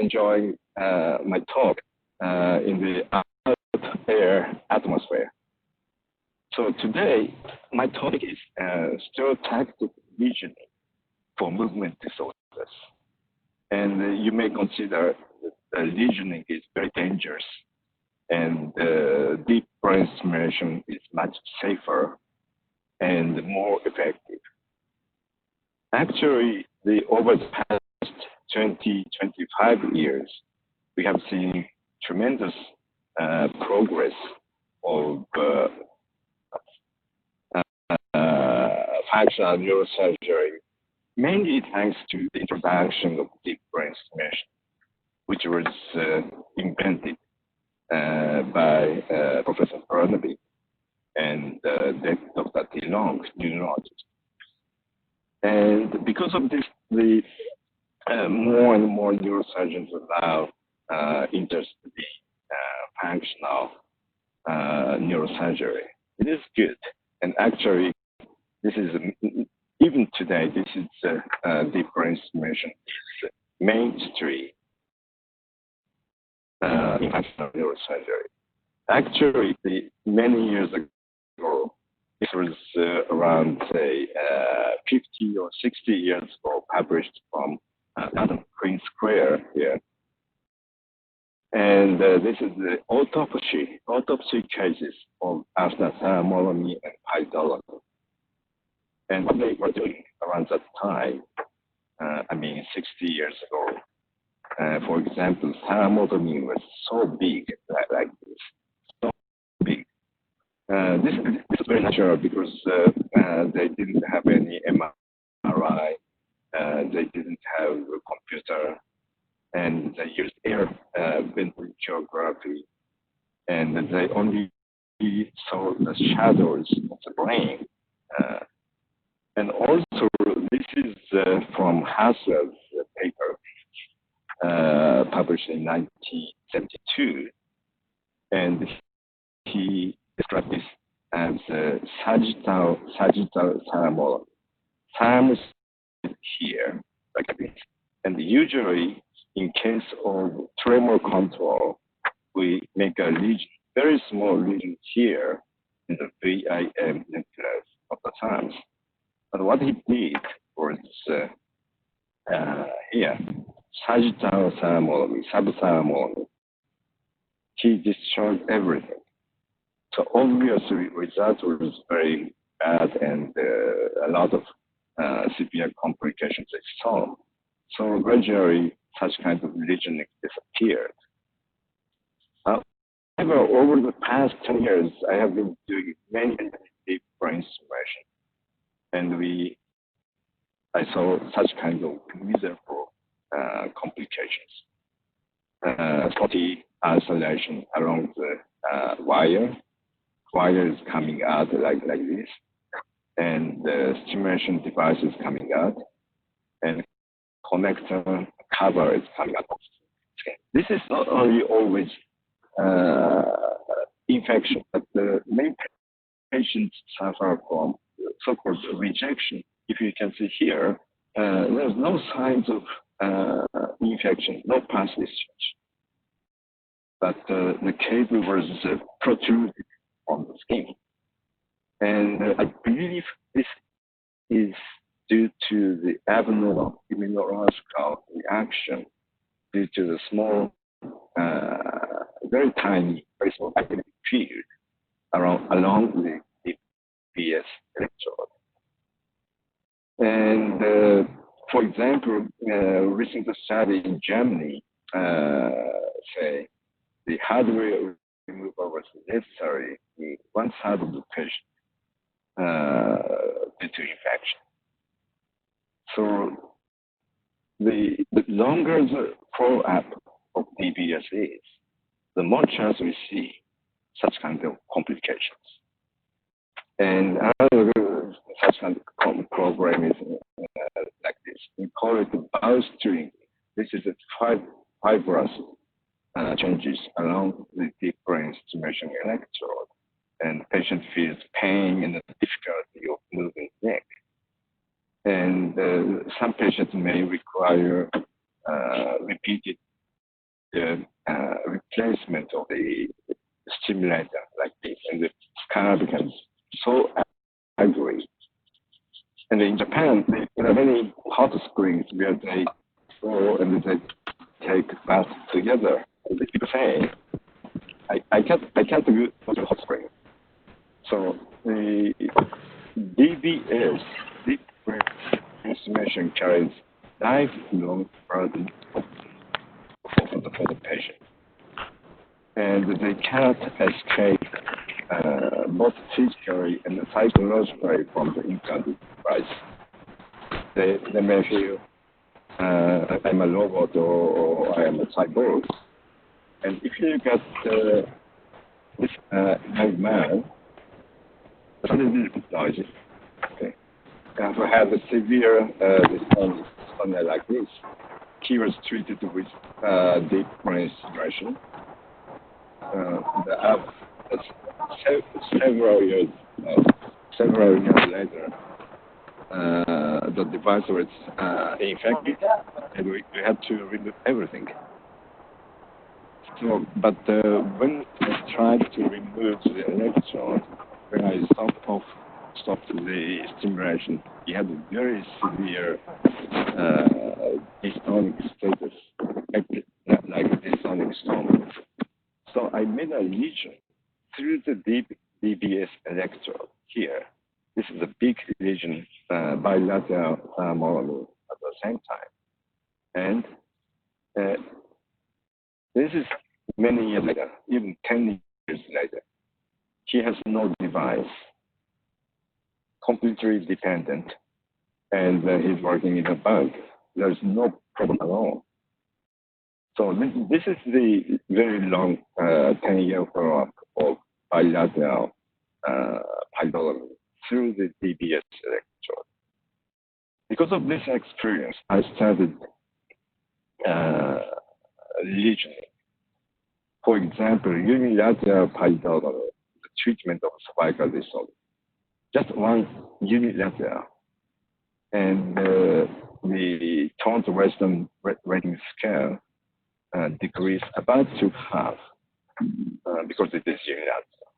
S7: enjoying my talk in the out air atmosphere. So today, my topic is stereotactic visioning for movement disorders. And you may consider that visioning is very dangerous, and deep brain stimulation is much safer and more effective. Actually, over the past 20, 25 years, we have seen tremendous progress of functional neurosurgery, mainly thanks to the introduction of deep brain stimulation, which was invented by Professor Plenary and Dr. DeLong, neurologist. And because of this, more and more neurosurgeons are now interested in functional neurosurgery. It is good, and actually, this is even today. This is deep brain stimulation is mainstream in functional neurosurgery. Actually, many years ago, this was around say 50 or 60 years ago, published from London Queen Square here. And this is the autopsy cases of after thermotomy and pythology. And what they were doing around that time, 60 years ago, for example, thermotomy was so big, like this, so big. This is very natural because they didn't have any MRI, they didn't have a computer, and they used air ventriculography, and they only saw the shadows of the brain. And also, this is from Hassel's paper, published in 1972, and he described this as sagittal thermotomy. Thymus here, like this. And usually, in case of tremor control, we make a lesion, very small lesion here in the VIM nucleus of the thymus. But what he did was here, sagittal thermotomy, subthermotomy. He destroyed everything. So obviously, result was very bad, and a lot of severe complications they saw. So gradually, such kind of lesion disappeared. However, over the past 10 years, I have been doing many deep brain stimulation, and I saw such kind of miserable complications. Spotty isolation along the wire. Wire is coming out like this, and the stimulation device is coming out, and connector cover is coming out. This is not only always infection, but the main patients suffer from so-called rejection. If you can see here, there's no signs of infection, no pus discharge. But the cable was protruded on the skin. And I believe this is due to the abnormal immunological reaction due to the small, very tiny, very small activity field along the DBS electrode. And for example, recent study in Germany say the hardware removal was necessary in 1/3 of the patient due to infection. So the longer the follow-up of DBS is, the more chance we see such kind of complications. And another such kind of program is like this. We call it bowel string. This is a fibrous changes along the deep brain stimulation electrode, and the patient feels pain and the difficulty of moving neck. And some patients may require repeated replacement of the stimulator like this, and the scar becomes so angry. And in Japan, there are many hot springs where they go and they take bath together. And people say, I can't go to a hot spring. So the DBS, deep brain stimulation, carries lifelong burden for the patient. And they cannot escape both physically and psychologically from the implanted device. They may feel I'm a robot or I am a cyborg. And if you look at this young man, suddenly noisy, okay, who had a severe dystonia like this, he was treated with deep brain stimulation. Several years later, the device was infected, and we had to remove everything. So, but when I tried to remove the electrode, when I stopped the stimulation, he had a very severe dystonic status, like dystonic storm. So I made a lesion through the DBS electrode here. This is a big lesion, bilateral monomer at the same time. And this is many years later, even 10 years later. He has no device, completely dependent, and he's working in a bank. There's no problem at all. So this is the very long 10-year follow-up of bilateral paidolomy through the DBS electrode. Because of this experience, I started lesioning. For example, unilateral paidolomy, the treatment of cervical dystonia. Just one unilateral. And the Toronto Western rating scale decreased about to half because it is unilateral.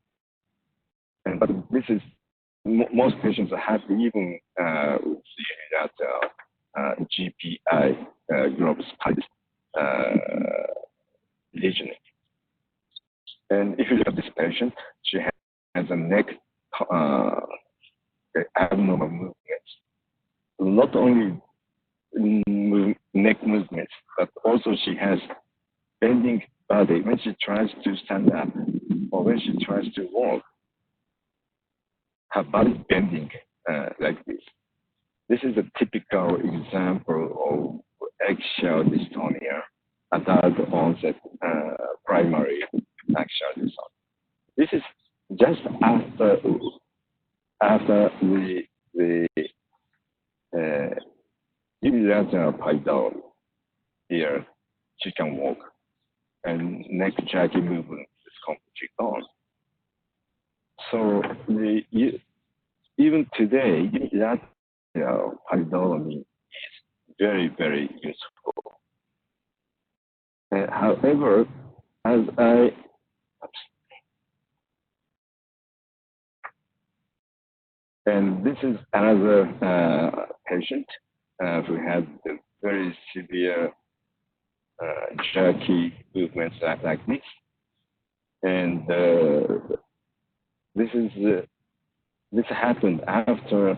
S7: But this is, most patients have even with unilateral GPI groups lesioning. And if you look at this patient, she has a neck abnormal movements. Not only neck movements, but also she has bending body when she tries to stand up or when she tries to walk. Her body bending like this. This is a typical example of axial dystonia, adult onset primary axial dystonia. This is just after the unilateral paidolomy. Here, she can walk, and neck jerky movement is completely gone. So even today, unilateral paidolomy is very, very useful. However, and this is another patient who had very severe jerky movements like this. And this is this happened after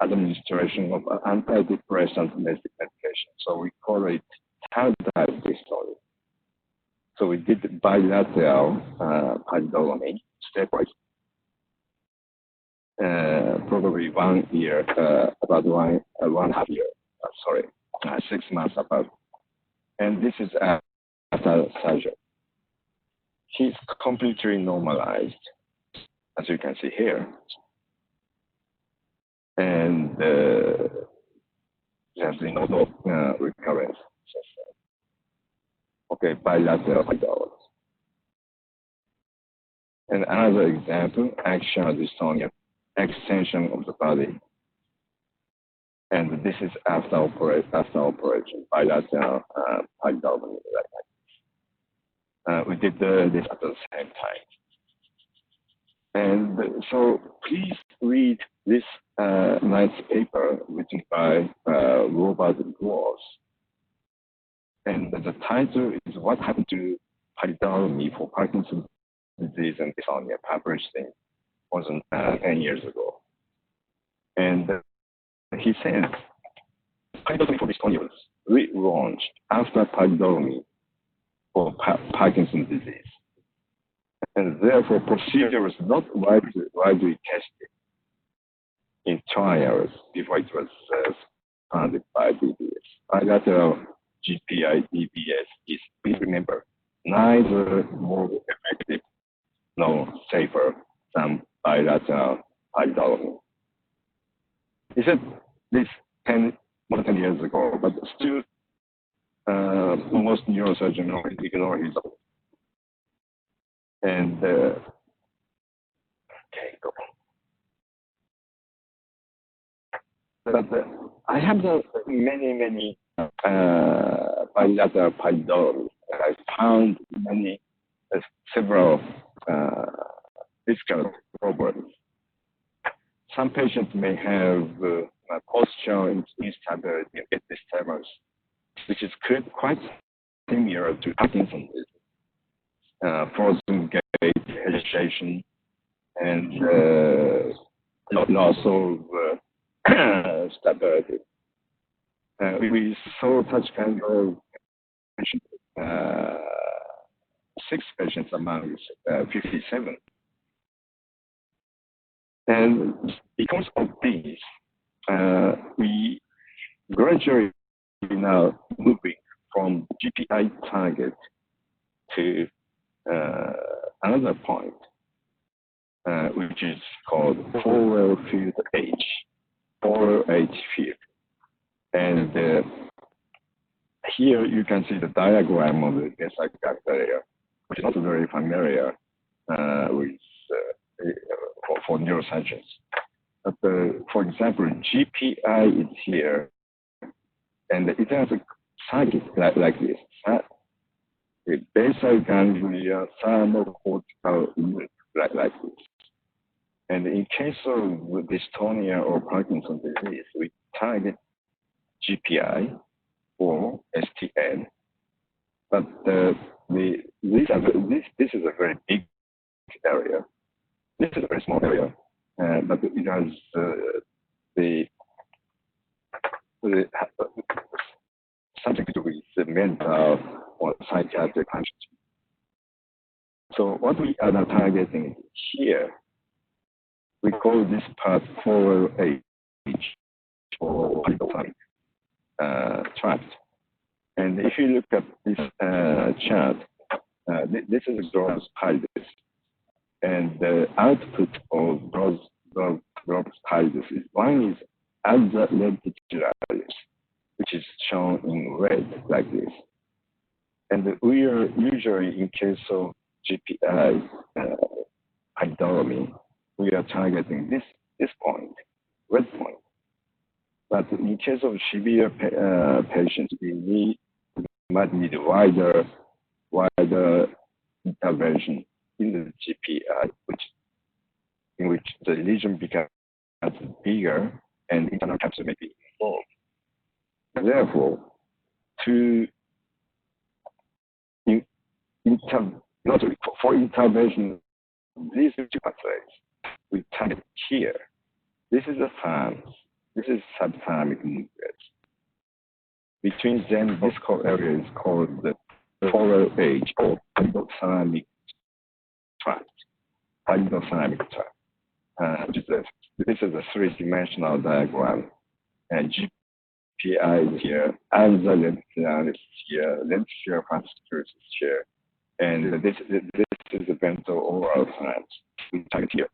S7: administration of antidepressant medication. So we call it tardive dystonia. So we did bilateral palidotomy, stepwise, probably 1 year, about 1.5 year, 6 months about. And this is after surgery. He's completely normalized, as you can see here. And there's been no recurrence. Okay, bilateral palidotomy. And another example, axial dystonia, extension of the body. And this is after operation, bilateral palidotomy. We did this at the same time. And so please read this nice paper written by Robert Gross. And the title is What Happened to Palidotomy for Parkinson's Disease and Dystonia, published in more than 10 years ago. And he says, palidotomy for dystonia was relaunched after palidotomy for Parkinson's disease. And therefore, procedure was not widely tested in trials before it was funded by DBS. Bilateral GPI DBS is, please remember, neither more effective nor safer than bilateral palidotomy. He said this more than 10 years ago, but still most neurosurgeons ignore his own. And okay, go on. But I have many bilateral palidotomy. I found several physical problems. Some patients may have postural instability and disturbance, which is quite similar to Parkinson's disease. Frozen gait, hesitation, and loss of stability. We saw such kind of patients, 6 patients among 57. And because of this, we gradually now moving from GPI target to another point, which is called oral field H, oral H field. And here you can see the diagram of the bacteria, which is not very familiar with for neuroscience. But for example, GPI is here, and it has a circuit like this. The basal ganglia, thermocortical loop like this. And in case of dystonia or Parkinson's disease, we target GPI or STN. But this is a very big area. This is a very small area, but it has something to do with the mental or psychiatric functions. So what we are now targeting here, we call this part oral H or palidotomic tract. And if you look at this chart, this is gross pallidus. And the output of gross pallidus is one is alza lenticularis, which is shown in red like this. And we are usually, in case of GPI palidotomy, we are targeting this point, red point. But in case of severe patients, we might need wider intervention in the GPI, in which the lesion becomes bigger and internal capsule may be involved. Therefore, for intervention, these 2 pathways, we here, this is a farm. This is subthalamic nucleus. Between them, this core area is called the foral age or endothalamic tract. Endothalamic tract. This is a three-dimensional diagram, and GPI is here, and the lenticular is here, lenticular particles is here, and this is the ventral oral gland we target here.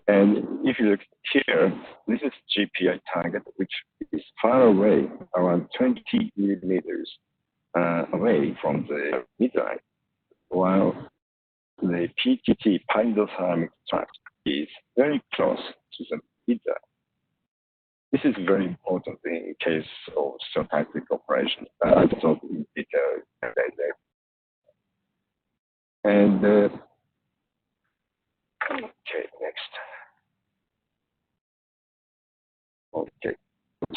S7: And if you look here, this is GPI target, which is far away, around 20 millimeters away from the midline, while the PTT, endothalamic tract, is very close to the midline. This is very important in case of stochastic operation. I talk in detail later. And okay, next. Okay,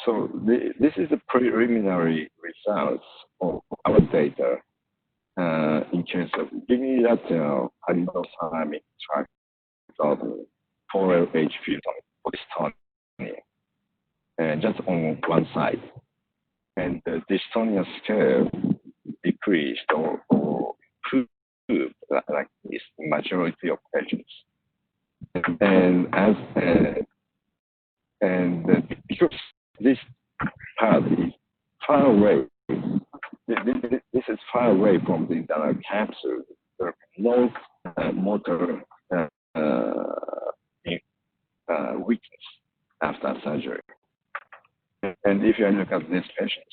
S7: so this is the preliminary results of our data in case of unilateral endothalamic tract of foral age field for dystonia, and just on one side. And the dystonia scale decreased or improved like this in majority of patients. And because this part is far away, this is far away from the internal capsule. There are no motor weakness after surgery. And if you look at this patient,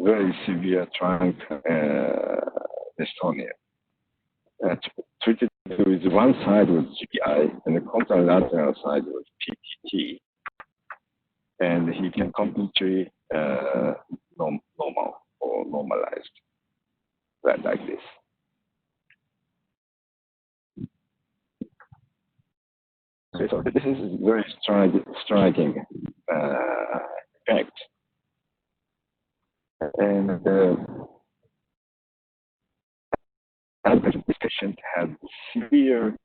S7: very severe trunk dystonia, treated with one side with GPI and the contralateral side with PTT, and he can completely normal or normalized, right, like this. Okay, so this is a very striking effect. And this patient had severe,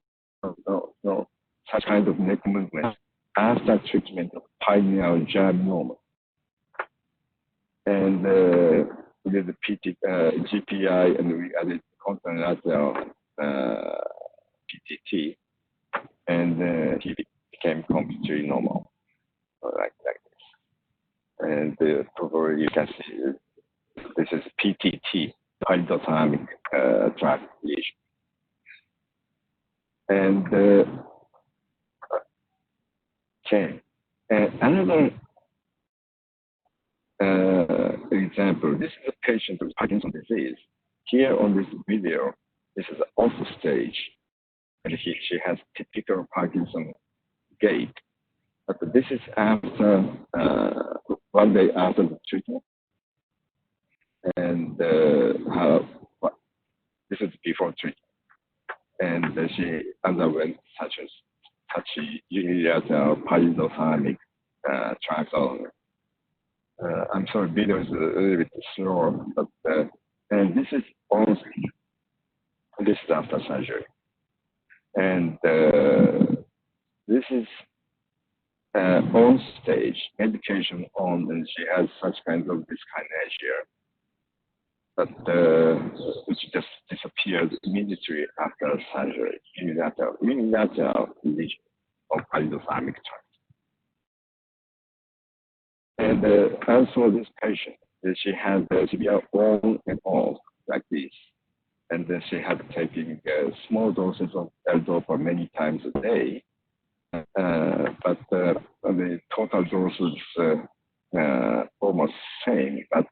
S7: such kind of neck movement after treatment of pineal germinoma. And we did the GPI and we added contralateral PTT, and he became completely normal, like this. And probably you can see this is PTT, endothalamic tract lesion. And okay, another example. This is a patient with Parkinson's disease. Here on this video, this is off stage, and she has typical Parkinson gait. But this is after 1 day after the treatment, and this is before treatment, and she underwent such unilateral endothalamic tract. I'm sorry, video is a little bit slow, but and this is on this is after surgery, and this is on stage medication on, and she has such kind of dyskinesia, but which just disappeared immediately after surgery, unilateral lesion of endothalamic tract. And as for this patient, she had severe on and off like this, and then she had taken small doses of L-Dopa many times a day, but the total dose was almost same, but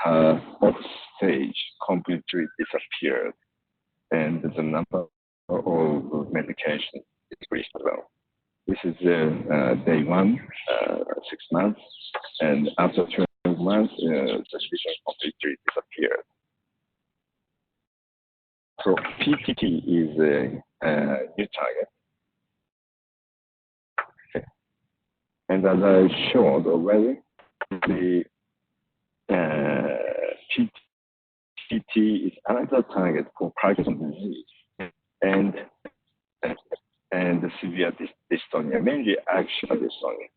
S7: her off stage completely disappeared, and the number of medication decreased as well. This is day 1, 6 months, and after 12 months, the lesion completely disappeared. So PTT is a new target. Okay. And as I showed already, the PTT is another target for Parkinson's disease, and severe dystonia, mainly axial dystonia.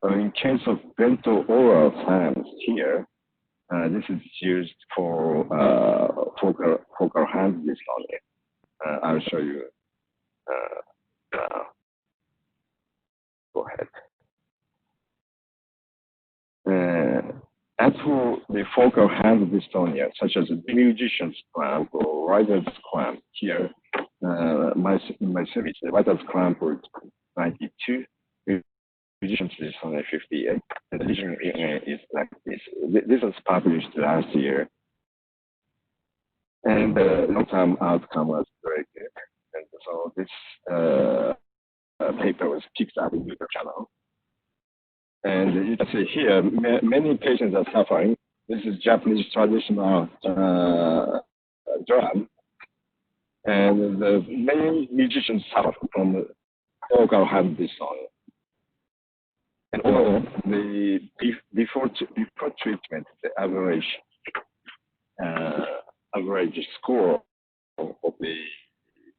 S7: In case of ventral-oral signs here, this is used for focal hand dystonia. I'll show you. Go ahead. As for the focal hand dystonia, such as the musician's cramp or writer's cramp, here, my service, the writer's cramp was 92, musician's dystonia 58, and the lesion is like this. This was published last year, and the long-term outcome was very good. And so this paper was picked up in the channel. And you can see here, many patients are suffering. This is Japanese traditional drum. And many musicians suffer from focal hand dystonia. And overall, before treatment, the average score of the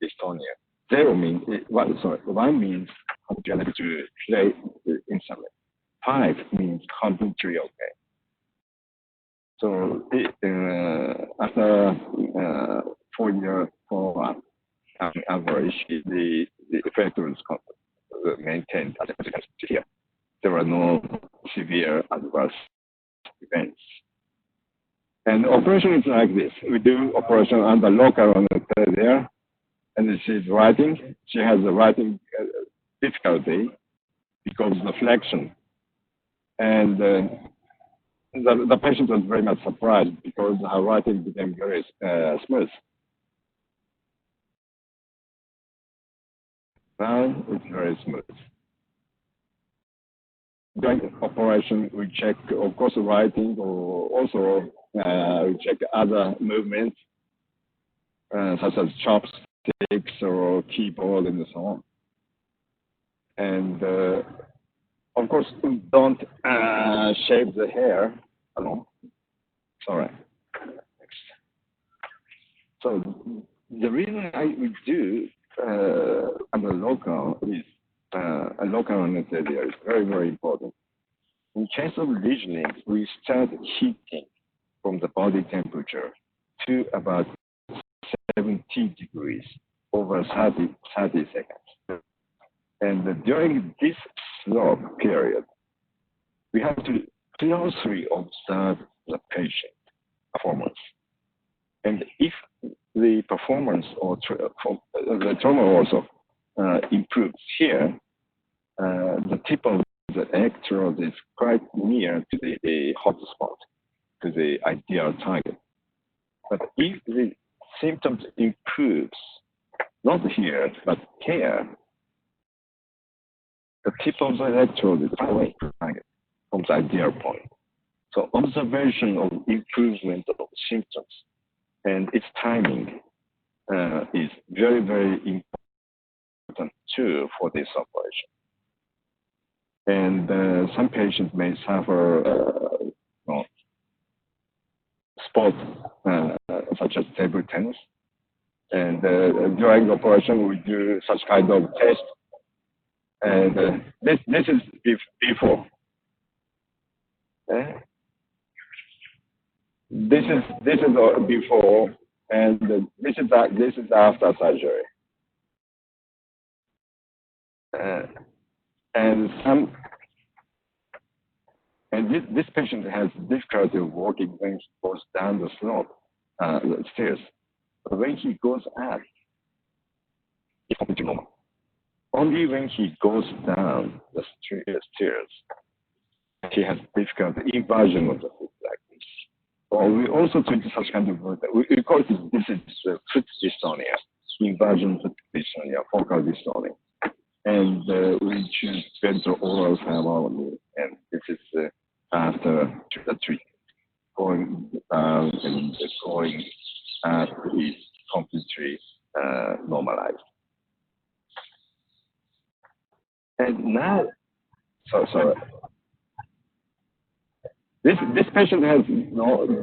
S7: dystonia, 1 means ability to play the instrument. 5 means completely okay. So after 4-year follow-up, on average, the effect was maintained as you can see here. There were no severe adverse events. And the operation is like this. We do operation under local anesthesia, and she's writing. She has a writing difficulty because of the flexion. And the patient was very much surprised because her writing became very smooth. Now it's very smooth. During operation, we check, of course, writing, or also we check other movements, such as chopsticks or keyboard and so on. And of course, don't shave the hair alone. Sorry. Next. So the reason we do under local is a local anesthesia is very, very important. In case of lesioning, we start heating from the body temperature to about 70 degrees over 30 seconds. And during this slow period, we have to closely observe the patient performance. And if the performance or the trauma also improves here, the tip of the electrode is quite near to the hot spot, to the ideal target. But if the symptoms improves, not here, but here, the tip of the electrode is far away from the ideal point. So observation of improvement of symptoms and its timing is very, very important too for this operation. And some patients may suffer sports such as table tennis. And during the operation, we do such kind of test. And this is before. This is before, and this is after surgery. This patient has difficulty walking when he goes down the slope, the stairs. But when he goes up, it's completely normal. Only when he goes down the stairs, he has difficulty inversion of the foot like this. Or we also treat such kind of we call this is foot dystonia, inversion foot dystonia, focal dystonia. And we choose ventral-oral ceremony, and this is after the treatment. Going down and going up is completely normalized. And now, sorry. This patient has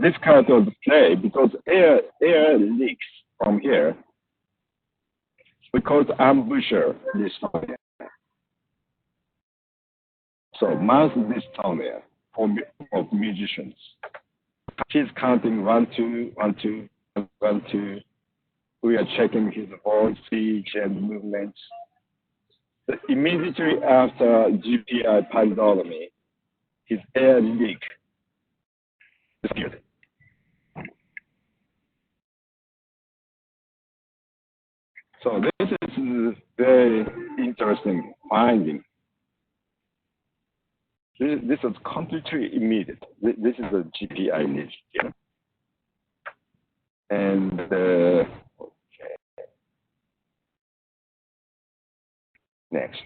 S7: difficulty to play because air leaks from here. We call it ambusher dystonia. So mouth dystonia of musicians. He's counting 1, 2, 1, 2, 1, 2. We are checking his voice, speech, and movements. So immediately after GPI pylorotomy, his air leak disappeared. So this is a very interesting finding. This is completely immediate. This is a GPI lesion here. And okay. Next.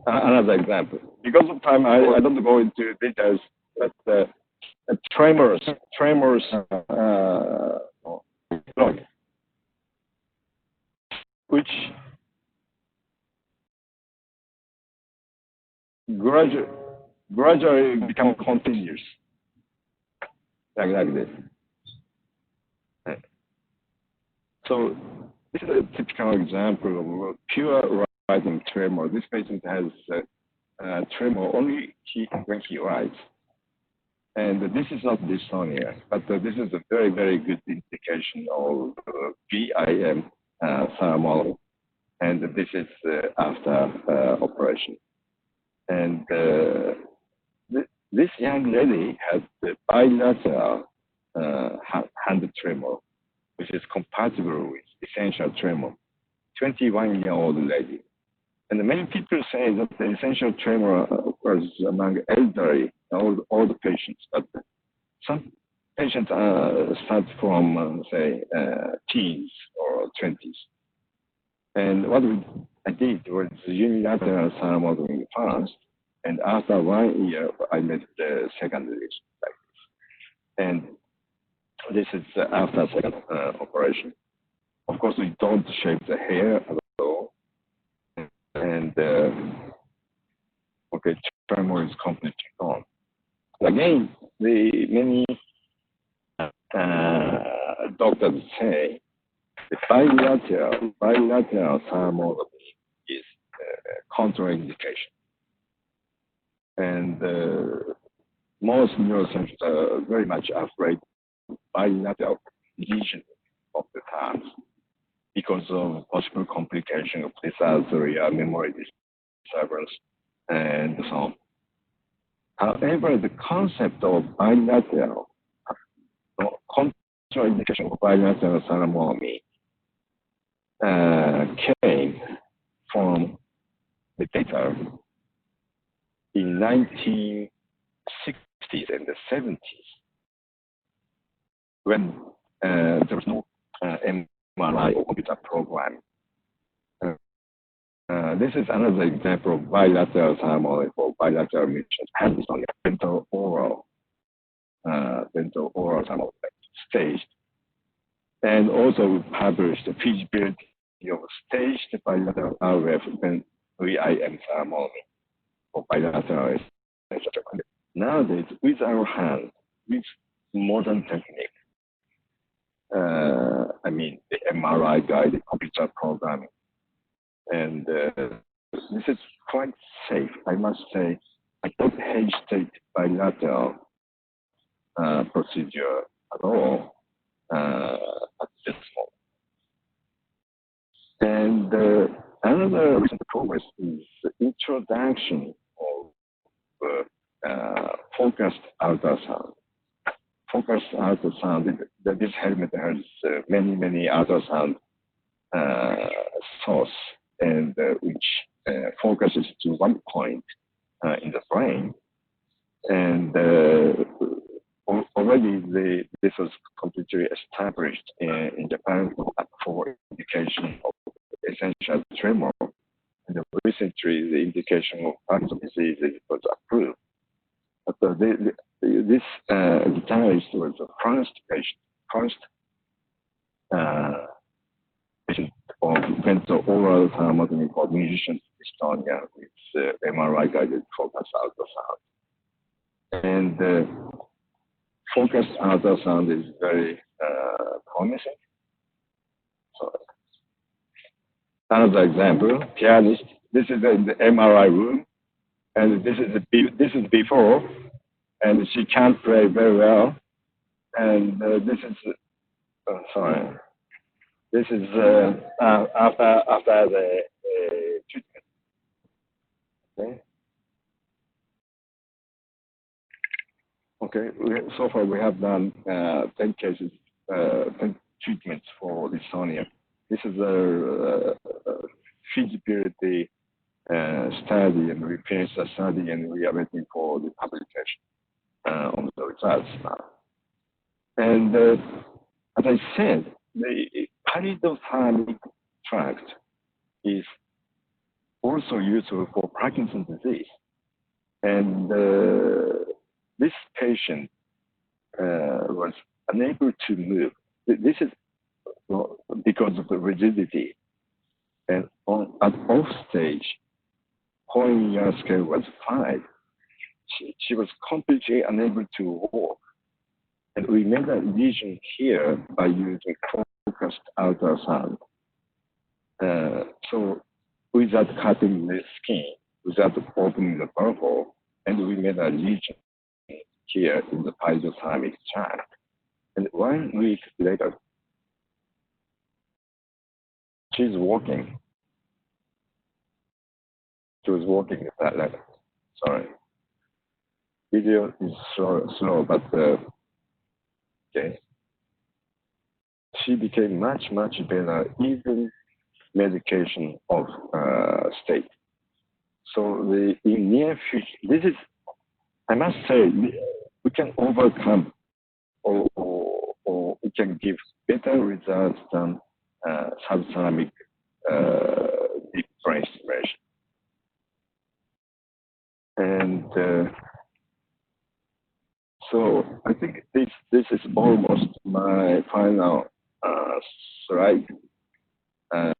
S7: Another example. Because of time, I don't go into details, but tremors, which gradually become continuous, like this. So this is a typical example of pure writing tremor. This patient has tremor only when he writes. And this is not dystonia, but this is a very, very good indication of VIM thermal. And this is after operation. And this young lady has the bilateral hand tremor, which is compatible with essential tremor. 21-year-old lady. And many people say that the essential tremor occurs among elderly, older patients, but some patients start from, say, teens or 20s. And what I did was unilateral thermotomy first, and after 1 year, I made the second lesion like this. And this is after second operation. Of course, we don't shave the hair at all. And okay, tremor is completely gone. Again, many doctors say the bilateral thermotomy is contraindication. And most neurosurgeons are very much afraid of bilateral lesion of the thumbs because of possible complication of dysarthria, memory disturbance, and so on. However, the concept of bilateral, contraindication of bilateral thermotomy came from the data in 1960s and the 70s when there was no MRI or computer program. This is another example of bilateral thermotomy for bilateral mutations and on dental oral thermotomy staged. And also we published the feasibility of staged bilateral RF and VIM thermotomy for bilateral. Nowadays, with our hand, with modern technique, I mean the MRI guided computer programming, and this is quite safe. I must say, I don't hesitate bilateral procedure at all at this moment. And another recent progress is the introduction of focused ultrasound. Focused ultrasound, this helmet has many ultrasound source, and which focuses to one point in the brain. And already this was completely established in Japan for indication of essential tremor. And recently, the indication of Parkinson's disease was approved. But this guitarist was the first patient of dental oral thermotomy for musicians in Estonia with MRI guided focused ultrasound. And focused ultrasound is very promising. So another example, pianist. This is in the MRI room, and this is before, and she can't play very well. And this is sorry. This is after the treatment. Okay. Okay. So far, we have done 10 cases, 10 treatments for dystonia. This is a feasibility study, and we finished the study, and we are waiting for the publication on the results now. And as I said, the pallidophonic tract is also useful for Parkinson's disease. And this patient was unable to move. This is because of the rigidity. And at off stage, Hoyer scale was 5. She was completely unable to walk. And we made a lesion here by using focused ultrasound. So without cutting the skin, without opening the burrow, and we made a lesion here in the pallidophonic tract. And 1 week later, she's walking. She was walking at that level. Sorry. Video is slow, but okay. She became much better, even medication of state. So in near future, this is, I must say, we can overcome or we can give better results than subthalamic deep brain stimulation. And so I think this is almost my final slide.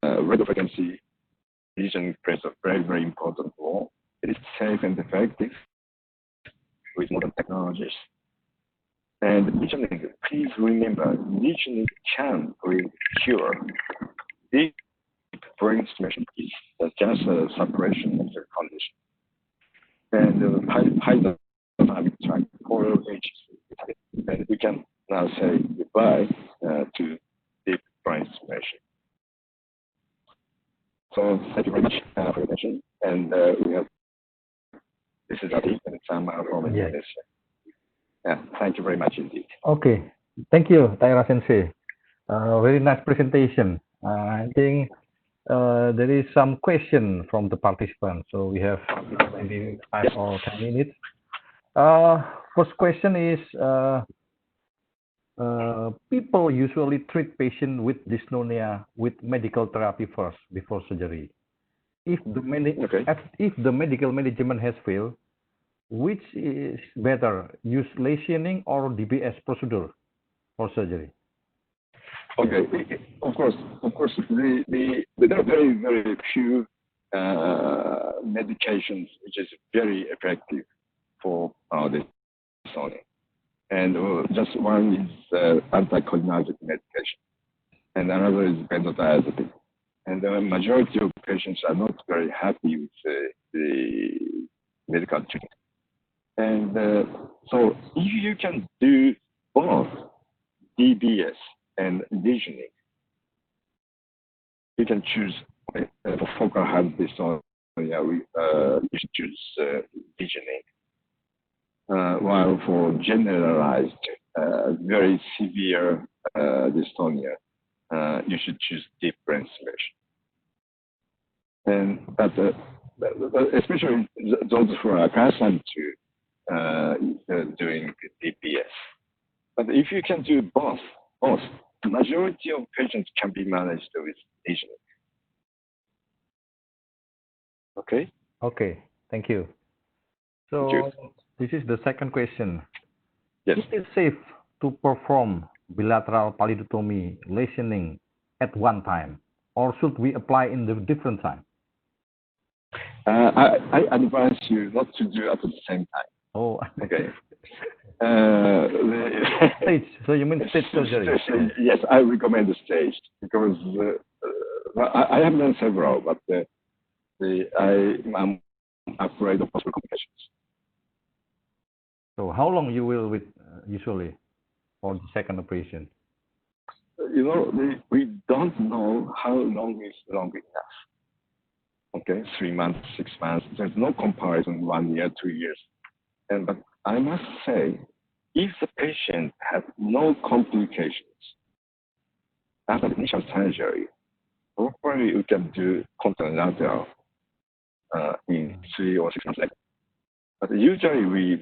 S7: Radio frequency vision plays a very important role. It is safe and effective with modern technologies. And visioning, please remember, visioning can bring cure. Deep brain stimulation is just a separation of the condition. And pallidophonic tract for ages. And we can now say goodbye to deep brain stimulation. So thank you very much for your attention. And we have, this is Adi, and it's from Indonesia. Yeah, thank you very much indeed.
S1: Okay, thank you, Taira Sensei. Very nice presentation. I think there is some question from the participants, so we have maybe 5 or 10 minutes. First question is, people usually treat patients with dystonia with medical therapy first before surgery. If the medical management has failed, which is better, use lesioning or DBS procedure for surgery?
S7: Okay, of course, there are very few medications which is very effective for dystonia. And just one is anticholinergic medication, and another is benzodiazepine. And the majority of patients are not very happy with the medical treatment. And so if you can do both DBS and visioning, you can choose for focal hand dystonia, you should choose visioning. While for generalized, very severe dystonia, you should choose deep brain stimulation. And but especially those who are accustomed to doing DBS. But if you can do both, the majority of patients can be managed with visioning. Okay?
S1: Okay, thank you. So this is the second question.
S7: Yes.
S1: Is it safe to perform bilateral pallidotomy lesioning at one time, or should we apply in the different time?
S7: I advise you not to do at the same time.
S1: Oh,
S7: okay.
S1: Stage. So you mean stage surgery?
S7: Yes, I recommend the stage because well, I have done several, but I'm afraid of possible complications.
S1: So how long you will with usually for the second operation?
S7: You know, we don't know how long is long enough. Okay, 3 months, 6 months. There's no comparison 1 year, 2 years. But I must say, if the patient has no complications after the initial surgery, probably we can do contralateral in 3 or 6 months later. But usually we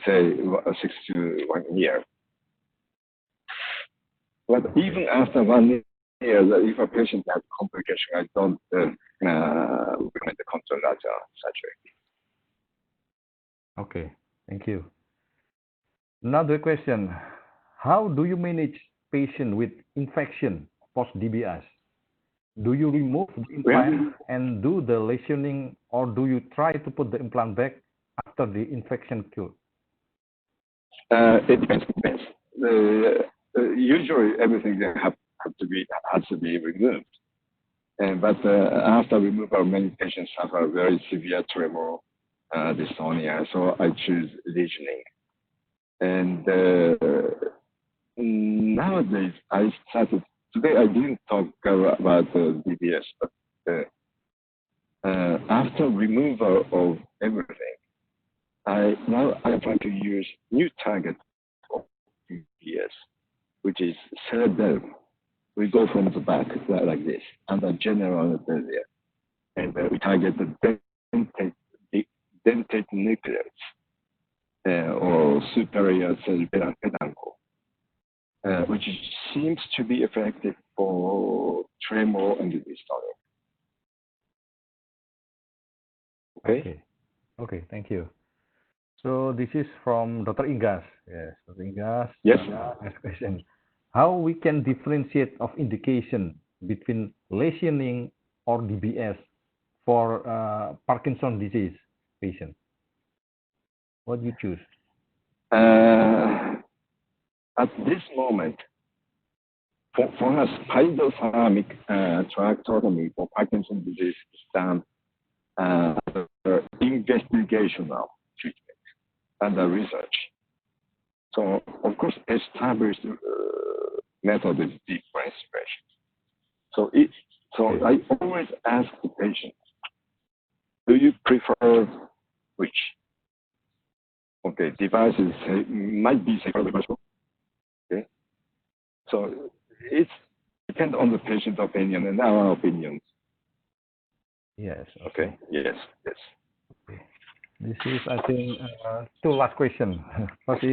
S7: say 6 to 1 year. But even after 1 year, if a patient has complication, I don't recommend the contralateral surgery.
S1: Okay, thank you. Another question: how do you manage patient with infection post DBS? Do you remove the implant and do the lesioning, or do you try to put the implant back after the infection cured?
S7: It depends. Usually everything that has to be removed. But after removal, many patients have a very severe tremor, dystonia, so I choose lesioning. And nowadays, today I didn't talk about DBS, but after removal of everything, I try to use new target for DBS, which is cerebellum. We go from the back like this, and the general anesthesia, and we target the dentate nucleus or superior cerebellar peduncle, which seems to be effective for tremor and dystonia.
S1: Okay, thank you. So this is from Dr. Ingas. Yes, Dr. Ingas.
S7: Yes.
S1: Next question: how we can differentiate of indication between lesioning or DBS for Parkinson disease patient? What do you choose?
S7: At this moment, for us, pyrothermic tracheotomy for Parkinson's disease is done investigational treatment under research. So, of course, established method is deep brain suppression. So I always ask the patient, do you prefer which? Okay, devices might be psychological. Okay, so it depends on the patient's opinion and our opinions.
S1: Yes.
S7: Okay. Yes.
S1: Okay. This is, I think, two last questions. First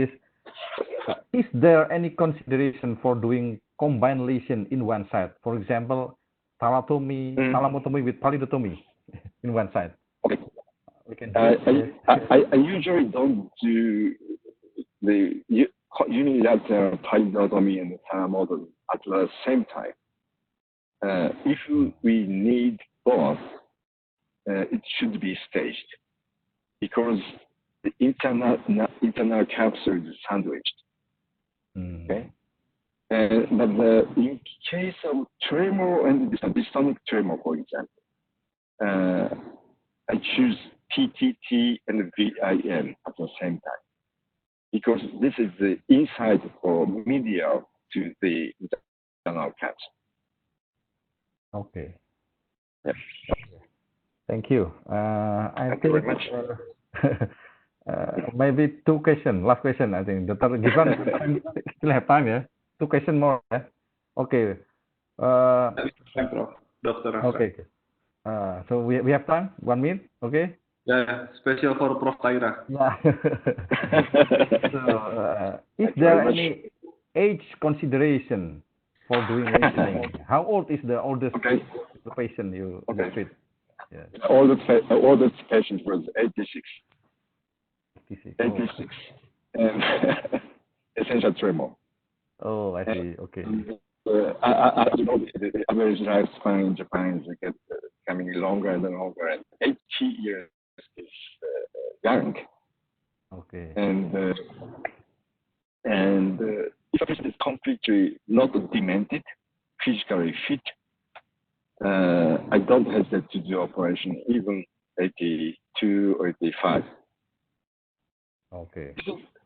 S1: is there any consideration for doing combined lesion in one side? For example, thalamotomy with pallidotomy in one side.
S7: Okay.
S1: We can
S7: I usually don't do the unilateral pallidotomy and thalamotomy at the same time. If we need both, it should be staged because the internal capsule is sandwiched. Okay. But in case of tremor and dystonic tremor, for example, I choose PTT and VIN at the same time because this is the inside or medial to the internal capsule.
S1: Okay.
S7: Yep.
S1: Thank you.
S7: Thank you very much.
S1: Maybe two questions. Last question, I think. Dr. Gibran, still have time, yeah? Two questions more, yeah? Okay.
S2: Doctor.
S1: Okay. So we have time? 1 minute, okay?
S2: Yeah, special for Prof. Taira.
S1: Yeah. So, is there any age consideration for doing lesioning? How old is the oldest the patient you treat? Yeah.
S7: Oldest patient was 86.
S1: 86.
S7: And essential tremor.
S1: Oh, I see. Okay.
S7: I don't know, the average lifespan in Japan is becoming longer and longer, and 80 years is young.
S1: Okay.
S7: And if a patient is completely not demented, physically fit, I don't hesitate to do operation even 82 or 85.
S1: Okay.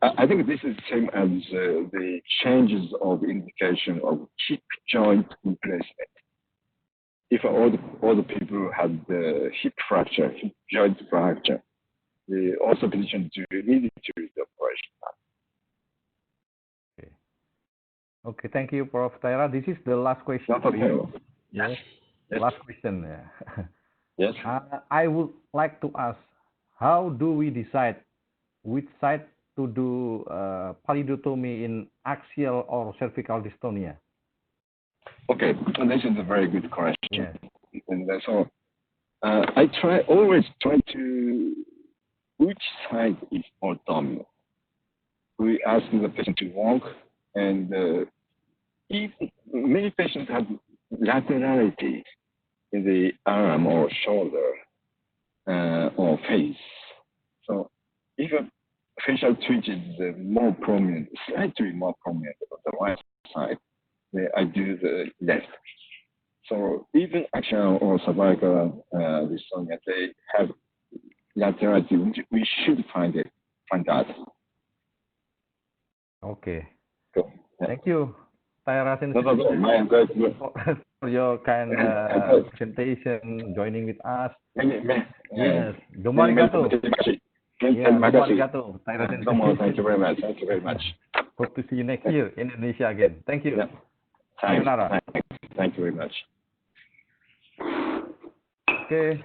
S7: I think this is the same as the changes of indication of hip joint replacement. If all the people had the hip fracture, hip joint fracture, the orthopedician needed to do the operation.
S1: Okay. Okay. Thank you, Prof. Taira. This is the last question for you. Yes.
S7: Yes.
S1: Last question. Yeah.
S7: Yes.
S1: I would like to ask, how do we decide which side to do palidotomy in axial or cervical dystonia?
S7: Okay, this is a very good question.
S1: Yeah.
S7: And so I always try to, which side is more dominant? We ask the patient to walk, and if many patients have laterality in the arm or shoulder or face. So if a facial twitch is more prominent, slightly more prominent on the right side, then I do the left. So even axial or cervical dystonia, they have laterality. We should find that.
S1: Okay.
S7: Cool. Yeah.
S1: Thank you, Taira, for your kind presentation, joining with us. Yes. Domo arigato. Domo arigato, Taira Sensei.
S7: Thank you very much. Thank you very much.
S1: Hope to see you next year in Indonesia again. Thank you.
S7: Yeah. Thank you very much.
S1: Okay.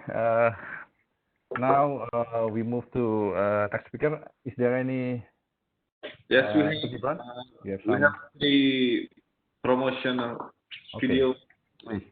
S1: Now we move to next speaker. Is there any?
S2: Yes, we have the promotional video.
S1: Please.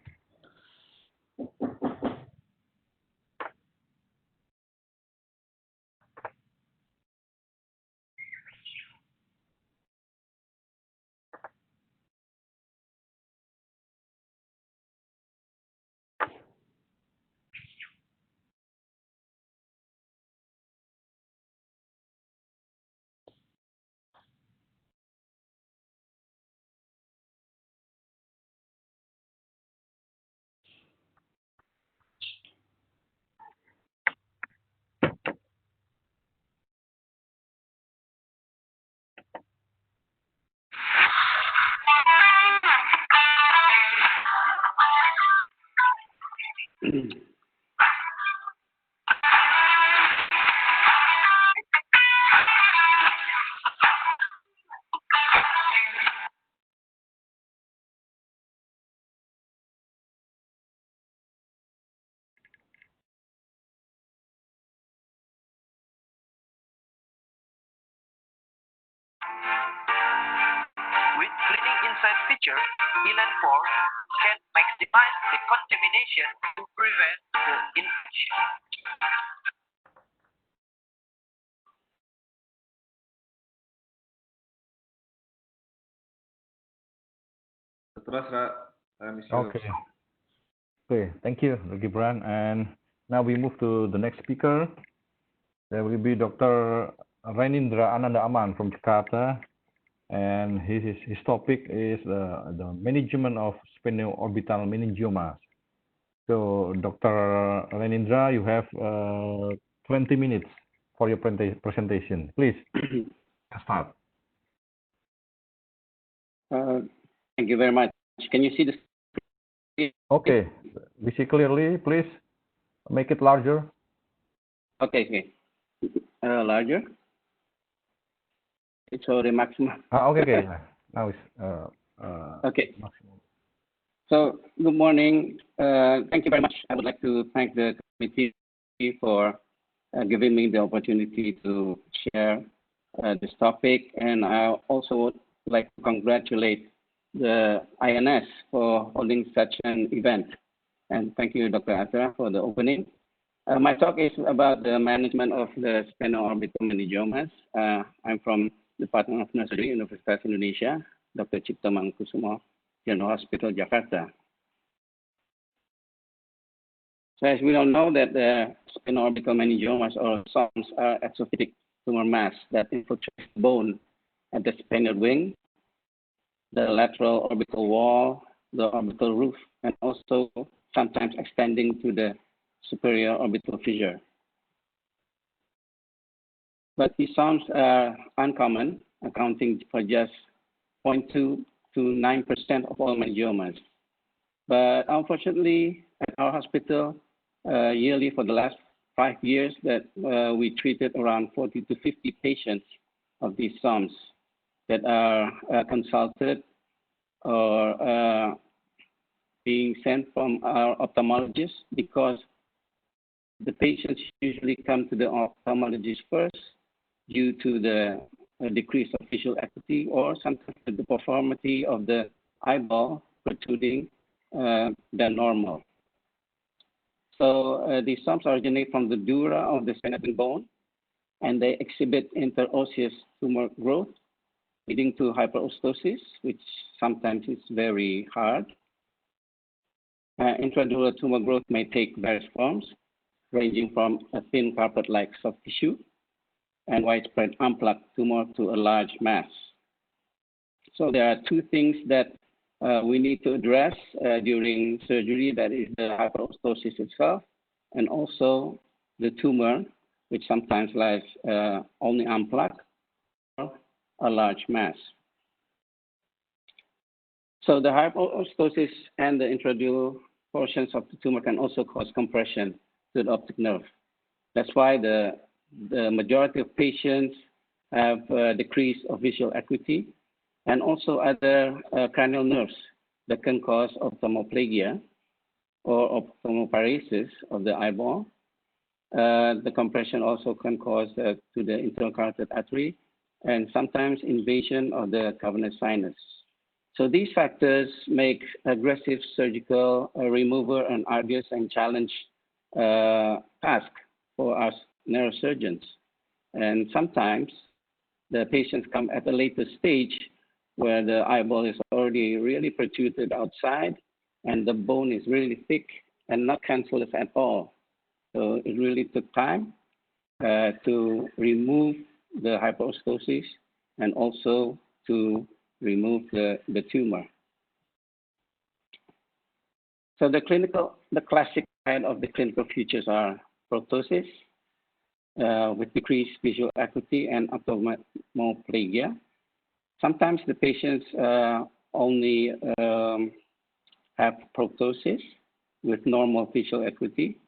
S8: With bleeding inside feature, ELAN4 can maximize the contamination to prevent the infection.
S1: Okay. Okay. Thank you, Dr. Gibran. And now we move to the next speaker. There will be Dr. Renindra Ananda Aman from Jakarta, and his topic is the management of sphenoorbital meningiomas. So, Dr. Renindra, you have 20 minutes for your presentation. Please start.
S9: Thank you very much. Can you see the screen?
S1: Okay. We see clearly. Please make it larger.
S9: Okay. Larger. It's already maximum.
S1: Okay. Now it's
S9: okay.
S1: Maximum.
S9: So, good morning. Thank you very much. I would like to thank the committee for giving me the opportunity to share this topic, and I also would like to congratulate the INS for holding such an event. And thank you, Dr. Asra, for the opening. My talk is about the management of the sphenoorbital meningiomas. I'm from Department of Nursery, Universitas Indonesia, Dr. Cipto Mangunkusumo General Hospital, Jakarta. So as we all know that the sphenoorbital meningiomas or SOMs are exophytic tumor mass that infiltrate bone at the sphenoid wing, the lateral orbital wall, the orbital roof, and also sometimes extending to the superior orbital fissure. But these SOMs are uncommon, accounting for just 0.2 to 9% of all meningiomas. But unfortunately, at our hospital, yearly for the last 5 years, that we treated around 40 to 50 patients of these SOMs that are consulted or being sent from our ophthalmologist, because the patients usually come to the ophthalmologist first due to the decrease of visual acuity or sometimes the deformity of the eyeball protruding than normal. So these SOMs originate from the dura of the synovial bone, and they exhibit interosseous tumor growth, leading to hyperostosis, which sometimes is very hard. Intradural tumor growth may take various forms, ranging from a thin carpet-like soft tissue and widespread unplugged tumor to a large mass. So there are two things that we need to address during surgery, that is the hyperostosis itself, and also the tumor, which sometimes lies only unplugged or a large mass. So the hyperostosis and the intradural portions of the tumor can also cause compression to the optic nerve. That's why the majority of patients have decrease of visual acuity, and also other cranial nerves that can cause ophthalmoplegia or ophthalmoparesis of the eyeball. The compression also can cause to the internal carotid artery and sometimes invasion of the cavernous sinus. So these factors make aggressive surgical removal an arduous and challenge task for us neurosurgeons. And sometimes the patients come at a later stage where the eyeball is already really protruded outside and the bone is really thick and not cancellous at all. So it really took time to remove the hyperostosis and also to remove the tumor. So the classic kind of the clinical features are proptosis with decreased visual acuity and ophthalmoplegia. Sometimes the patients only have proptosis with normal visual acuity,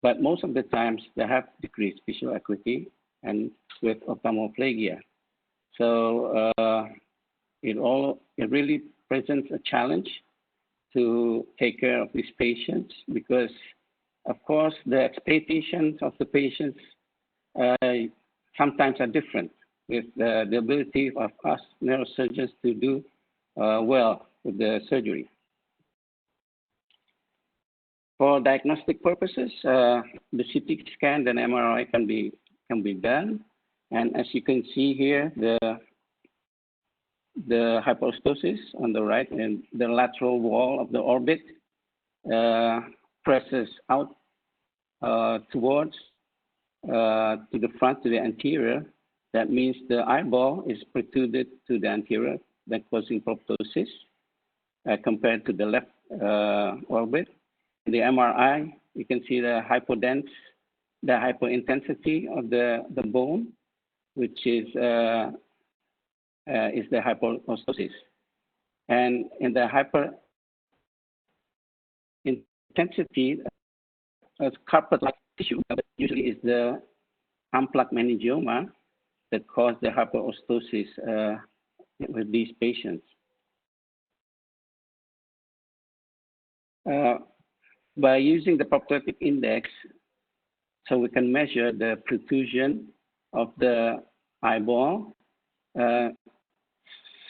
S9: but most of the times they have decreased visual acuity and with ophthalmoplegia. So it really presents a challenge to take care of these patients because, of course, the expectations of the patients sometimes are different with the ability of us neurosurgeons to do well with the surgery. For diagnostic purposes, the CT scan and MRI can be done, and as you can see here, the hyperostosis on the right and the lateral wall of the orbit presses out towards to the front, to the anterior. That means the eyeball is protruded to the anterior, that causing proptosis compared to the left orbit. In the MRI, you can see the hyperintensity of the bone, which is the hyperostosis. And in the hyperintensity, carpet-like tissue usually is the unplugged meningioma that cause the hyperostosis with these patients. By using the proptotic index, so we can measure the protrusion of the eyeball.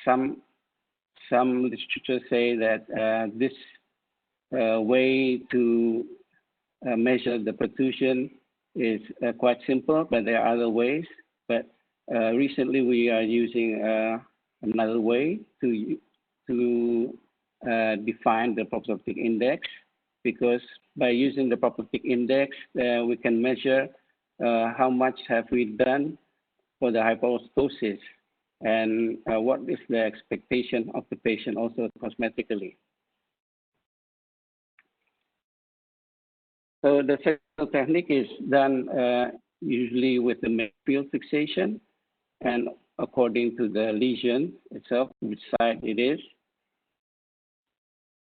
S9: Some literature say that this way to measure the protrusion is quite simple, but there are other ways. But recently we are using another way to define the proptotic index, because by using the proptotic index, we can measure how much have we done for the hyperostosis and what is the expectation of the patient also cosmetically. So the surgical technique is done usually with the Mayfield fixation and according to the lesion itself, which side it is.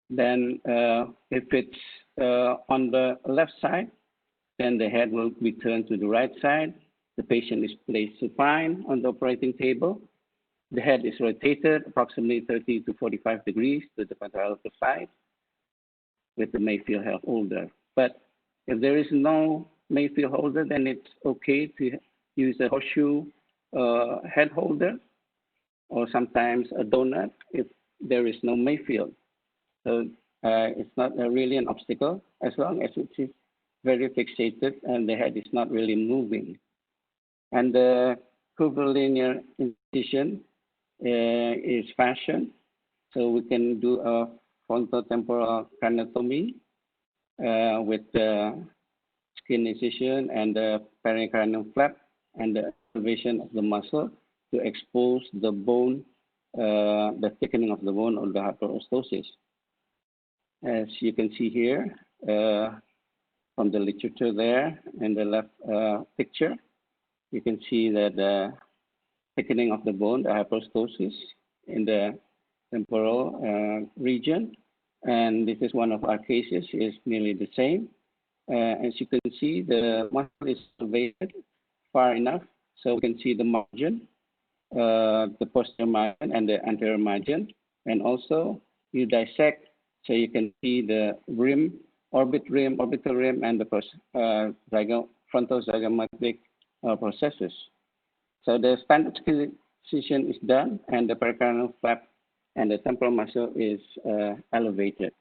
S9: Then if it's on the left side, then the head will be turned to the right side. The patient is placed supine on the operating table. The head is rotated approximately 30 to 45 degrees to the contralateral side with the Mayfield head holder. But if there is no Mayfield holder, then it's okay to use a horseshoe head holder or sometimes a donut if there is no Mayfield. So it's not really an obstacle as long as it is very fixated and the head is not really moving. And the curvilinear incision is fashioned, so we can do a frontotemporal craniotomy with the skin incision and the pericranial flap and the elevation of the muscle to expose the bone, the thickening of the bone or the hyperostosis. As you can see here from the literature there in the left picture, you can see that the thickening of the bone, the hyperostosis in the temporal region. And this is one of our cases, is nearly the same. As you can see, the muscle is elevated far enough so we can see the margin, the posterior margin and the anterior margin. And also you dissect so you can see the rim, orbital rim, and the frontal zygomatic processes. So the standard incision is done, and the pericranial flap and the temporal muscle is elevated.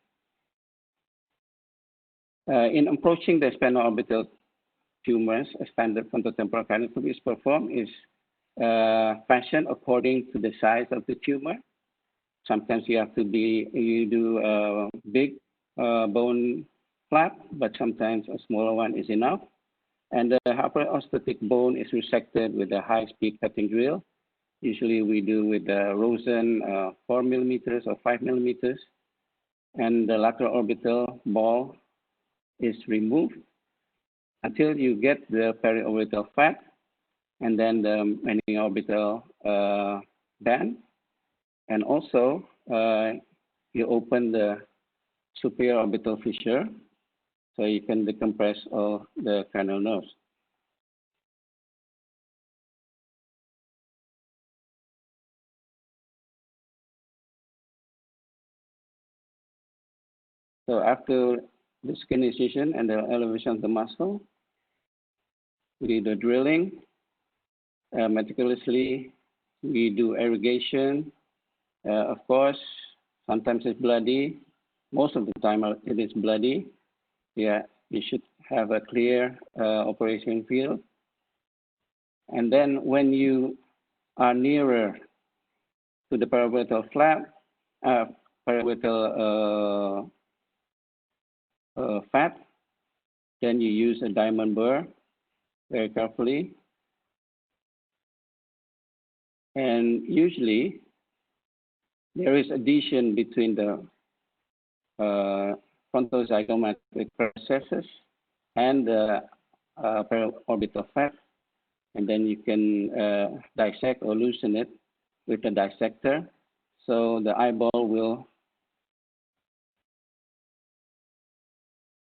S9: In approaching the spinoorbital tumors, a standard frontotemporal craniotomy is performed is fashioned according to the size of the tumor. Sometimes you do a big bone flap, but sometimes a smaller one is enough. And the hyperostotic bone is resected with a high-speed cutting drill. Usually we do with the Rosen 4 millimeters or 5 millimeters. And the lateral orbital ball is removed until you get the periorbital fat and then the mini-orbital band. And also, you open the superior orbital fissure so you can decompress all the cranial nerves. So after the skin incision and the elevation of the muscle, we do the drilling meticulously. We do irrigation. Of course, sometimes it's bloody. Most of the time it is bloody. Yeah, you should have a clear operation field. And then when you are nearer to the periorbital flap, periorbital fat, then you use a diamond burr very carefully. And usually there is adhesion between the frontal zygomatic processes and the periorbital fat. And then you can dissect or loosen it with a dissector. So the eyeball will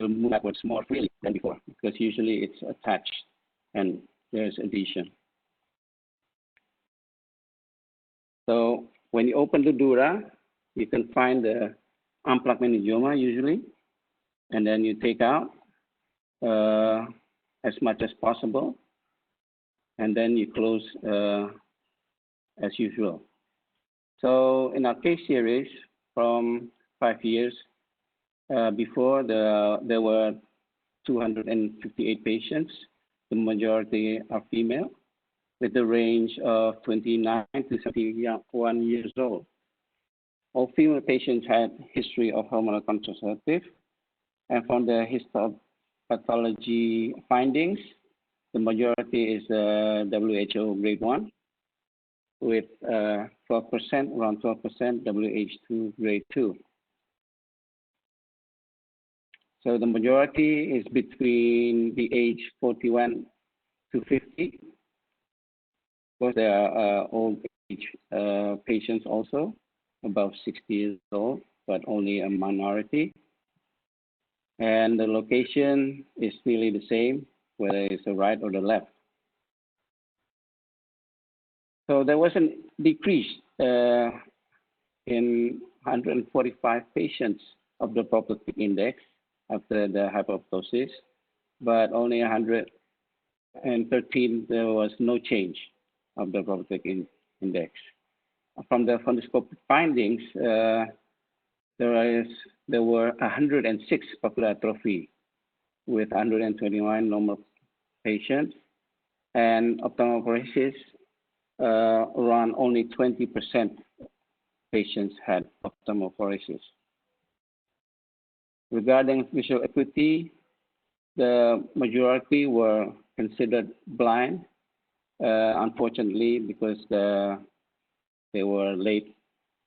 S9: move backwards more freely than before, because usually it's attached and there's adhesion. So when you open the dura, you can find the unplugged meningioma usually, and then you take out as much as possible, and then you close as usual. So in our case series from 5 years before, there were 258 patients. The majority are female, with the range of 29 to 71 years old. All female patients had history of hormonal contraceptive, and from the histopathology findings, the majority is WHO grade 1, with 12%, around 12% WH2 grade 2. So the majority is between the age 41 to 50. Of course, there are old age patients also, above 60 years old, but only a minority. And the location is nearly the same, whether it's the right or the left. So there was a decrease in 145 patients of the proptotic index after the hyperptosis, but only 113 there was no change of the proptotic index. From the fundoscopic findings, there were 106 papular atrophy with 121 normal patients, and ophthalmophoresis, around only 20% patients had ophthalmophoresis. Regarding visual acuity, the majority were considered blind, unfortunately, because they were late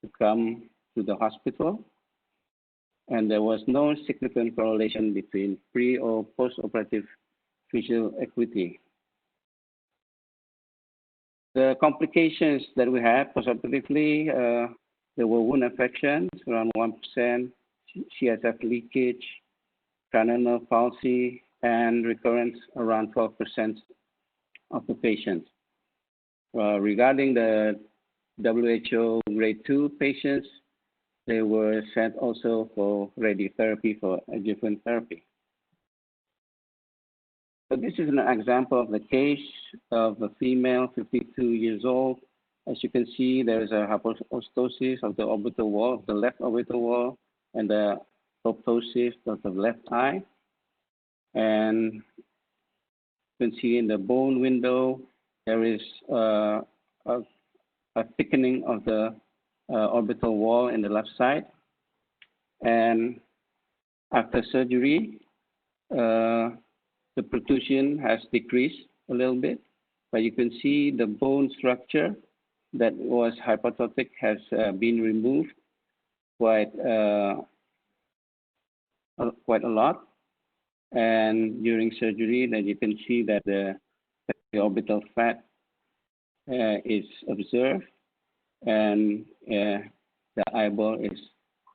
S9: to come to the hospital, and there was no significant correlation between pre or post-operative visual acuity. The complications that we had postoperatively, there were wound infections, around 1%, CSF leakage, cranial nerve palsy, and recurrence around 12% of the patients. Regarding the WHO grade 2 patients, they were sent also for radiotherapy for adjuvant therapy. So this is an example of the case of a female, 52 years old. As you can see, there is a hypostosis of the orbital wall, of the left orbital wall, and the proptosis of the left eye. And you can see in the bone window, there is a thickening of the orbital wall in the left side. And after surgery, the protrusion has decreased a little bit, but you can see the bone structure that was hypertrophic has been removed quite a lot. And during surgery, then you can see that the orbital fat is observed, and the eyeball is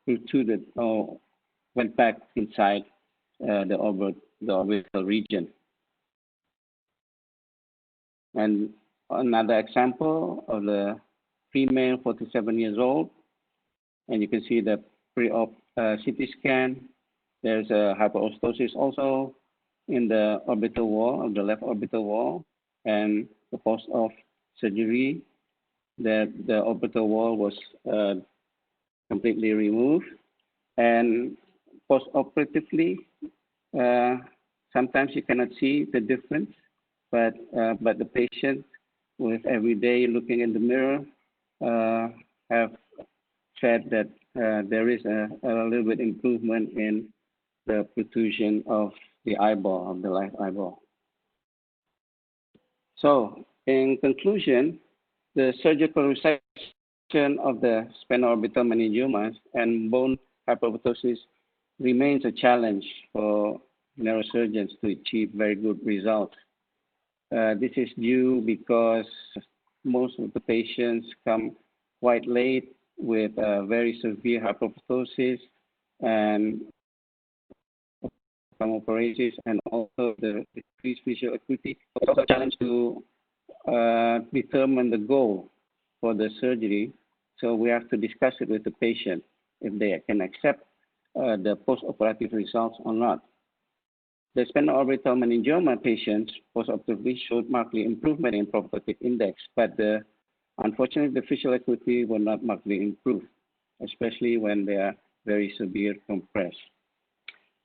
S9: protruded or went back inside the orbital region. And another example of the female, 47 years old, and you can see the pre-op CT scan. There's a hyperostosis also in the orbital wall, of the left orbital wall, and the post-op surgery, that the orbital wall was completely removed. And post-operatively, sometimes you cannot see the difference, but the patient, with every day looking in the mirror, have said that there is a little bit improvement in the protrusion of the eyeball, of the left eyeball. So, in conclusion, the surgical resection of the sphenoorbital meningiomas and bone hyperptosis remains a challenge for neurosurgeons to achieve very good results. This is due because most of the patients come quite late with very severe hyperptosis and ophthalmophoresis, and also the decreased visual acuity. It's also a challenge to determine the goal for the surgery. So we have to discuss it with the patient if they can accept the post-operative results or not. The sphenoorbital meningioma patients post-operatively showed markedly improvement in proptotic index, but unfortunately the visual acuity will not markedly improve, especially when they are very severe compressed.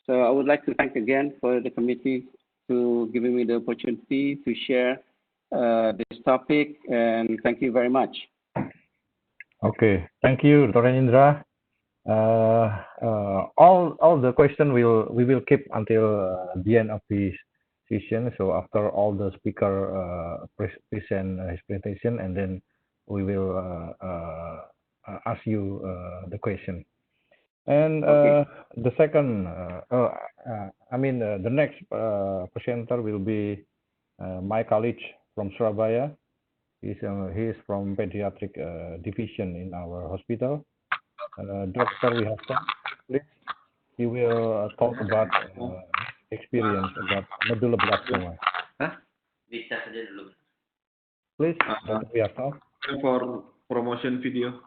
S9: So I would like to thank again for the committee to giving me the opportunity to share this topic, and thank you very much.
S1: Okay, thank you, Dr. Indra. All the questions we will keep until the end of this session. So after all the speaker present his presentation, and then we will ask you the question. And
S5: Okay.
S1: the second, the next presenter will be my colleague from Surabaya. He is from pediatric division in our hospital. Dr. Wihasto, please. He will talk about experience about medulloblastoma.
S5: Hah?
S8: Bisa saja dulu.
S1: Please, Dr. Wihasto.
S2: For promotion video.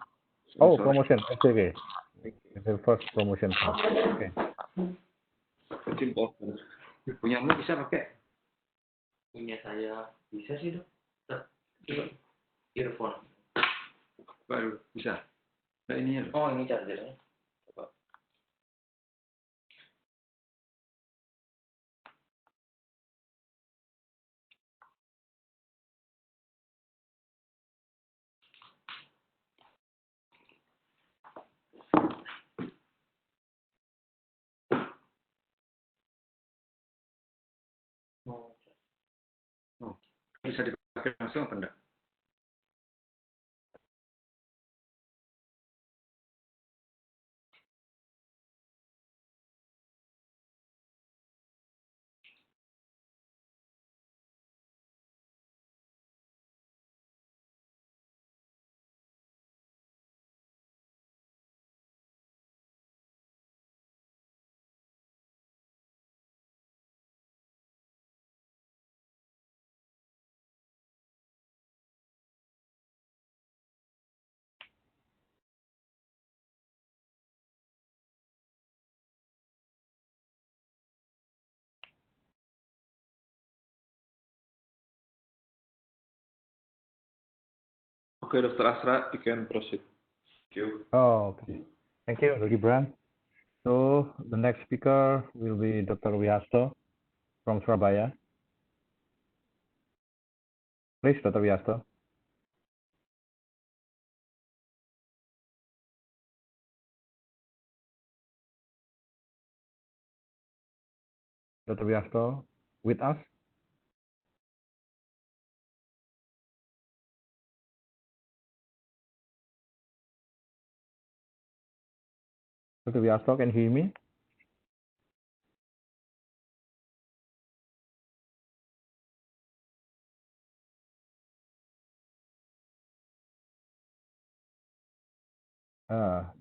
S1: Oh,
S2: Sorry.
S1: promotion. Okay. The first promotion. Okay.
S2: It's important.
S5: Punyamu bisa pakai?
S8: Punya saya bisa sih dok. Coba earphone.
S5: Baru bisa. Nah, ini ya.
S8: Oh ini chargernya. Coba.
S5: Oh, bisa dipakai langsung apa enggak?
S2: Okay, Dr. Asra, you can proceed. Thank you.
S1: Oh, okay. Thank you, Dr. Gibran. So the next speaker will be Dr. Wihasto from Surabaya. Please, Dr. Wihasto. Dr. Wihasto, with us? Dr. Wihasto, can you hear me?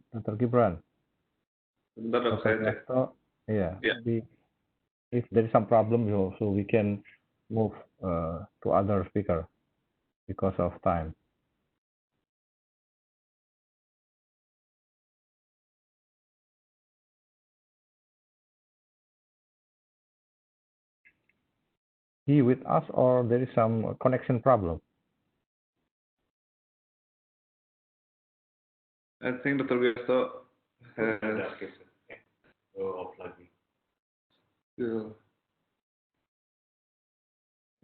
S1: Dr. Gibran.
S2: Bentar dok,
S1: Dr.
S2: saya cek.
S1: Wihasto, yeah.
S2: Yeah.
S1: If there is some problem, so we can move to other speaker because of time. He with us or there is some connection problem?
S2: I think Dr. Wihasto has... Yeah.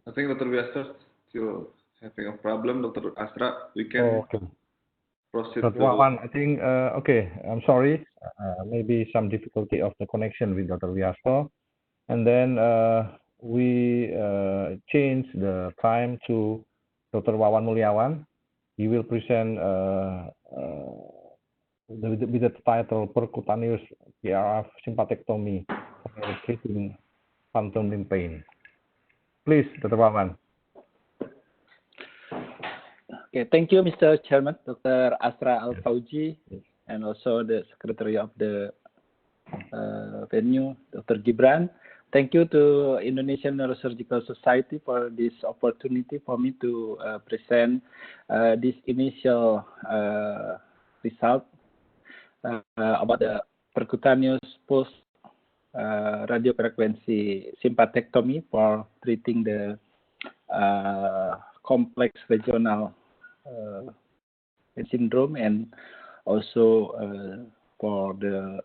S2: I think Dr. Wihasto still having a problem. Dr. Asra, we can
S1: Okay.
S2: proceed
S1: Dr.
S2: to...
S1: Wawan, I think, okay, I'm sorry. Maybe some difficulty of the connection with Dr. Wihasto. And then we change the time to Dr. Wawan Mulyawan. He will present with the title Percutaneous PRF Sympathectomy for treating phantom limb pain. Please, Dr. Wawan.
S10: Okay, thank you, Mr. Chairman, Dr. Asra Al-Fauji, and also the Secretary of the venue, Dr. Gibran. Thank you to Indonesian Neurosurgical Society for this opportunity for me to present this initial result about the percutaneous pulse radiofrequency sympathectomy for treating the complex regional syndrome and also for the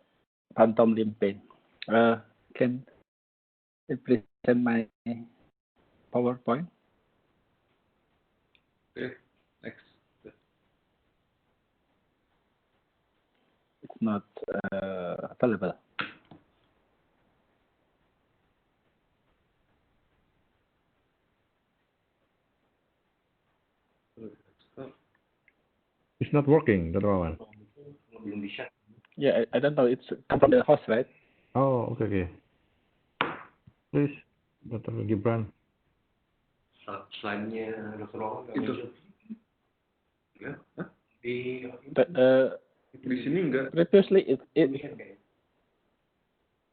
S10: phantom limb pain. Can I present my PowerPoint?
S2: Okay, next.
S10: It's not available.
S1: It's not working, Dr. Wawan.
S10: Yeah, I don't know. It's come from the host, right?
S1: Oh, okay, okay. Please, Dr. Gibran.
S5: Slide-nya Dr. Ron nggak
S2: Itu.
S5: muncul. Ya? Hah? Di sini enggak.
S10: Previously,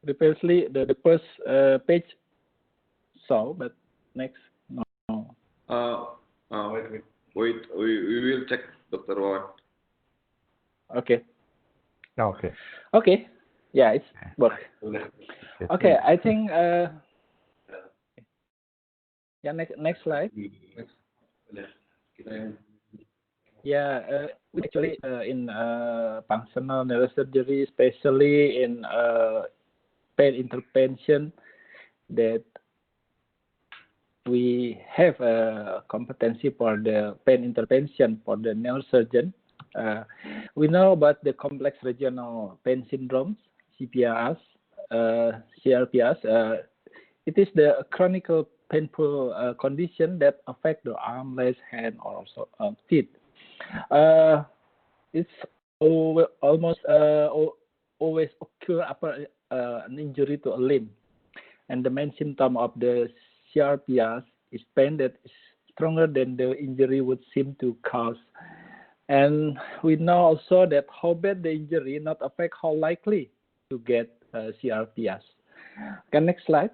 S10: previously the first page saw, but next no.
S2: Wait, we will check Dr. Ron.
S10: Okay.
S1: Okay.
S10: Okay. Yeah, it's work.
S5: Udah.
S10: Okay, I think yeah, next slide.
S5: Udah. Kita yang
S10: Yeah, actually in functional neurosurgery, especially in pain intervention, that we have a competency for the pain intervention for the neurosurgeon. We know about the complex regional pain syndromes, CPRS, CRPS. It is the chronic painful condition that affect the arm, legs, hand, or also feet. It's almost always occur after an injury to a limb, and the main symptom of the CRPS is pain that is stronger than the injury would seem to cause. And we know also that how bad the injury not affect how likely to get CRPS. Okay, next slide.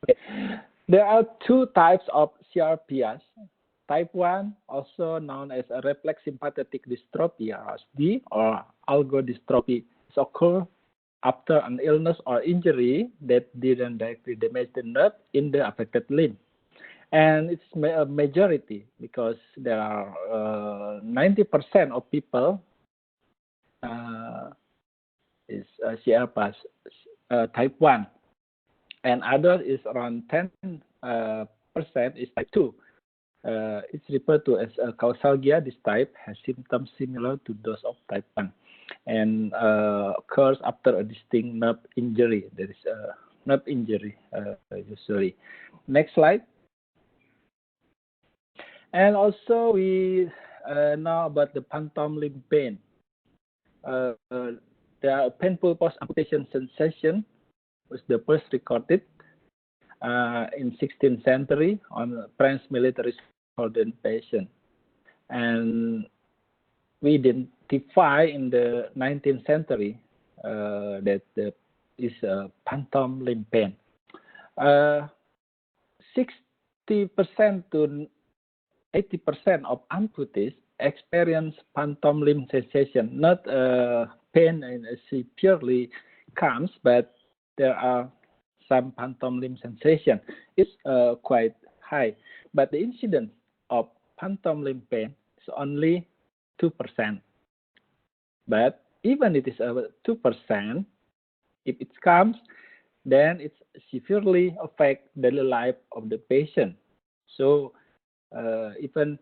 S10: Okay. There are two types of CRPS. Type 1, also known as a reflex sympathetic dystrophy, RSD, or algodystrophy, occurs after an illness or injury that didn't directly damage the nerve in the affected limb. And it's a majority because there are 90% of people is CRPS type 1, and others is around 10% is type 2. It's referred to as causalgia. This type has symptoms similar to those of type 1 and occurs after a distinct nerve injury. There is a nerve injury usually. Next slide. And also we know about the phantom limb pain. There are painful post-amputation sensation was the first recorded in 16th century on French military soldier patient, and we identify in the 19th century that there is a phantom limb pain. 60% to 80% of amputees experience phantom limb sensation, not pain and severely comes, but there are some phantom limb sensation. It's quite high, but the incidence of phantom limb pain is only 2%. But even it is 2%, if it comes, then it severely affects daily life of the patient. So even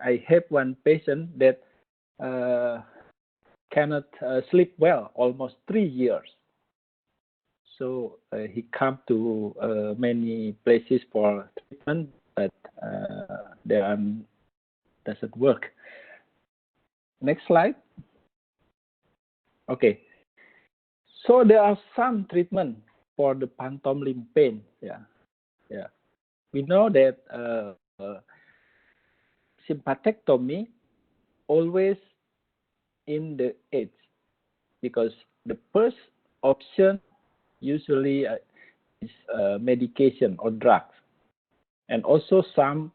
S10: I have one patient that cannot sleep well almost 3 years. So he come to many places for treatment, but there doesn't work. Next slide. Okay. So there are some treatment for the phantom limb pain. Yeah. We know that sympathectomy always in the AIDS, because the first option usually is medication or drugs, and also some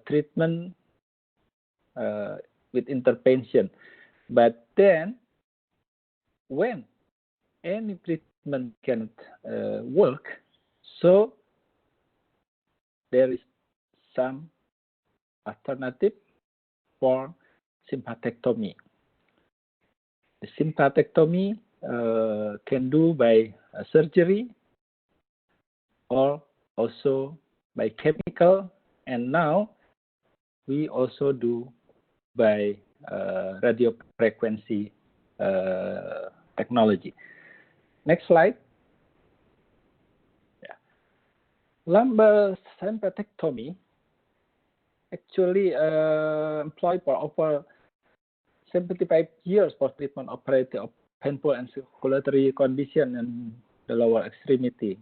S10: treatment with intervention. But then when any treatment cannot work, so there is some alternative for sympathectomy. The sympathectomy can do by surgery or also by chemical, and now we also do by radiofrequency technology. Next slide. Yeah. Lumbar sympathectomy actually employed for over 75 years for treatment of variety of painful and circulatory condition in the lower extremity.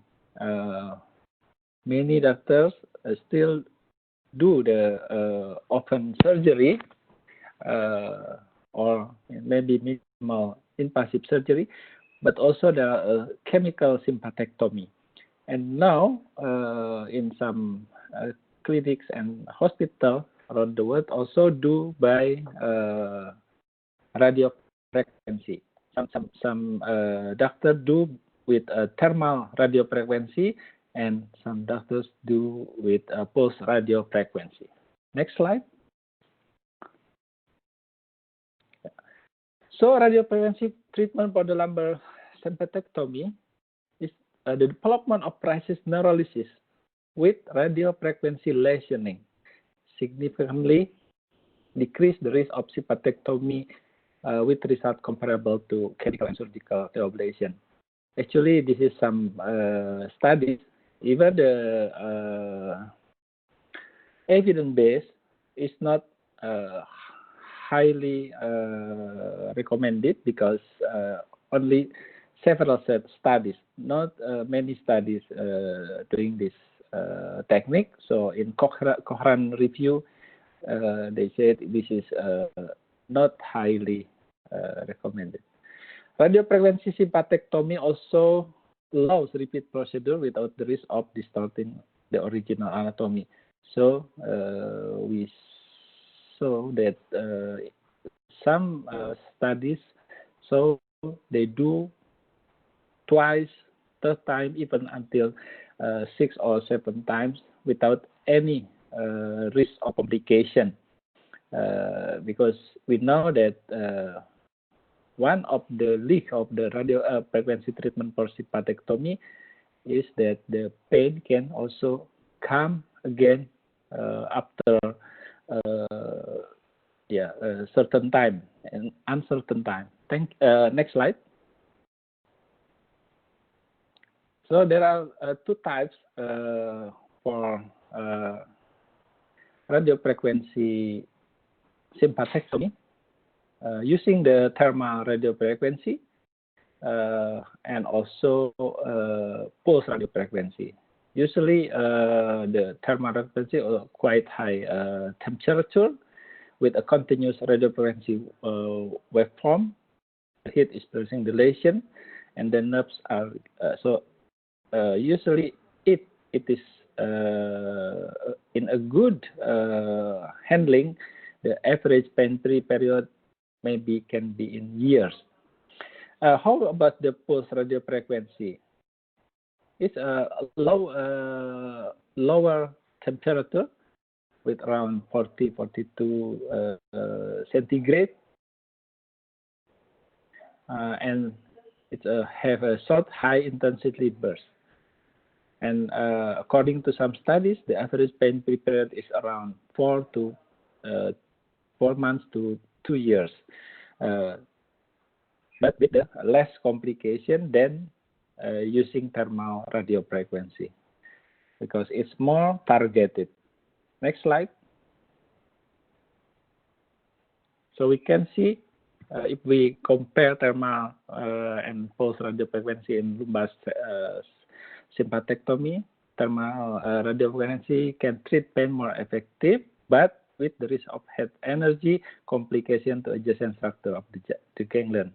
S10: Many doctors still do the open surgery or maybe minimal invasive surgery, but also the chemical sympathectomy. And now, in some clinics and hospitals around the world, also do by radiofrequency. Some doctors do with thermal radiofrequency, and some doctors do with pulse radiofrequency. Next slide. So radiofrequency treatment for the lumbar sympathectomy is the development of precise neurolysis with radiofrequency lesioning significantly decrease the risk of sympathectomy with result comparable to chemical and surgical ablation. Actually, this is some studies. Even the evidence base is not highly recommended because only several studies, not many studies doing this technique. So in Cochrane review, they said this is not highly recommended. Radiofrequency sympathectomy also allows repeat procedure without the risk of distorting the original anatomy. So we saw that some studies, so they do twice, third time, even until 6 or 7 times without any risk of complication. Because we know that one of the leak of the radiofrequency treatment for sympathectomy is that the pain can also come again after a certain time and uncertain time. Next slide. So there are 2 types for radiofrequency sympathectomy using the thermal radiofrequency and also pulse radiofrequency. Usually the thermal radiofrequency are quite high temperature with a continuous radiofrequency waveform. The heat is producing the lesion, and the nerves are usually if it is in a good handling, the average pain-free period maybe can be in years. How about the pulse radiofrequency? It's a lower temperature with around 40-42 centigrade, and it have a short high intensity burst. And according to some studies, the average pain-free period is around 4 months to 2 years, but with less complication than using thermal radiofrequency because it's more targeted. Next slide. So we can see if we compare thermal and pulse radiofrequency in lumbar sympathectomy, thermal radiofrequency can treat pain more effective, but with the risk of head energy complication to adjacent structure of the ganglion.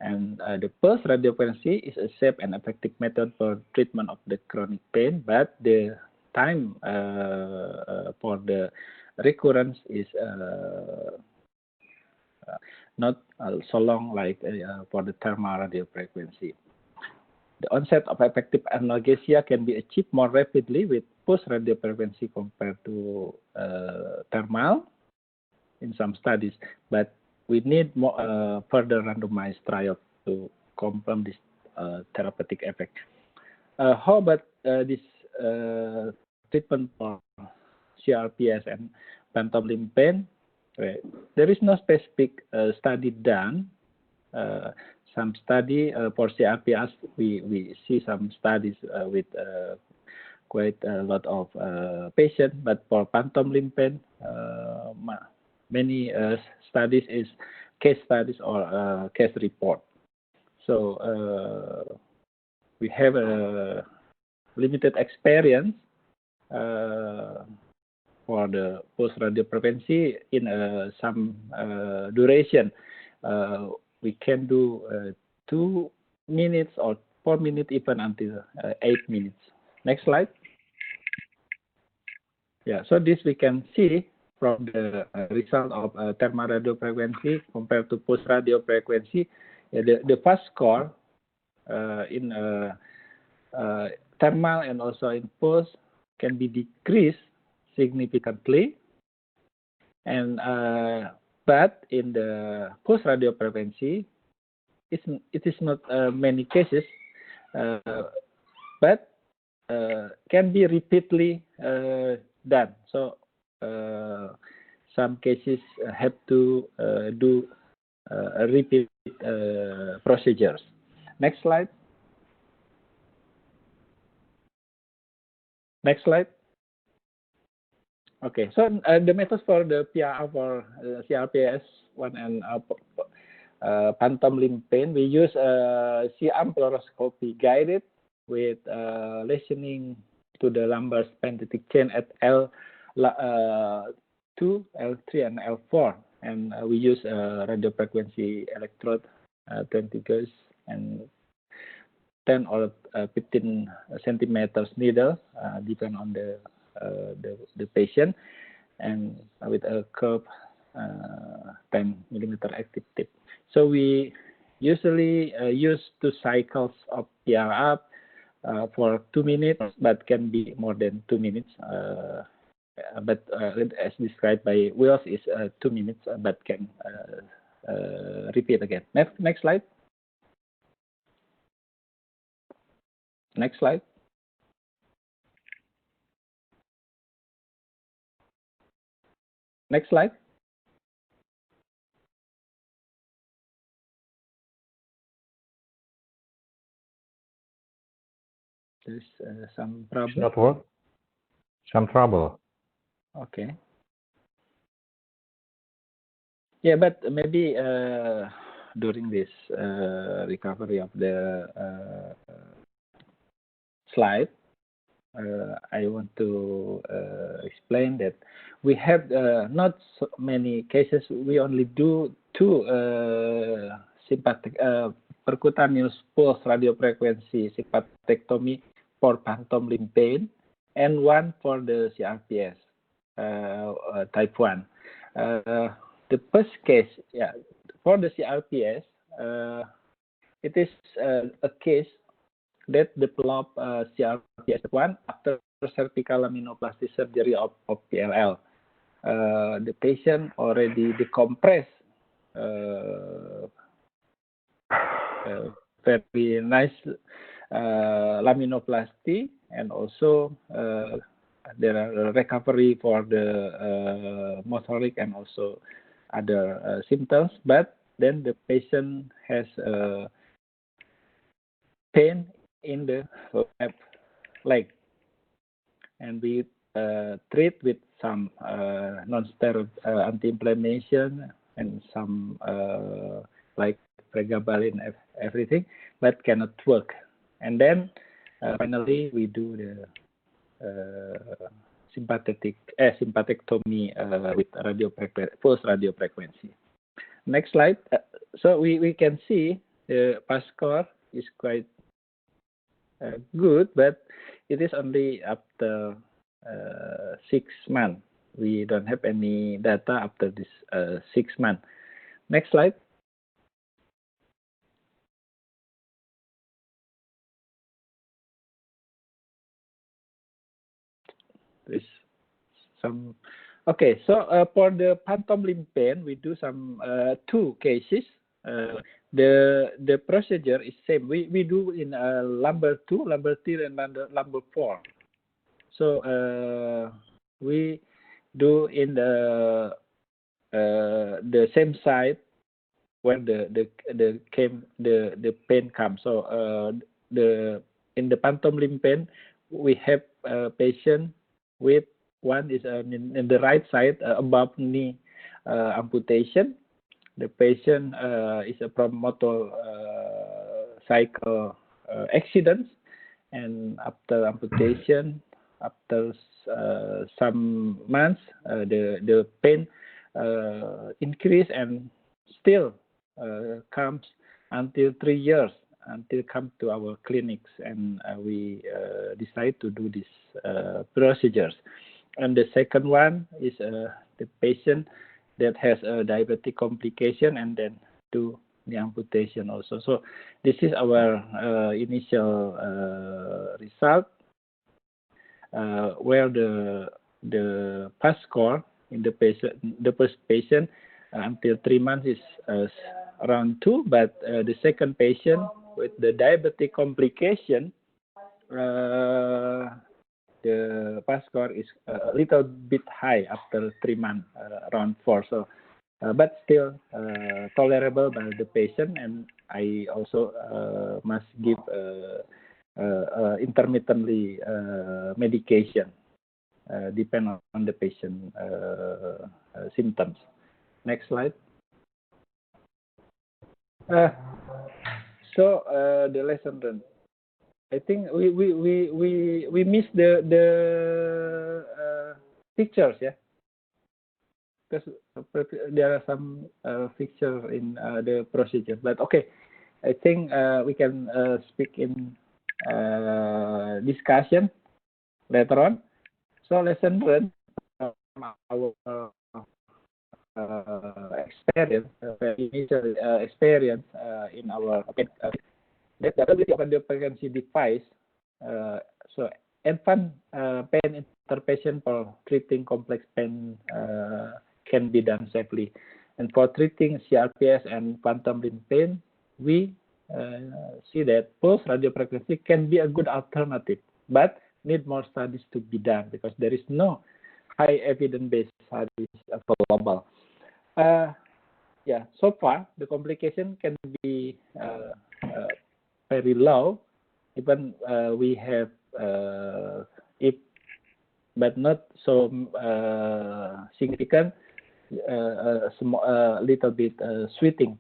S10: And the pulse radiofrequency is a safe and effective method for treatment of the chronic pain, but the time for the recurrence is not so long like for the thermal radiofrequency. The onset of effective analgesia can be achieved more rapidly with pulse radiofrequency compared to thermal in some studies, but we need more further randomized trial to confirm this therapeutic effect. How about this treatment for CRPS and phantom limb pain? There is no specific study done. Some study for CRPS, we see some studies with quite a lot of patients, but for phantom limb pain, many studies is case studies or case report. So we have a limited experience for the post-radio prevention in some duration. We can do 2 minutes or 4 minutes, even until 8 minutes. Next slide. Yeah, so this we can see from the result of thermal radio frequency compared to post-radio frequency. The first score in thermal and also in post can be decreased significantly, and but in the post-radio frequency, it is not many cases, but can be repeatedly done. So some cases have to do repeat procedures. Next slide. Next slide. Okay, so the methods for the PRR for CRPS 1 and phantom limb pain, we use C-arm fluoroscopy guided with listening to the lumbar spastic chain at L2, L3, and L4, and we use radio frequency electrode 20 gauge and 10 or 15 centimeters needle, depend on the patient, and with a curve 10 millimeter active tip. So we usually use 2 cycles of PRR for 2 minutes, but can be more than 2 minutes. But as described by Wills, is 2 minutes, but can repeat again. Next slide. Next slide. Next slide. There's some problem.
S1: It's not work. Some trouble.
S10: Okay. Yeah, but maybe during this recovery of the slide, I want to explain that we have not so many cases. We only do 2 sympathetic percutaneous pulse radiofrequency sympathectomy for phantom limb pain, and 1 for the CRPS type 1. The first case, yeah, for the CRPS, it is a case that developed CRPS 1 after cervical laminoplasty surgery of PLL. The patient already decompressed very nice laminoplasty, and also there are recovery for the motoric and also other symptoms, but then the patient has pain in the left leg, and we treat with some non-steroid anti-inflammation and some like pregabalin, everything, but cannot work. And then finally we do the sympathectomy with pulse radiofrequency. Next slide. So we can see the PAS score is quite good, but it is only after 6 months. We don't have any data after this 6 months. Next slide. There's some. Okay, so for the phantom limb pain, we do some 2 cases. The procedure is same. We do in lumbar 2, lumbar 3, and lumbar 4. So we do in the same side when the pain comes. So in the phantom limb pain, we have a patient with one is in the right side above knee amputation. the patient is from motor cycle accidents, and after amputation, after some months, the pain increase and still comes until 3 years until come to our clinics, and we decide to do these procedures. And the second one is the patient that has a diabetic complication and then do the amputation also. So this is our initial result, where the PAS score in the first patient until 3 months is around 2, but the second patient with the diabetic complication, the PAS score is a little bit high after 3 months, around 4. So, but still tolerable by the patient, and I also must give intermittently medication, depend on the patient symptoms. Next slide. So the lesson learned. I think we missed the pictures, yeah, because there are some pictures in the procedure. But okay, I think we can speak in discussion later on. So lesson learned from our experience, initial experience in our that the ability of the pregnancy device, so advanced pain intervention for treating complex pain can be done safely. And for treating CRPS and phantom limb pain, we see that pulse radiofrequency can be a good alternative, but need more studies to be done because there is no high evidence-based studies available. Yeah, so far the complication can be very low, even we have if but not so significant, little bit sweating.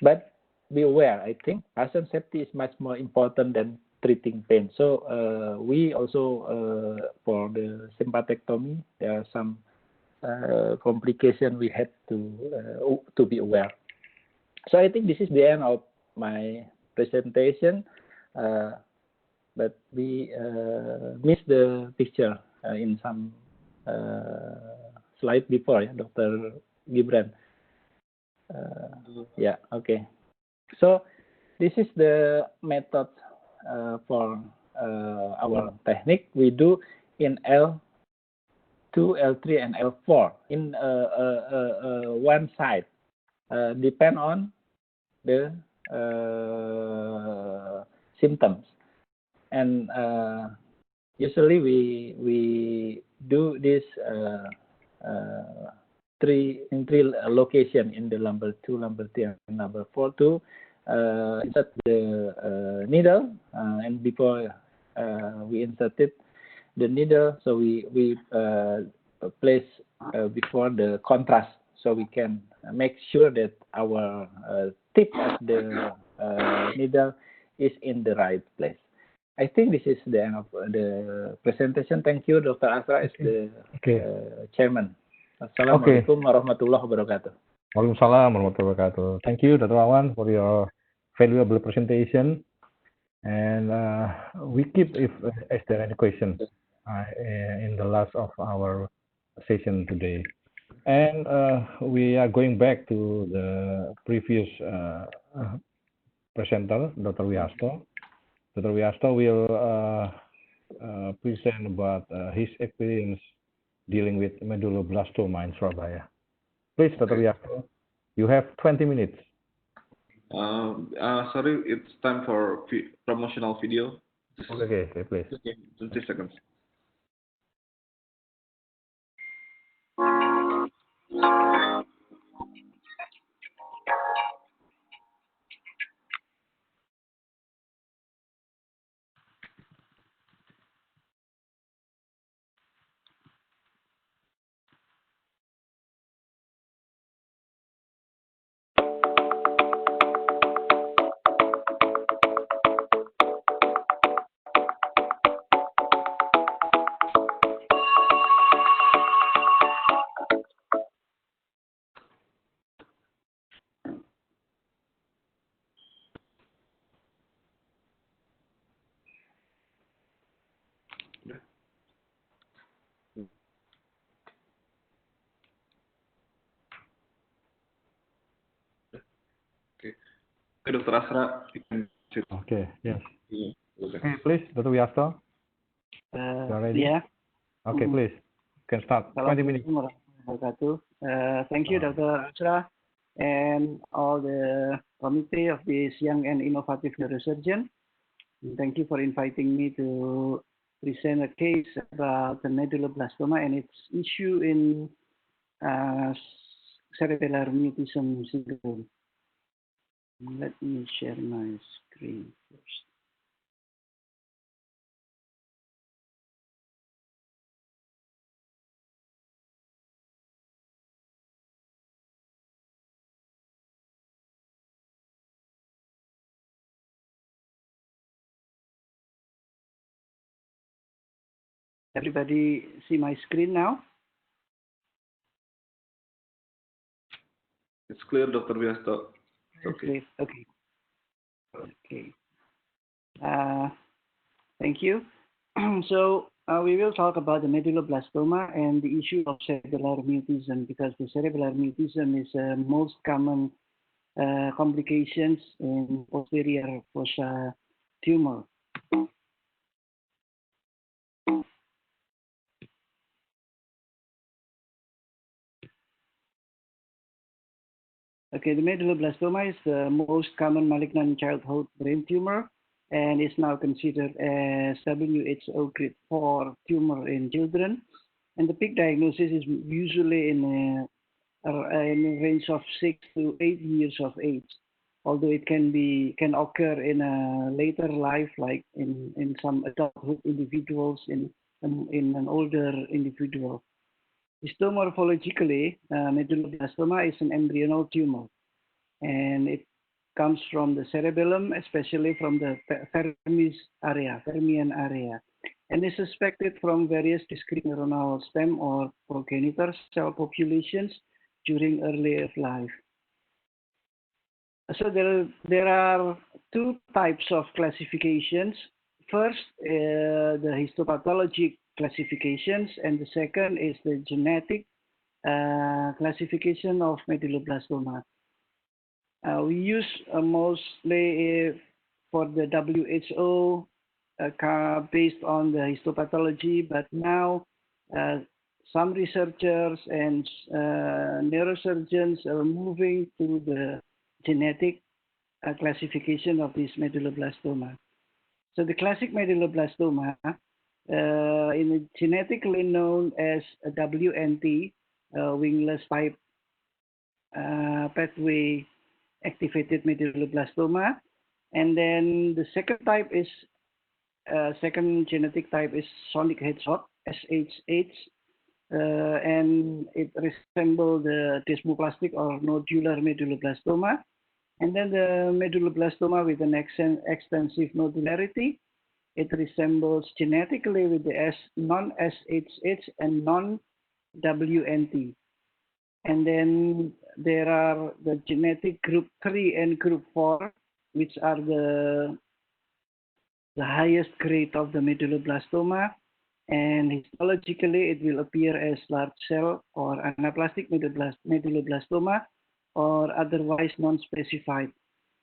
S10: But be aware, I think patient safety is much more important than treating pain. So we also for the sympathectomy, there are some complication we had to be aware. So I think this is the end of my presentation, but we missed the picture in some slide before, yeah, Dr. Gibran. Yeah, okay. So this is the method for our technique. We do in L2, L3, and L4 in one side, depend on the symptoms, and usually we do this three location in the number 2, number 3, and number 4 to insert the needle, and before we inserted the needle, so we place before the contrast, so we can make sure that our tip of the needle is in the right place. I think this is the end of the presentation. Thank you, Dr. Asra, as the chairman. Assalamualaikum warahmatullahi wabarakatuh.
S1: Waalaikumsalam warahmatullahi wabarakatuh. Thank you, Dr. Wawan, for your valuable presentation. And we keep if there any questions in the last of our session today. And we are going back to the previous presenter, Dr. Wihasto. Dr. Wihasto will present about his experience dealing with medulloblastoma in Surabaya. Please, Dr. Wihasto, you have 20 minutes.
S2: Sorry, it's time for promotional video.
S1: Okay, please.
S2: 20 seconds. Okay, Dr. Asra, you can sit.
S1: Okay, yes.
S2: Yeah. Okay.
S1: Okay, please, Dr. Wiasto. You are ready?
S11: Yeah.
S1: Okay, please. You can start. 20 minutes.
S11: Thank you, Dr. Asra, and all the committee of this young and innovative neurosurgeon. Thank you for inviting me to present a case about the medulloblastoma and its issue in cerebellar mutism syndrome. Let me share my screen first. Everybody see my screen now?
S2: It's clear, Dr. Wiasto.
S11: Okay. Okay. Thank you. So we will talk about the medulloblastoma and the issue of cerebellar mutism, because the cerebellar mutism is the most common complications in posterior fossa tumor. Okay, the medulloblastoma is the most common malignant childhood brain tumor and is now considered as WHO grade 4 tumor in children. And the peak diagnosis is usually in a range of 6 to 8 years of age, although it can occur in a later life, like in some adulthood individuals, in an older individual. Histopathologically, medulloblastoma is an embryonal tumor, and it comes from the cerebellum, especially from the Fermian area, and is suspected from various discrete neuronal stem or progenitor cell populations during early life. So there are two types of classifications. First, the histopathologic classifications, and the second is the genetic classification of medulloblastoma. We use mostly for the WHO based on the histopathology, but now some researchers and neurosurgeons are moving to the genetic classification of this medulloblastoma. So the classic medulloblastoma, genetically known as a WNT, wingless type pathway activated medulloblastoma, and then the second genetic type is sonic hedgehog, SHH, and it resembles the desmoplastic or nodular medulloblastoma. And then the medulloblastoma with an extensive nodularity, it resembles genetically with the non-SHH and non-WNT. And then there are the genetic group 3 and group 4, which are the highest grade of the medulloblastoma. And histologically, it will appear as large cell or anaplastic medulloblastoma, or otherwise non-specified.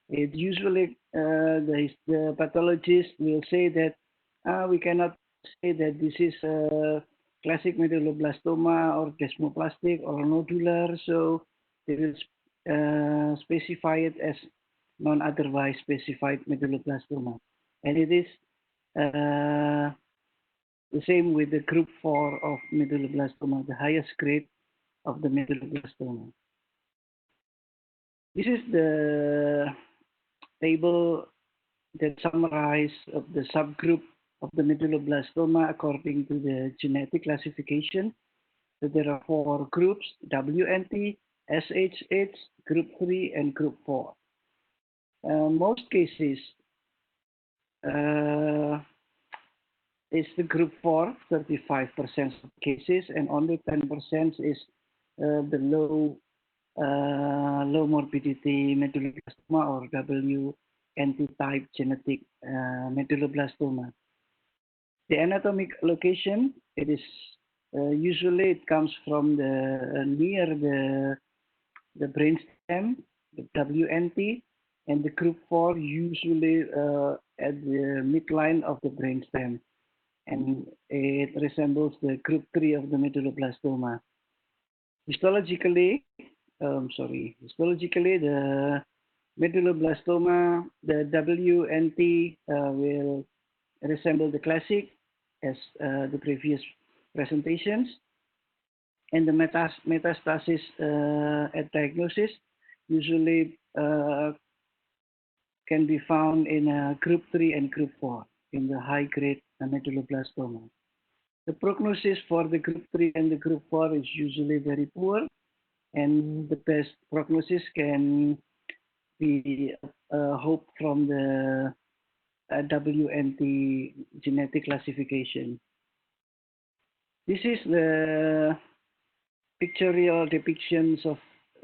S11: It usually, the pathologist will say that we cannot say that this is a classic medulloblastoma or desmoplastic or nodular, so they will specify it as non-otherwise specified medulloblastoma. And it is the same with the group 4 of medulloblastoma, the highest grade of the medulloblastoma. This is the table that summarizes the subgroup of the medulloblastoma according to the genetic classification. So there are 4 groups: WNT, SHH, group 3, and group 4. Most cases is the group 4, 35% of cases, and only 10% is the low morbidity medulloblastoma or WNT type genetic medulloblastoma. The anatomic location, it is usually it comes from the near the brainstem, the WNT, and the group 4 usually at the midline of the brainstem, and it resembles the group 3 of the medulloblastoma. Histologically, the medulloblastoma, the WNT will resemble the classic as the previous presentations, and the metastasis at diagnosis usually can be found in group 3 and group 4 in the high-grade medulloblastoma. The prognosis for the group 3 and the group 4 is usually very poor, and the best prognosis can be hoped from the WNT genetic classification. This is the pictorial depictions of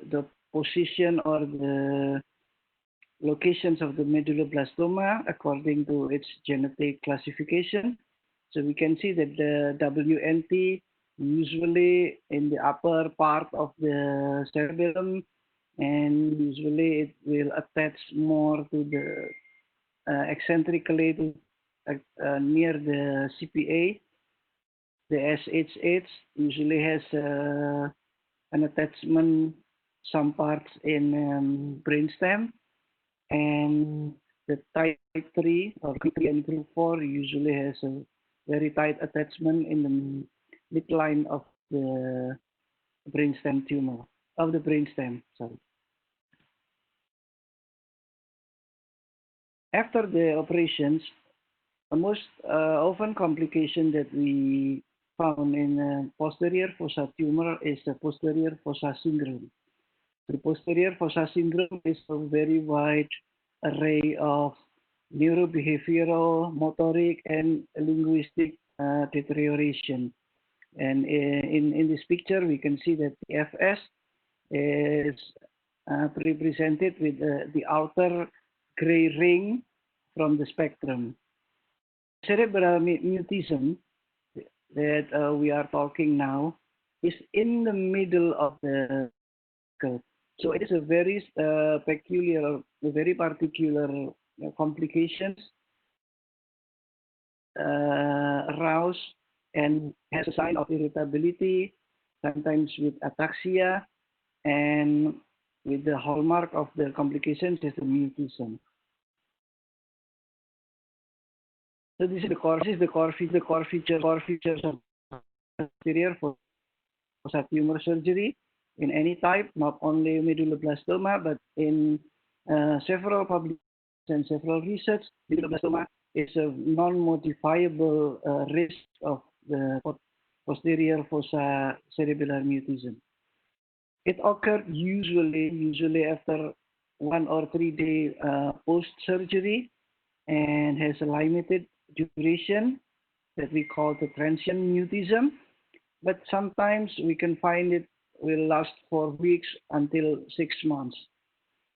S11: the position or the locations of the medulloblastoma according to its genetic classification. So we can see that the WNT usually in the upper part of the cerebellum, and usually it will attach more to the eccentrically to near the CPA. The SHH usually has an attachment some parts in brainstem, and the type 3 or group 3 and group 4 usually has a very tight attachment in the midline of the brainstem tumor, of the brainstem, sorry. After the operations, the most often complication that we found in posterior fossa tumor is the posterior fossa syndrome. The posterior fossa syndrome is a very wide array of neurobehavioral, motoric, and linguistic deterioration. And in this picture, we can see that the FS is represented with the outer gray ring from the spectrum. Cerebral mutism that we are talking now is in the middle of the curve. So it is a very very particular complications arouse and has a sign of irritability, sometimes with ataxia, and with the hallmark of the complications is the mutism. So this is the core features of posterior fossa tumor surgery in any type, not only medulloblastoma, but in several publications and several research. Medulloblastoma is a non-modifiable risk of the posterior fossa cerebellar mutism. It occurred usually after 1 or 3 days post-surgery, and has a limited duration that we call the transient mutism. But sometimes we can find it will last for weeks until 6 months.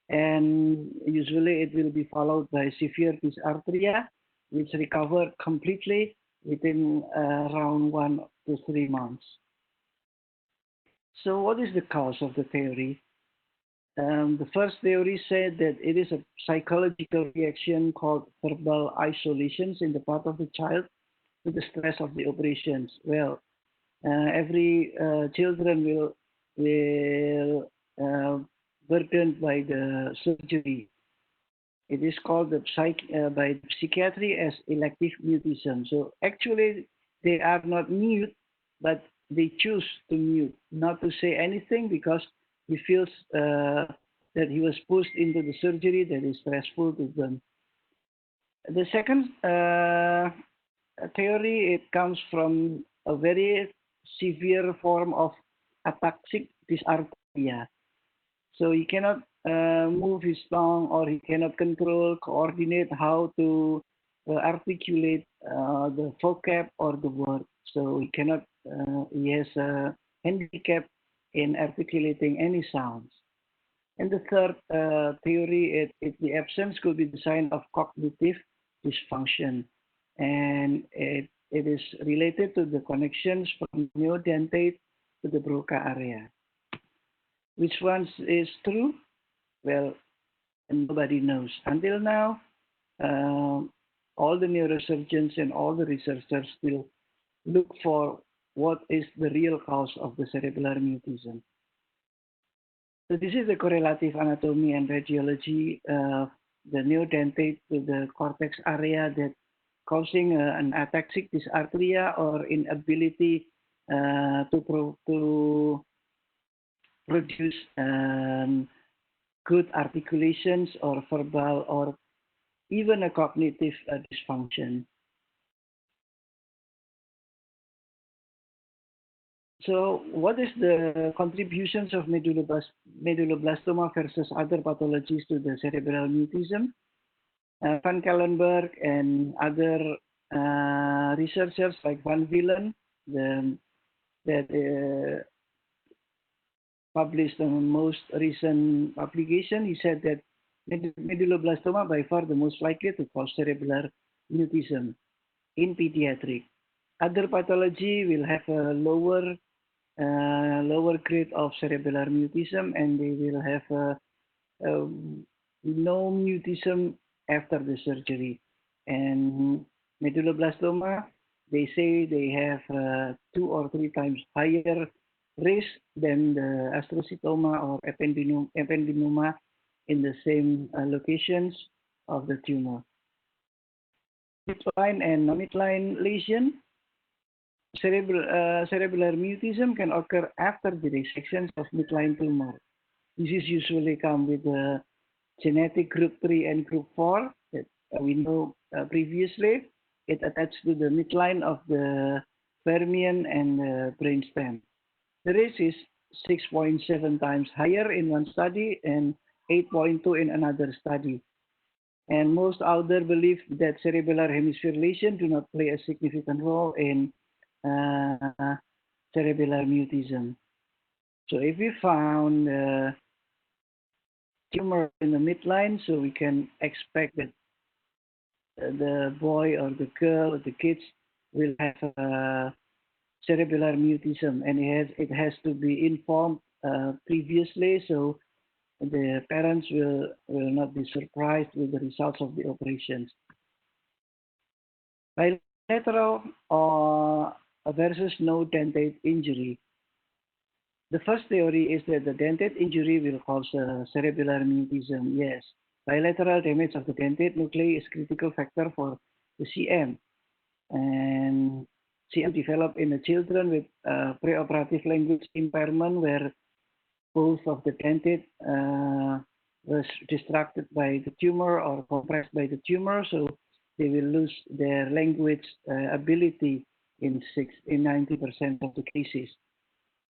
S11: And usually it will be followed by severe dysarthria, which recover completely within around 1 to 3 months. So what is the cause of the theory? The first theory said that it is a psychological reaction called verbal isolations in the part of the child to the stress of the operations. Well, every children will burdened by the surgery. It is called by psychiatry as elective mutism. So actually, they are not mute, but they choose to mute, not to say anything because he feels that he was pushed into the surgery that is stressful to them. The second theory, it comes from a very severe form of ataxic dysarthria. So he cannot move his tongue, or he cannot coordinate how to articulate the vocab or the word. So he cannot, he has a handicap in articulating any sounds. And the third theory, the absence could be the sign of cognitive dysfunction. And it is related to the connections from neodentate to the Broca area. Which one is true? Well, and nobody knows. Until now, all the neurosurgeons and all the researchers still look for what is the real cause of the cerebellar mutism. So this is the correlative anatomy and radiology of the neodentate to the cortex area that causing an ataxic dysarthria or inability to produce good articulations or verbal or even a cognitive dysfunction. So what is the contributions of medulloblastoma versus other pathologies to the cerebral mutism? Van Kellenberg and other researchers like Van Villen that published the most recent publication, he said that medulloblastoma by far the most likely to cause cerebellar mutism in pediatric. Other pathology will have a lower grade of cerebellar mutism, and they will have no mutism after the surgery. And medulloblastoma, they say they have 2 or 3 times higher risk than the astrocytoma or ependymoma in the same locations of the tumor. Midline and non-midline lesion. Cerebellar mutism can occur after the resection of midline tumor. This is usually come with the genetic group 3 and group 4 that we know previously. It attached to the midline of the fermion and the brainstem. The risk is 6.7 times higher in one study and 8.2 in another study. And most authors believe that cerebellar hemisphere lesion do not play a significant role in cerebellar mutism. So if we found tumor in the midline, so we can expect that the boy or the girl or the kids will have cerebellar mutism, and it has to be informed previously, so the parents will not be surprised with the results of the operations. Bilateral versus no dentate injury. The first theory is that the dentate injury will cause cerebellar mutism. Yes, bilateral damage of the dentate nuclei is critical factor for the CM, and CM developed in the children with preoperative language impairment where both of the dentate was distracted by the tumor or compressed by the tumor, so they will lose their language ability in 90% of the cases.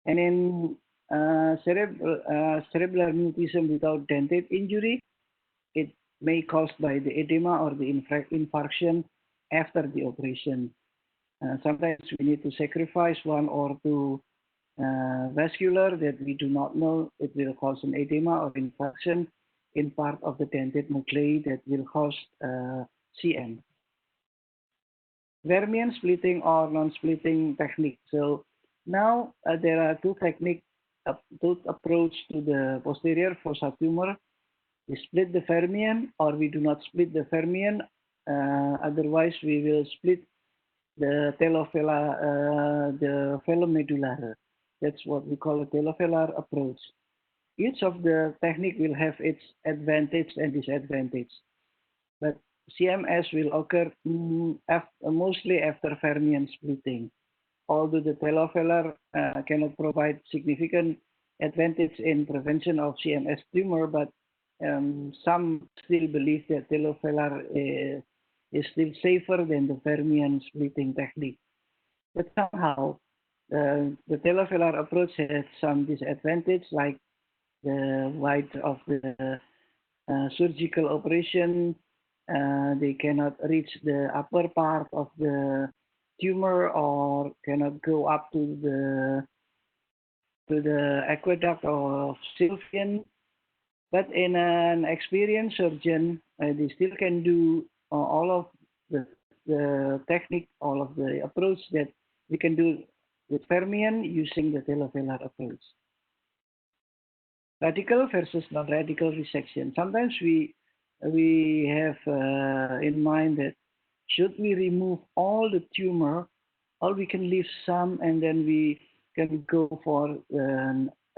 S11: And in cerebellar mutism without dentate injury, it may caused by the edema or the infarction after the operation. Sometimes we need to sacrifice 1 or 2 vascular that we do not know it will cause an edema or infarction in part of the dentate nuclei that will cause CM. Vermian splitting or non-splitting technique. So now there are 2 techniques, 2 approach to the posterior fossa tumor. We split the fermion or we do not split the fermion. Otherwise, we will split the the fellow medulla. That's what we call a telofellar approach. Each of the technique will have its advantage and disadvantage. But CMS will occur mostly after fermion splitting. Although the telofellar cannot provide significant advantage in prevention of CMS tumor, but some still believe that telofellar is still safer than the fermion splitting technique. But somehow, the telofellar approach has some disadvantage, like the weight of the surgical operation. They cannot reach the upper part of the tumor or cannot go up to the aqueduct of Sylvian. But in an experienced surgeon, they still can do all of the technique, all of the approach that we can do with fermion using the telofellar approach. radical versus non-radical resection. Sometimes we have in mind that should we remove all the tumor, or we can leave some and then we can go for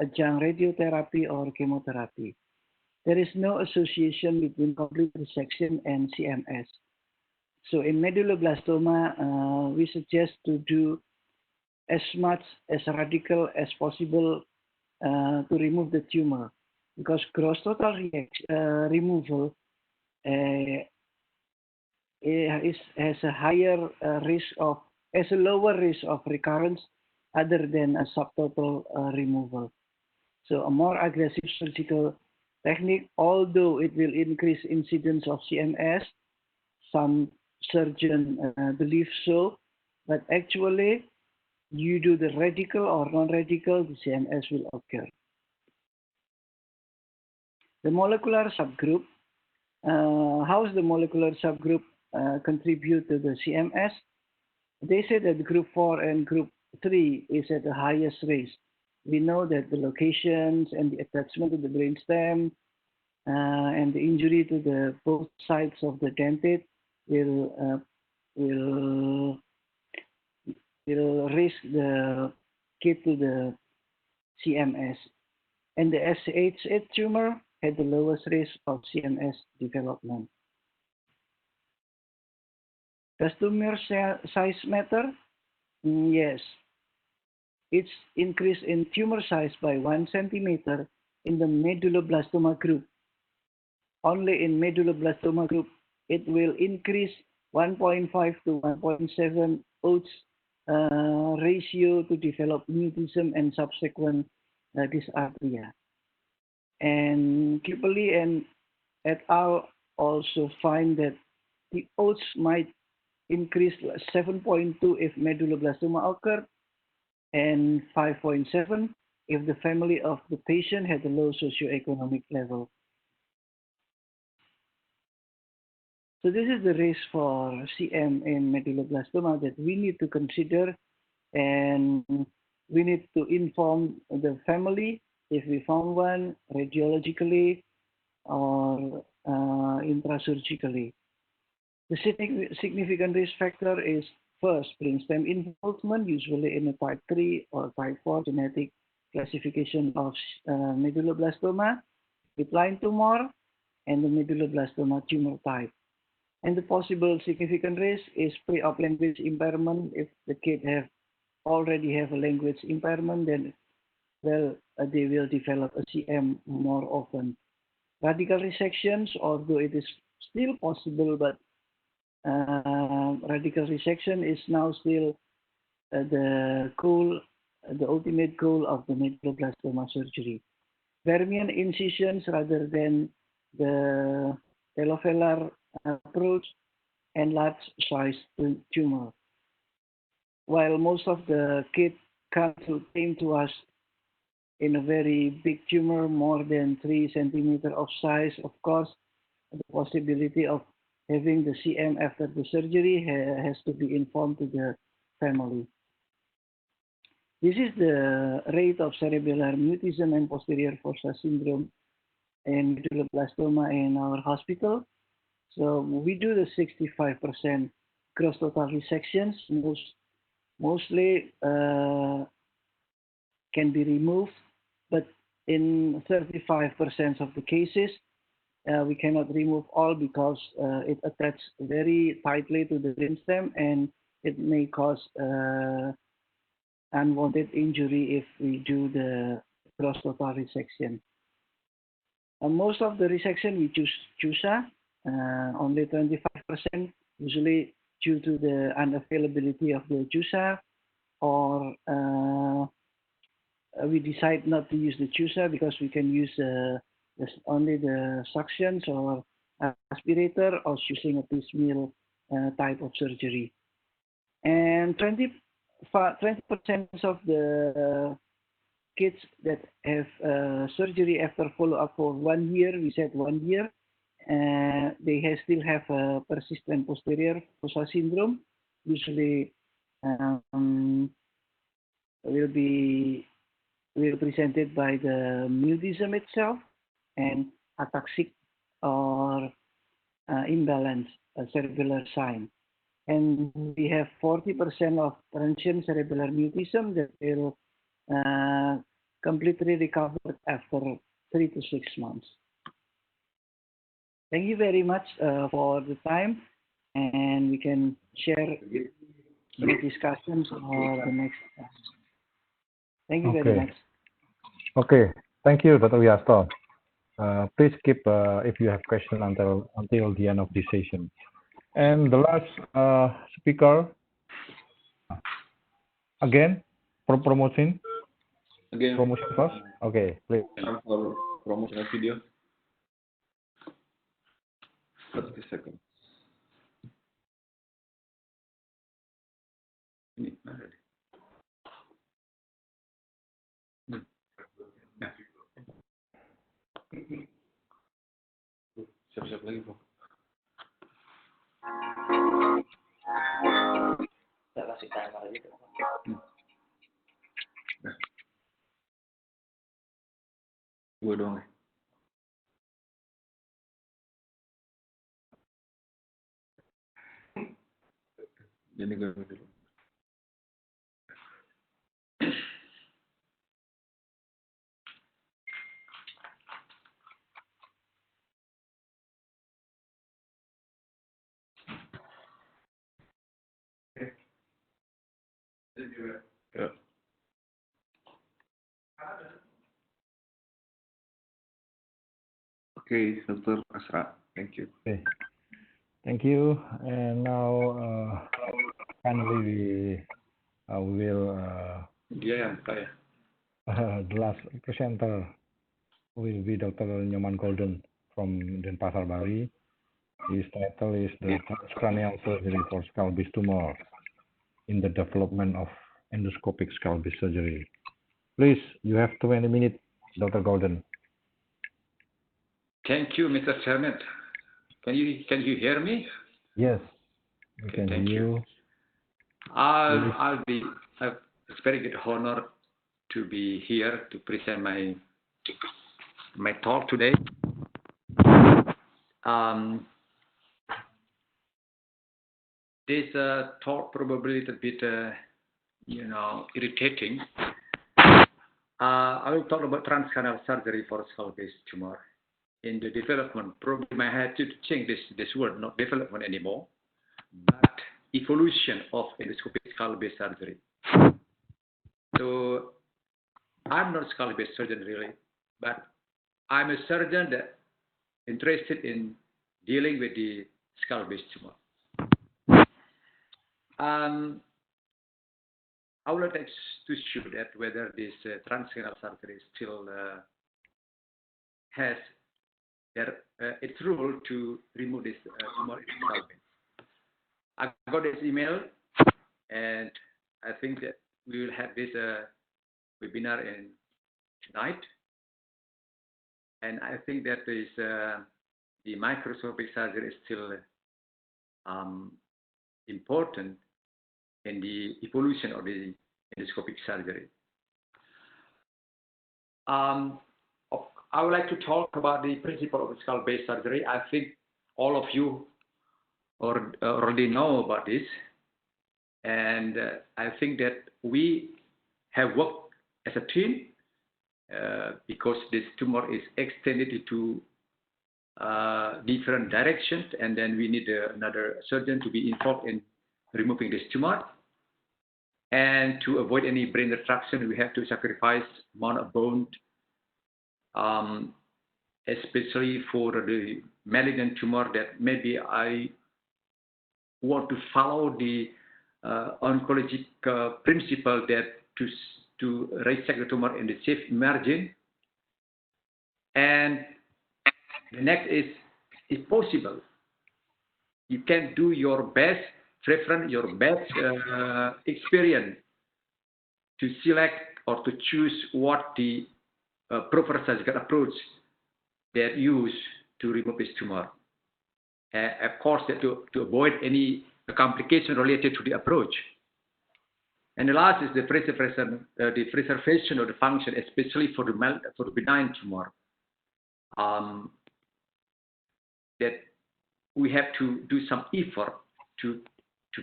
S11: adjunct radiotherapy or chemotherapy. There is no association between complete resection and CMS. So in medulloblastoma, we suggest to do as much as radical as possible to remove the tumor, because gross total removal has a lower risk of recurrence other than a subtotal removal. So a more aggressive surgical technique, although it will increase incidence of CMS, some surgeons believe so, but actually you do the radical or non-radical, the CMS will occur. The molecular subgroup, how does the molecular subgroup contribute to the CMS? They say that group 4 and group 3 is at the highest risk. We know that the locations and the attachment to the brainstem and the injury to the both sides of the dentate will risk the kid to the CMS. And the SH8 tumor had the lowest risk of CMS development. Does tumor size matter? Yes. It's increased in tumor size by 1 centimeter in the medulloblastoma group. Only in medulloblastoma group, it will increase 1.5 to 1.7 odds ratio to develop mutism and subsequent dysarthria. And Kipperly and et al. Also find that the odds might increase 7.2 if medulloblastoma occurred, and 5.7 if the family of the patient had a low socioeconomic level. So this is the risk for CM in medulloblastoma that we need to consider, and we need to inform the family if we found one radiologically or intrasurgically. The significant risk factor is first, brainstem involvement, usually in a type 3 or type 4 genetic classification of medulloblastoma, midline tumor, and the medulloblastoma tumor type. And the possible significant risk is pre-op language impairment. If the kid already have a language impairment, then they will develop a CM more often. Radical resections, although it is still possible, but radical resection is now still the ultimate goal of the medulloblastoma surgery. Vermian incisions rather than the telovelar approach, and large size tumor. While most of the kids came to us in a very big tumor, more than 3 centimeters of size, of course, the possibility of having the CM after the surgery has to be informed to the family. This is the rate of cerebellar mutism and posterior fossa syndrome and medulloblastoma in our hospital. So we do the 65% gross total resections. Mostly can be removed, but in 35% of the cases, we cannot remove all because it attaches very tightly to the brainstem and it may cause unwanted injury if we do the gross total resection. Most of the resection we choose CUSA, only 25%, usually due to the unavailability of the CUSA, or we decide not to use the CUSA because we can use only the suctions or aspirator or using a piecemeal type of surgery. And 20% of the kids that have surgery after follow-up for 1 year, we said 1 year, they still have a persistent posterior fossa syndrome. Usually will be will be presented by the mutism itself and ataxic or imbalance cerebellar sign. And we have 40% of transient cerebellar mutism that will completely recover after 3 to 6 months. Thank you very much for the time, and we can share the discussions for the next class. Thank you very much.
S1: Okay. Thank you, Dr. Wiasto. Please keep if you have questions until the end of this session. And the last speaker, again, for promotion.
S2: Again.
S1: Promotion first. Okay, please.
S2: For promotional video. 30 seconds. Ini mana dia? Siap-siap lagi, Bro.
S12: Kita kasih timer aja.
S2: Gue doang ya. Jadi gue dulu. Ya. Okay, Dr. Asra, thank you.
S1: Okay. Thank you. And now, finally, we will.
S2: Dia yang saya.
S1: The last presenter will be Dr. Nyoman Golden from Denpasar, Bali. His title is the Transcranial Surgery for Skull Base Tumor in the Development of Endoscopic Skull Base Surgery. Please, you have 20 minutes, Dr. Golden.
S5: Thank you, Mr. Chairman. Can you hear me?
S1: Yes, we can
S5: thank
S1: hear you.
S5: It's very good honor to be here to present my talk today. This talk probably a little bit, irritating. I will talk about transcranial surgery for skull base tumor. In the development, probably I had to change this word, not development anymore, but evolution of endoscopic skull base surgery. So I'm not a skull base surgeon really, but I'm a surgeon that interested in dealing with the skull base tumor. I would like to show that whether this transcranial surgery still has its role to remove this tumor in the skull base. I got this email, and I think that we will have this webinar tonight. And I think that the microscopic surgery is still important in the evolution of the endoscopic surgery. I would like to talk about the principle of skull base surgery. I think all of you already know about this. And I think that we have worked as a team because this tumor is extended to different directions, and then we need another surgeon to be involved in removing this tumor. And to avoid any brain destruction, we have to sacrifice amount of bone, especially for the malignant tumor that maybe I want to follow the oncologic principle that to resect the tumor in the safe margin. And the next is, if possible, you can do your best preference, your best experience to select or to choose what the proper surgical approach that use to remove this tumor. Of course, to avoid any complication related to the approach. And the last is the preservation of the function, especially for the benign tumor. That we have to do some effort to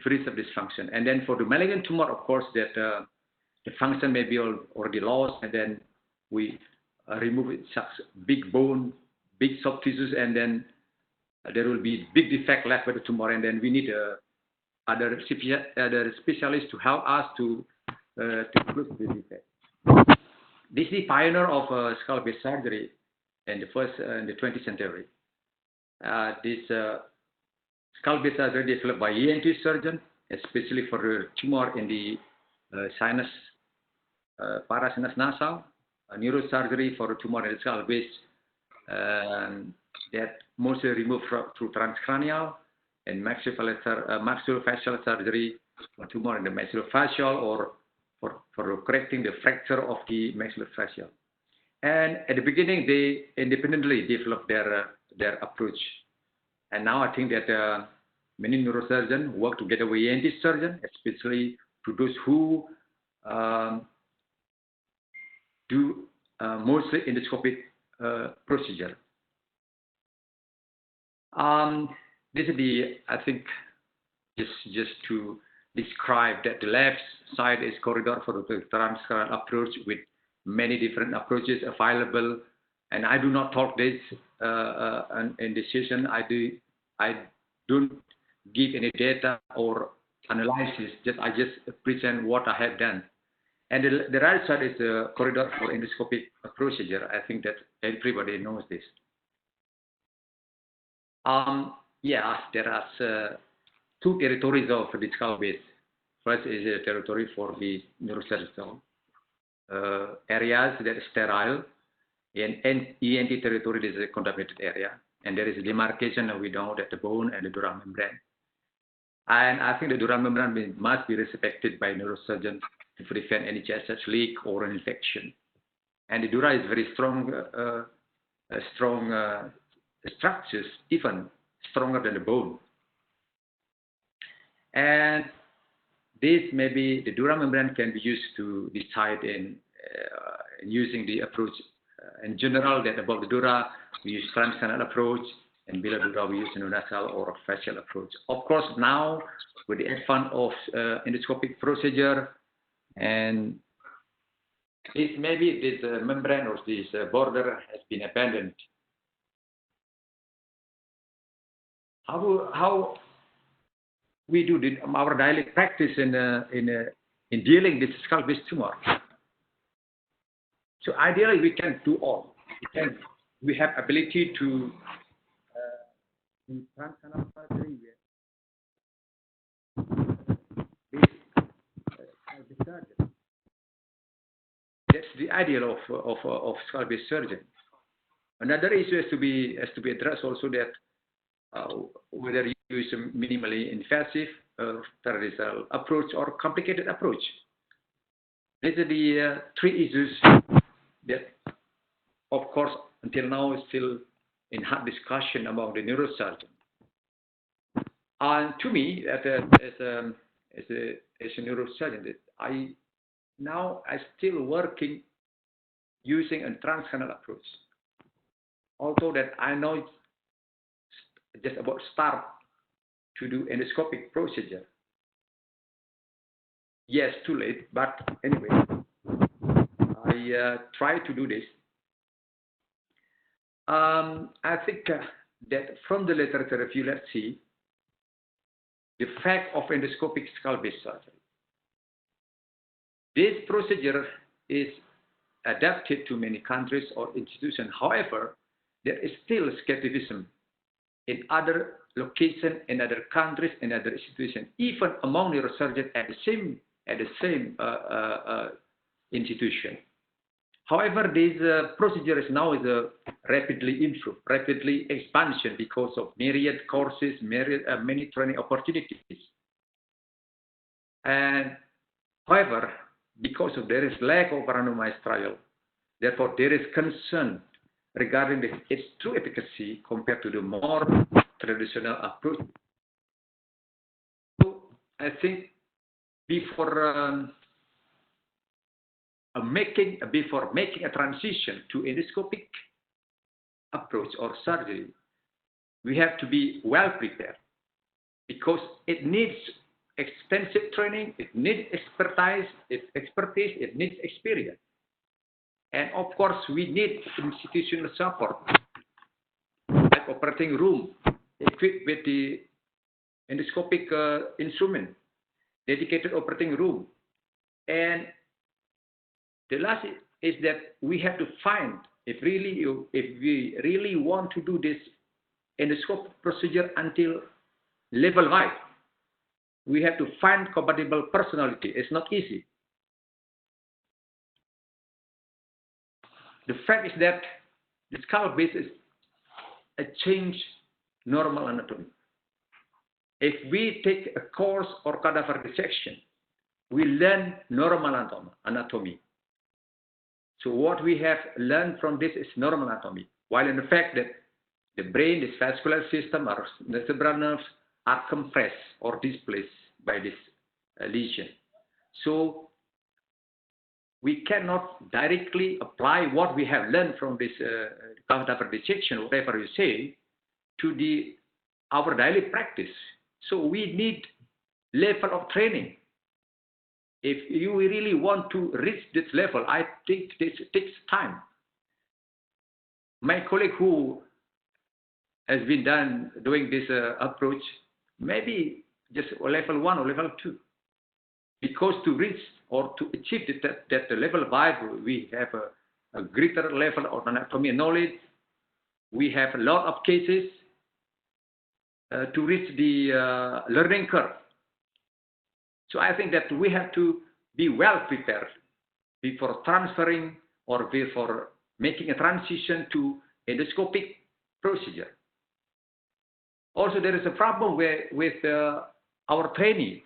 S5: preserve this function. And then for the malignant tumor, of course, that the function may be already lost, and then we remove such big bone, big soft tissues, and then there will be big defect left by the tumor, and then we need other specialists to help us to close the defect. This is the pioneer of skull-based surgery in the 20th century. This skull-based surgery developed by ENT surgeon, especially for the tumor in the sinus, parasinus nasal, neurosurgery for a tumor in the skull base that mostly removed through transcranial, and maxillofacial surgery for tumor in the maxillofacial or for correcting the fracture of the maxillofacial. And at the beginning, they independently developed their approach. And now I think that many neurosurgeons work together with ENT surgeons, especially to those who do mostly endoscopic procedure. This is I think, just to describe that the left side is corridor for the transcranial approach with many different approaches available. And I do not talk this in this session. I don't give any data or analysis. I just present what I have done. And the right side is the corridor for endoscopic procedure. I think that everybody knows this. Yeah, there are two territories of the skull base. First is a territory for the neurosurgical areas that is sterile, and ENT territory is a contaminated area. And there is a demarcation, we know, that the bone and the dural membrane. And I think the dural membrane must be respected by neurosurgeons to prevent any such leak or an infection. And the dura is very strong, structures, even stronger than the bone. And this maybe the dural membrane can be used to decide in using the approach. In general, that above the dura, we use transcranial approach, and below the dura, we use a nasal or a facial approach. Of course, now with the advent of endoscopic procedure, and maybe this membrane or this border has been abandoned. How we do our daily practice in dealing with skull-based tumor? So ideally, we can do all. We have ability to do transcranial surgery with surgeon. That's the ideal of skull-based surgery. Another issue has to be addressed also, that whether you use a minimally invasive peripheral approach or complicated approach. These are the three issues that, of course, until now is still in hot discussion among the neurosurgeon. And to me, as a neurosurgeon, that I still working using a transcranial approach. Although that I know it's just about start to do endoscopic procedure. Yes, too late, but anyway, I try to do this. I think that from the literature review, let's see the fact of endoscopic skull-based surgery. This procedure is adapted to many countries or institutions. However, there is still skepticism in other locations, in other countries, in other institutions, even among neurosurgeons at the same institution. However, this procedure is now rapidly improved, rapidly expansion because of myriad courses, many training opportunities. And however, because of there is lack of randomized trial, therefore there is concern regarding its true efficacy compared to the more traditional approach. So I think before before making a transition to endoscopic approach or surgery, we have to be well prepared because it needs extensive training, it needs expertise, it needs experience. And of course, we need institutional support, like operating room equipped with the endoscopic instrument, dedicated operating room. And the last is that we have to find, if we really want to do this endoscopic procedure until level 5, we have to find compatible personality. It's not easy. The fact is that the skull base is a changed normal anatomy. If we take a course or cadaver dissection, we learn normal anatomy. So what we have learned from this is normal anatomy, while in the fact that the brain, this vascular system, or the cerebral nerves are compressed or displaced by this lesion. So we cannot directly apply what we have learned from this cadaver dissection, whatever you say, to our daily practice. So we need level of training. If you really want to reach this level, I think this takes time. My colleague who has been doing this approach, maybe just level 1 or level 2. Because to reach or to achieve that level 5, we have a greater level of anatomy knowledge. We have a lot of cases to reach the learning curve. So I think that we have to be well prepared before transferring or before making a transition to endoscopic procedure. Also, there is a problem with our training.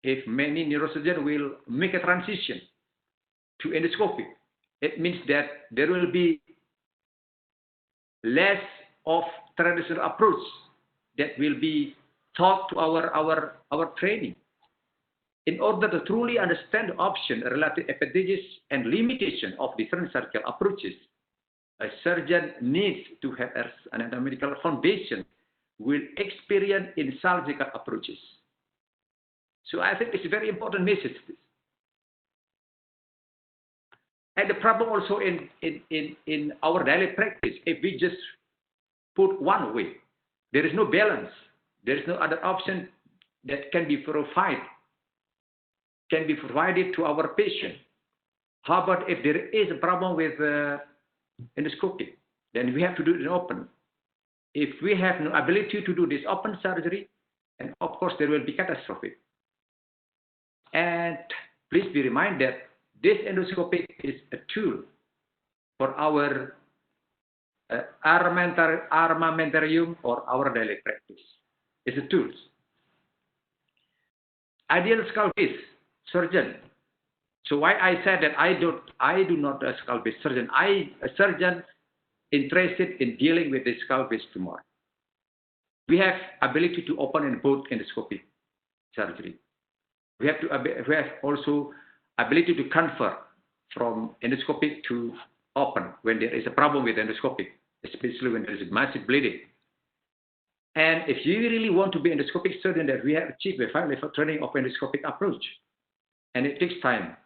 S5: If many neurosurgeons will make a transition to endoscopic, it means that there will be less of traditional approach that will be taught to our training. In order to truly understand the option, relative advantages, and limitation of different surgical approaches, a surgeon needs to have an anatomical foundation with experience in surgical approaches. So I think it's a very important message. And the problem also in our daily practice, if we just put one way, there is no balance. There is no other option that can be provided to our patient. How about if there is a problem with endoscopy? Then we have to do it in open. If we have no ability to do this open surgery, and of course there will be catastrophic. And please be reminded that this endoscopy is a tool for our armamentarium or our daily practice. It's a tool. Ideal skull base surgeon. So why I said that I do not a skull base surgeon. I a surgeon interested in dealing with the skull base tumor. We have ability to open and both endoscopic surgery. We have also ability to convert from endoscopic to open when there is a problem with endoscopic, especially when there is massive bleeding. And if you really want to be endoscopic surgeon, that we have achieved a 5-level training of endoscopic approach, and it takes time.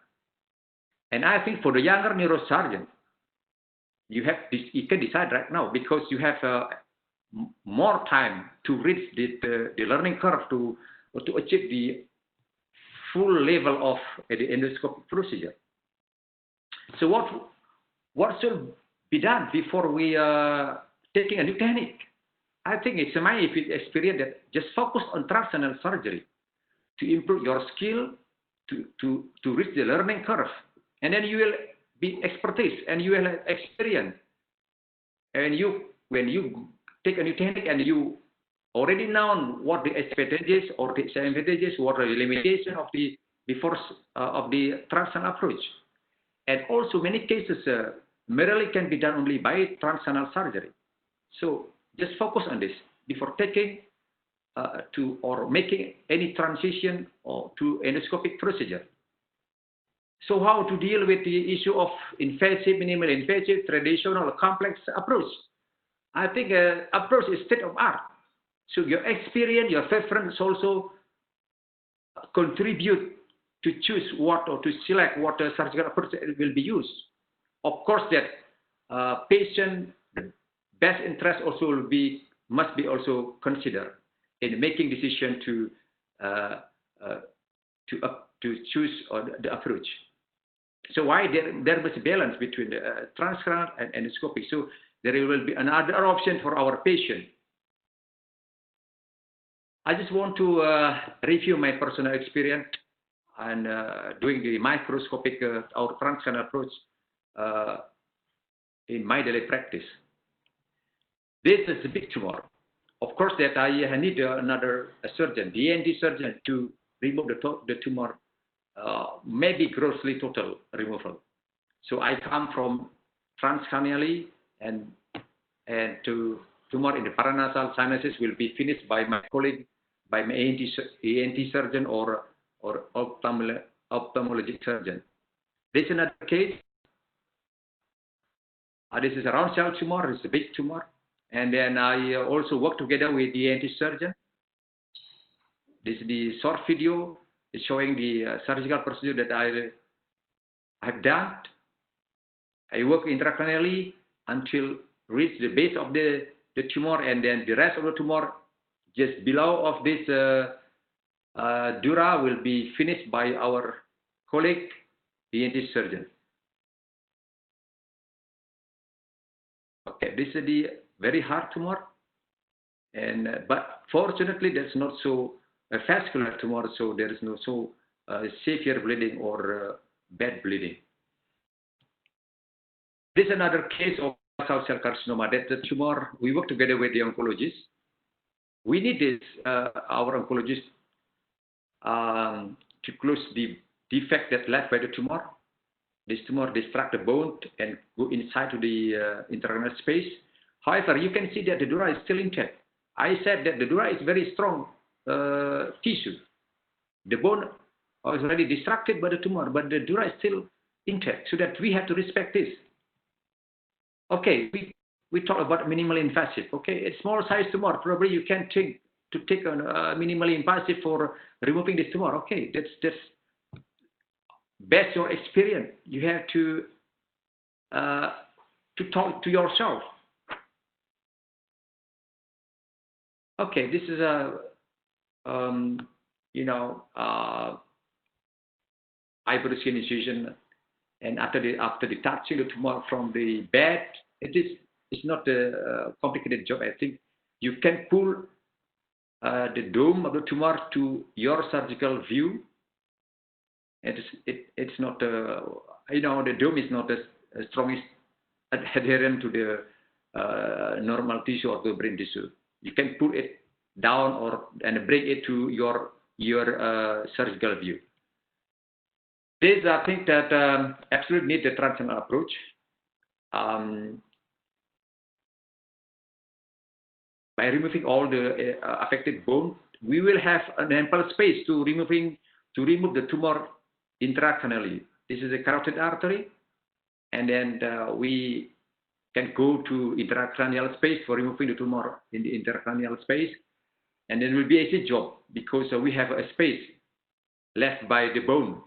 S5: And I think for the younger neurosurgeon, you can decide right now because you have more time to reach the learning curve to achieve the full level of the endoscopic procedure. So what should be done before we taking a new technique? I think it's my experience that just focus on transitional surgery to improve your skill to reach the learning curve, and then you will be expertise and you will have experience. And when you take a new technique and you already know what the advantages or the disadvantages, what are the limitations of the transitional approach. And also many cases merely can be done only by transitional surgery. So just focus on this before taking or making any transition or to endoscopic procedure. So how to deal with the issue of invasive, minimal invasive, traditional, complex approach? I think approach is state of art. So your experience, your preference also contribute to choose what or to select what surgical approach will be used. Of course, that patient best interest also must be also considered in making decision to choose the approach. So why there must be balance between the transcranial and endoscopic. So there will be another option for our patient. I just want to review my personal experience and doing the microscopic or transcranial approach in my daily practice. This is a big tumor. Of course, that I need another surgeon, the ENT surgeon, to remove the tumor, maybe grossly total removal. So I come from transcranially and to tumor in the paranasal sinuses will be finished by my colleague, by my ENT surgeon or ophthalmologic surgeon. This is another case. This is a round cell tumor. It's a big tumor. And then I also work together with the ENT surgeon. This is the short video. It's showing the surgical procedure that I have done. I work intracranially until reach the base of the tumor, and then the rest of the tumor just below of this dura will be finished by our colleague, the ENT surgeon. Okay, this is the very hard tumor, and but fortunately that's not so a vascular tumor, so there is no so severe bleeding or bad bleeding. This is another case of basal cell carcinoma. That's the tumor. We work together with the oncologist. We need this our oncologist to close the defect that left by the tumor. This tumor distract the bone and go inside to the intracranial space. However, you can see that the dura is still intact. I said that the dura is very strong tissue. The bone is already distracted by the tumor, but the dura is still intact. So that we have to respect this. Okay, we talk about minimally invasive. Okay, a small size tumor. Probably you can take a minimally invasive for removing this tumor. Okay, that's based your experience. You have to talk to yourself. Okay, this is a eyebrow skin incision, and after detaching the tumor from the bed, it's not a complicated job. I think you can pull the dome of the tumor to your surgical view. It's not the dome is not the strongest adherent to the normal tissue or the brain tissue. You can pull it down and bring it to your surgical view. This, I think that absolutely need the transcranial approach. By removing all the affected bone, we will have an ample space to remove the tumor intracranially. This is a carotid artery, and then we can go to intracranial space for removing the tumor in the intracranial space, and then it will be a easy job because we have a space left by the bone.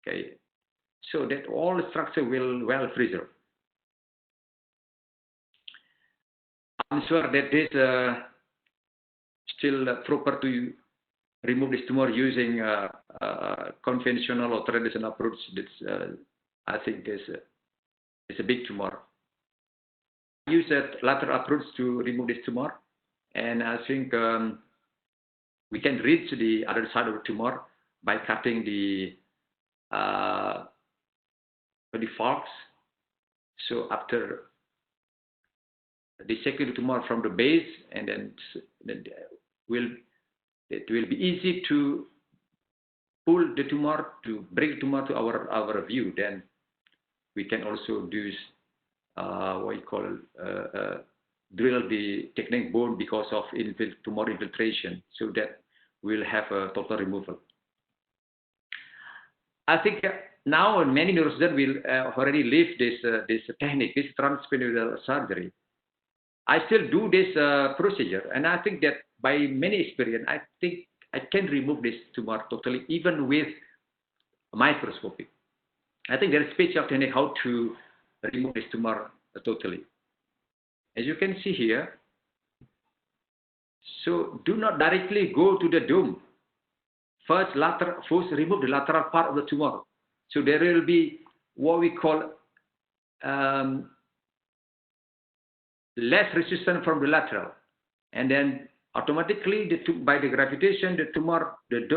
S5: Okay, so that all the structure will well preserved. I'm sure that this still proper to remove this tumor using conventional or traditional approach. That's I think is a big tumor. I use that lateral approach to remove this tumor, and I think we can reach the other side of the tumor by cutting the forks. So after dissecting the tumor from the base, and then it will be easy to pull the tumor, to bring the tumor to our view. Then we can also do what you call drill the technique bone because of tumor infiltration, so that we'll have a total removal. I think now many neurosurgeons will already leave this technique, this transperineal surgery. I still do this procedure, and I think that by many experience, I think I can remove this tumor totally, even with microscopy. I think there is special technique how to remove this tumor totally. As you can see here, so do not directly go to the dome. First remove the lateral part of the tumor. So there will be what we call less resistance from the lateral, and then automatically by the gravitation, the tumor, the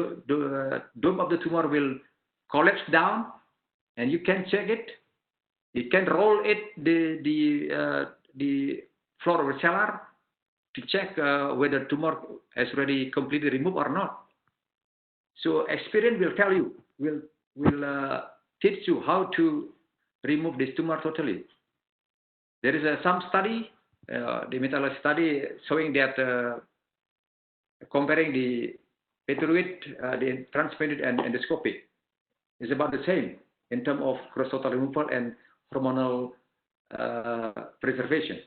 S5: dome of the tumor will collapse down, and you can check it. You can roll it the floor of the cellar to check whether tumor has already completely removed or not. So experience will tell you, will teach you how to remove this tumor totally. There is some study, the meta study showing that comparing the peteroid, the transperineal and endoscopic is about the same in terms of cross-total removal and hormonal preservation.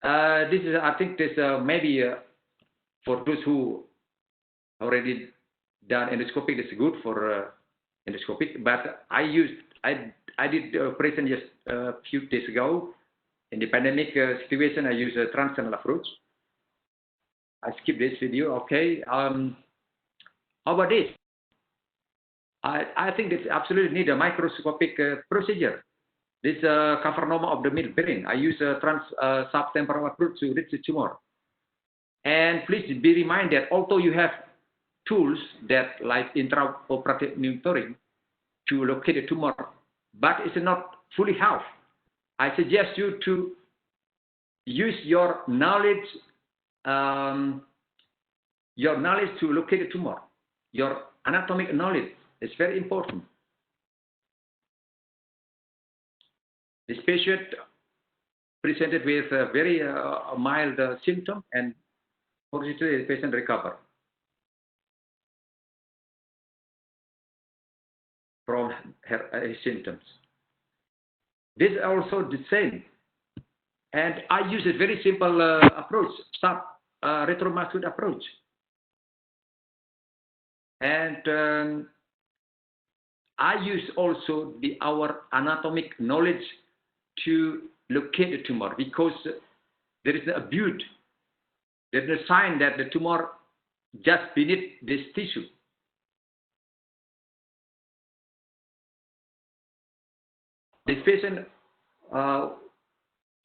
S5: This is, I think, this maybe for those who already done endoscopic, this is good for endoscopic. But I did the operation just a few days ago. In the pandemic situation, I use a transdermal approach. I skip this video. Okay. How about this? I think this absolutely need a microscopic procedure. This cavernoma of the midbrain. I use a subtemporal approach to reach the tumor. And please be reminded, although you have tools that like intraoperative monitoring to locate the tumor, but it's not fully help. I suggest you to use your knowledge to locate the tumor. Your anatomic knowledge is very important. This patient presented with a very mild symptom, and fortunately the patient recovered from his symptoms. This is also the same. And I use a very simple approach, retromuscular approach. And I use also our anatomic knowledge to locate the tumor, because there is a butte, there is a sign that the tumor just beneath this tissue. This patient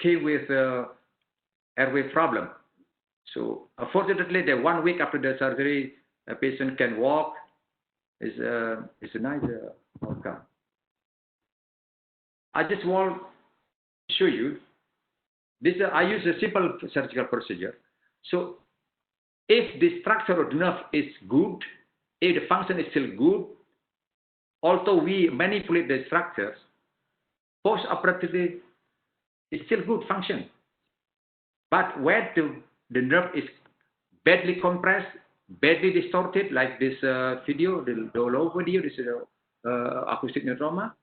S5: came with airway problem. So unfortunately, 1 week after the surgery, a patient can walk. It's a nice outcome. I just want to show you this. I use a simple surgical procedure. So if the structure of the nerve is good, if the function is still good, although we manipulate the structures, post-operatively it's still good function. But when the nerve is badly compressed, badly distorted, like this video, the low video, this is acoustic neuroma.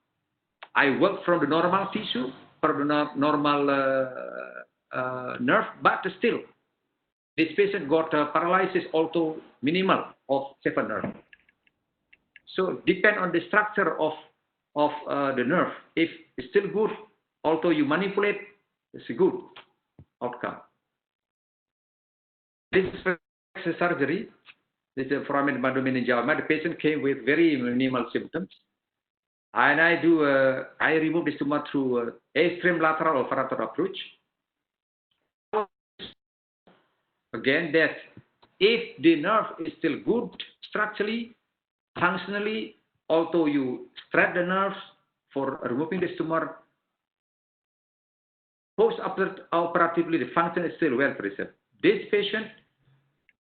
S5: I work from the normal tissue, from the normal nerve, but still, this patient got paralysis, although minimal, of 7 nerve. So depend on the structure of the nerve. If it's still good, although you manipulate, it's a good outcome. This is surgery. This is foramen mastomeningeal. The patient came with very minimal symptoms, and I remove this tumor through extreme lateral operator approach. Again, that if the nerve is still good structurally, functionally, although you stretch the nerves for removing this tumor, post-operatively the function is still well preserved. This patient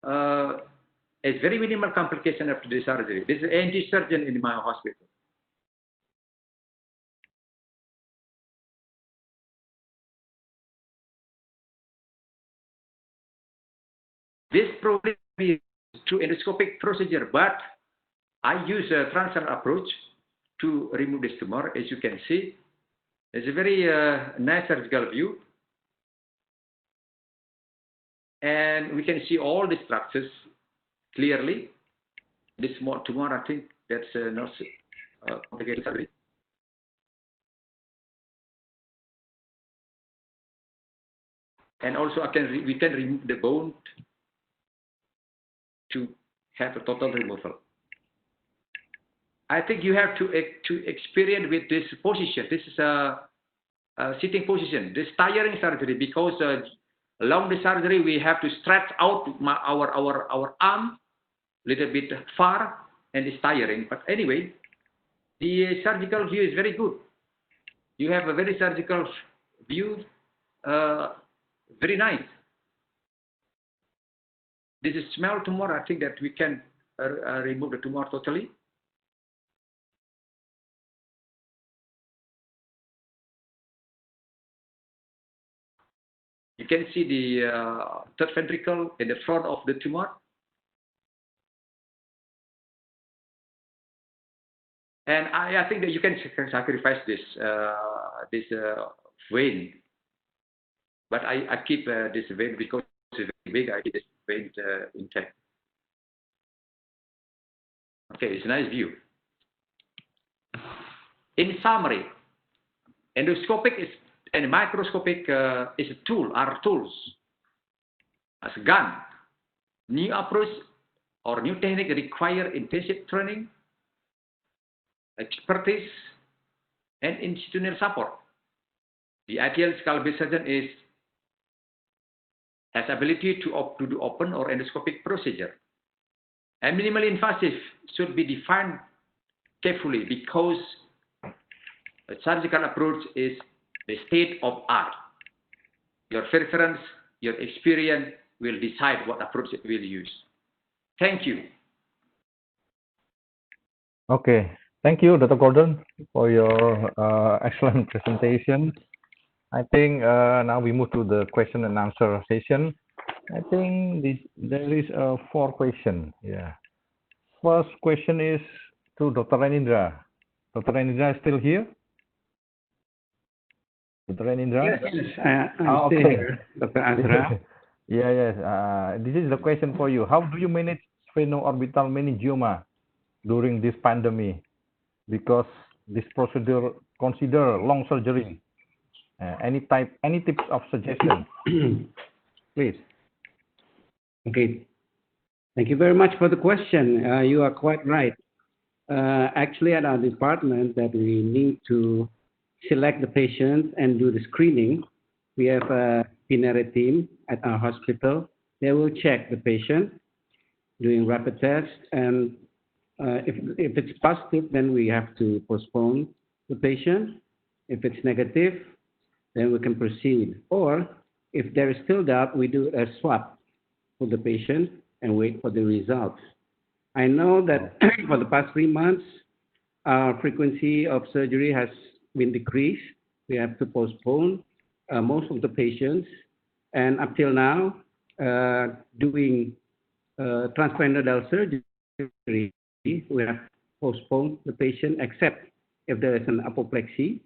S5: has very minimal complication after the surgery. This is an ENT surgeon in my hospital. This probably be through endoscopic procedure, but I use a transfer approach to remove this tumor. As you can see, it's a very nice surgical view. And we can see all the structures clearly. This small tumor, I think that's not complicated surgery. And also we can remove the bone to have a total removal. I think you have to experience with this position. This is a sitting position. This tiring surgery, because along the surgery we have to stretch out our arm a little bit far, and it's tiring. But anyway, the surgical view is very good. You have a very surgical view, very nice. This is small tumor. I think that we can remove the tumor totally. You can see the third ventricle in the front of the tumor. And I think that you can sacrifice this vein. But I keep this vein because it's very big. I keep this vein intact. Okay, it's a nice view. In summary, endoscopic and microscopic are tools as a gun. New approach or new technique require intensive training, expertise, and institutional support. The ideal skull-based surgeon has ability to do open or endoscopic procedure. And minimally invasive should be defined carefully, because a surgical approach is the state of art. Your preference, your experience will decide what approach you will use. Thank you.
S1: Okay, thank you, Dr. Gordon, for your excellent presentation. I think now we move to the question and answer session. I think there is 4 questions. Yeah. First question is to Dr. Renindra. Dr. Renindra is still here? Dr. Renindra?
S9: Yes, I'm still here, Dr. Azra.
S1: Yes. This is the question for you. How do you manage sphenoorbital meningioma during this pandemic? Because this procedure consider long surgery. Any tips of suggestion, please?
S9: Okay. Thank you very much for the question. You are quite right. Actually, at our department, that we need to select the patient and do the screening. We have a Plenary team at our hospital. They will check the patient, doing rapid tests, and if it's positive, then we have to postpone the patient. If it's negative, then we can proceed. Or if there is still doubt, we do a swab for the patient and wait for the results. I know that for the past 3 months, our frequency of surgery has been decreased. We have to postpone most of the patients. And up till now, doing transperineal surgery, we have postponed the patient, except if there is an apoplexy.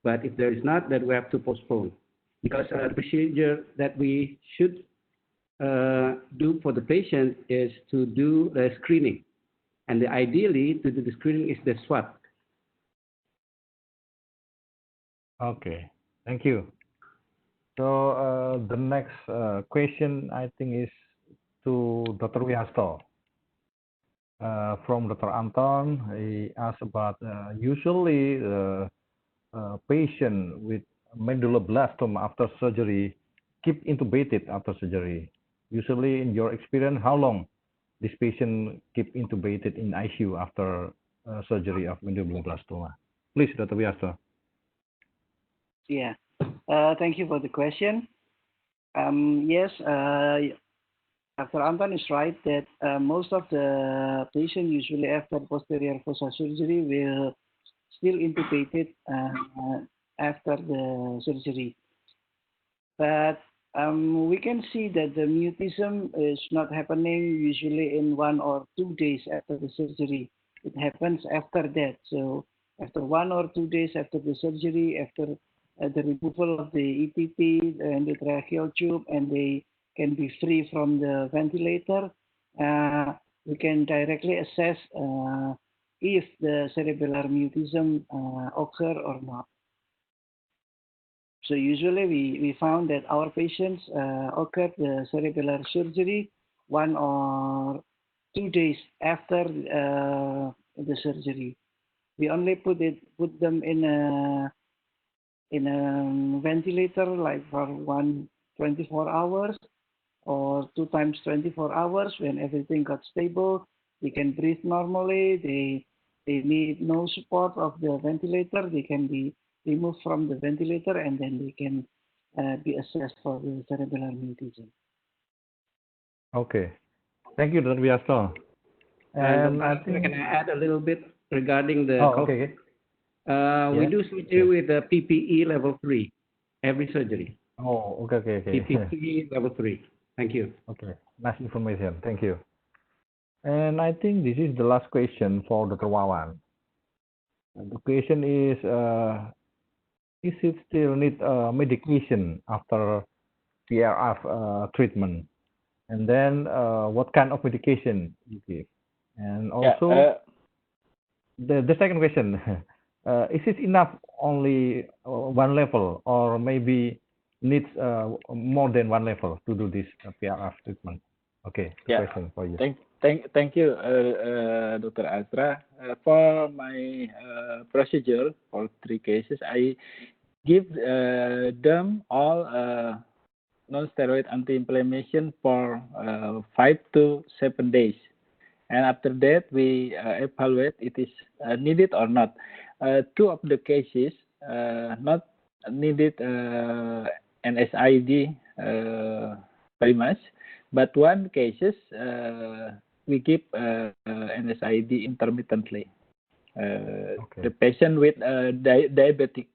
S9: But if there is not, then we have to postpone. Because the procedure that we should do for the patient is to do the screening. And ideally, to do the screening is the swab.
S1: Okay, thank you. So the next question, I think, is to Dr. Wihasto. From Dr. Anton, he asked about usually patient with medulloblastoma after surgery keep intubated after surgery. Usually, in your experience, how long this patient keep intubated in ICU after surgery of medulloblastoma? Please, Dr. Wihasto.
S11: Yeah. Thank you for the question. Yes, Dr. Anton is right that most of the patients usually after posterior fossa surgery will still intubated after the surgery. But we can see that the mutism is not happening usually in 1 or 2 days after the surgery. it happens after that. So after 1 or 2 days after the surgery, after the removal of the EPP and the tracheal tube, and they can be free from the ventilator, we can directly assess if the cerebellar mutism occur or not. So usually we found that our patients occurred the cerebellar surgery 1 or 2 days after the surgery. We only put them in a ventilator like for 24 hours or 2 times 24 hours. When everything got stable, they can breathe normally. They need no support of the ventilator. They can be removed from the ventilator, and then they can be assessed for the cerebellar mutism.
S1: Okay. Thank you, Dr. Biasto. And I think,
S9: can I add a little bit regarding the
S1: oh, okay.
S9: We
S1: Yes.
S9: do surgery with the PPE level 3, every surgery.
S1: Oh, okay.
S9: PPE level 3. Thank you.
S1: Okay, nice information. Thank you. And I think this is the last question for Dr. Wawan. And the question is it still need medication after PRF treatment? And then what kind of medication you give? And also, the second question, is it enough only 1 level, or maybe needs more than 1 level to do this PRF treatment? Okay, question for you.
S10: Thank you, Dr. Asra. For my procedure for 3 cases, I give them all non-steroid anti-inflammation for 5 to 7 days. And after that, we evaluate it is needed or not. 2 of the cases not needed NSAID very much, but 1 cases we give NSAID intermittently. The patient with diabetic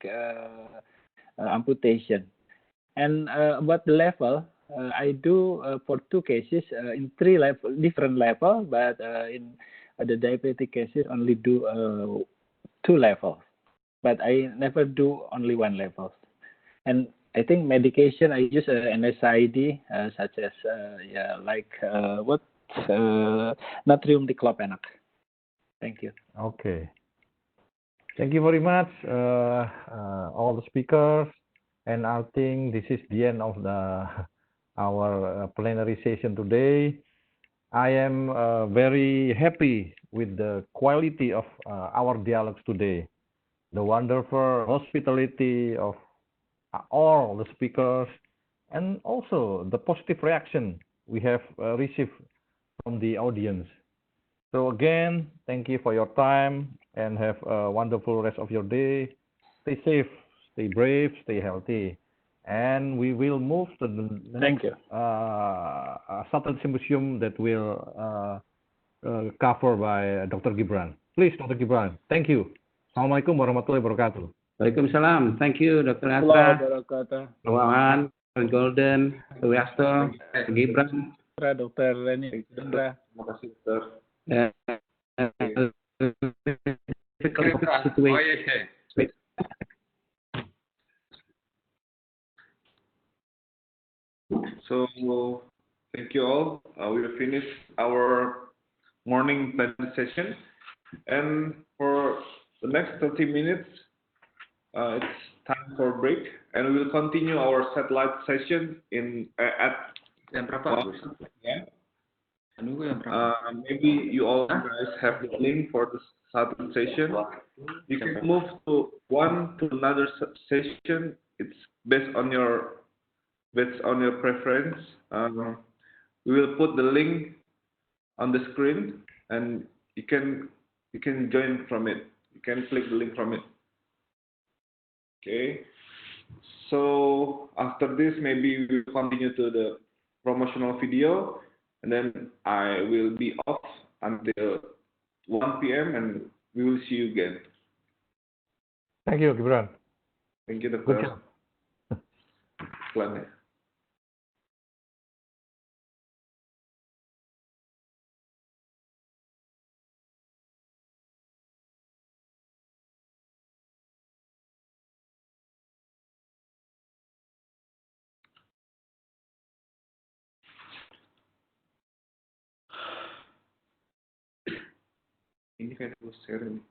S10: amputation. And about the level, I do for 2 cases in 3 different levels, but in the diabetic cases only do 2 levels. But I never do only 1 level. And I think medication I use NSAID such as natrium diclofenac. Thank you.
S1: Okay. Thank you very much, all the speakers. And I think this is the end of our plenary session today. I am very happy with the quality of our dialogues today, the wonderful hospitality of all the speakers, and also the positive reaction we have received from the audience. So again, thank you for your time, and have a wonderful rest of your day. Stay safe, stay brave, stay healthy. And we will move to the next Satellite Symposium that will cover by Dr. Gibran. Please, Dr. Gibran. Thank you. Assalamualaikum warahmatullahi wabarakatuh.
S9: Waalaikumsalam. Thank you, Dr. Asra, Wawan, Golden, Dr. Wiasto, Dr. Gibran,
S10: Dr. Reni.
S2: Terima kasih, Dokter.
S9: Situation.
S2: So thank you all. We will finish our morning plenary session, and for the next 30 minutes, it's time for a break, and we will continue our satellite session at maybe you all guys have the link for the satellite session. You can move to another session. It's based on your preference. We will put the link on the screen, and you can join from it. You can click the link from it. Okay. So after this, maybe we will continue to the promotional video, and then I will be off until 1 p.m. and we will see you again.
S1: Thank you, Gibran.
S2: Thank you,
S1: Good
S2: Dr.
S1: job.
S2: can share ini.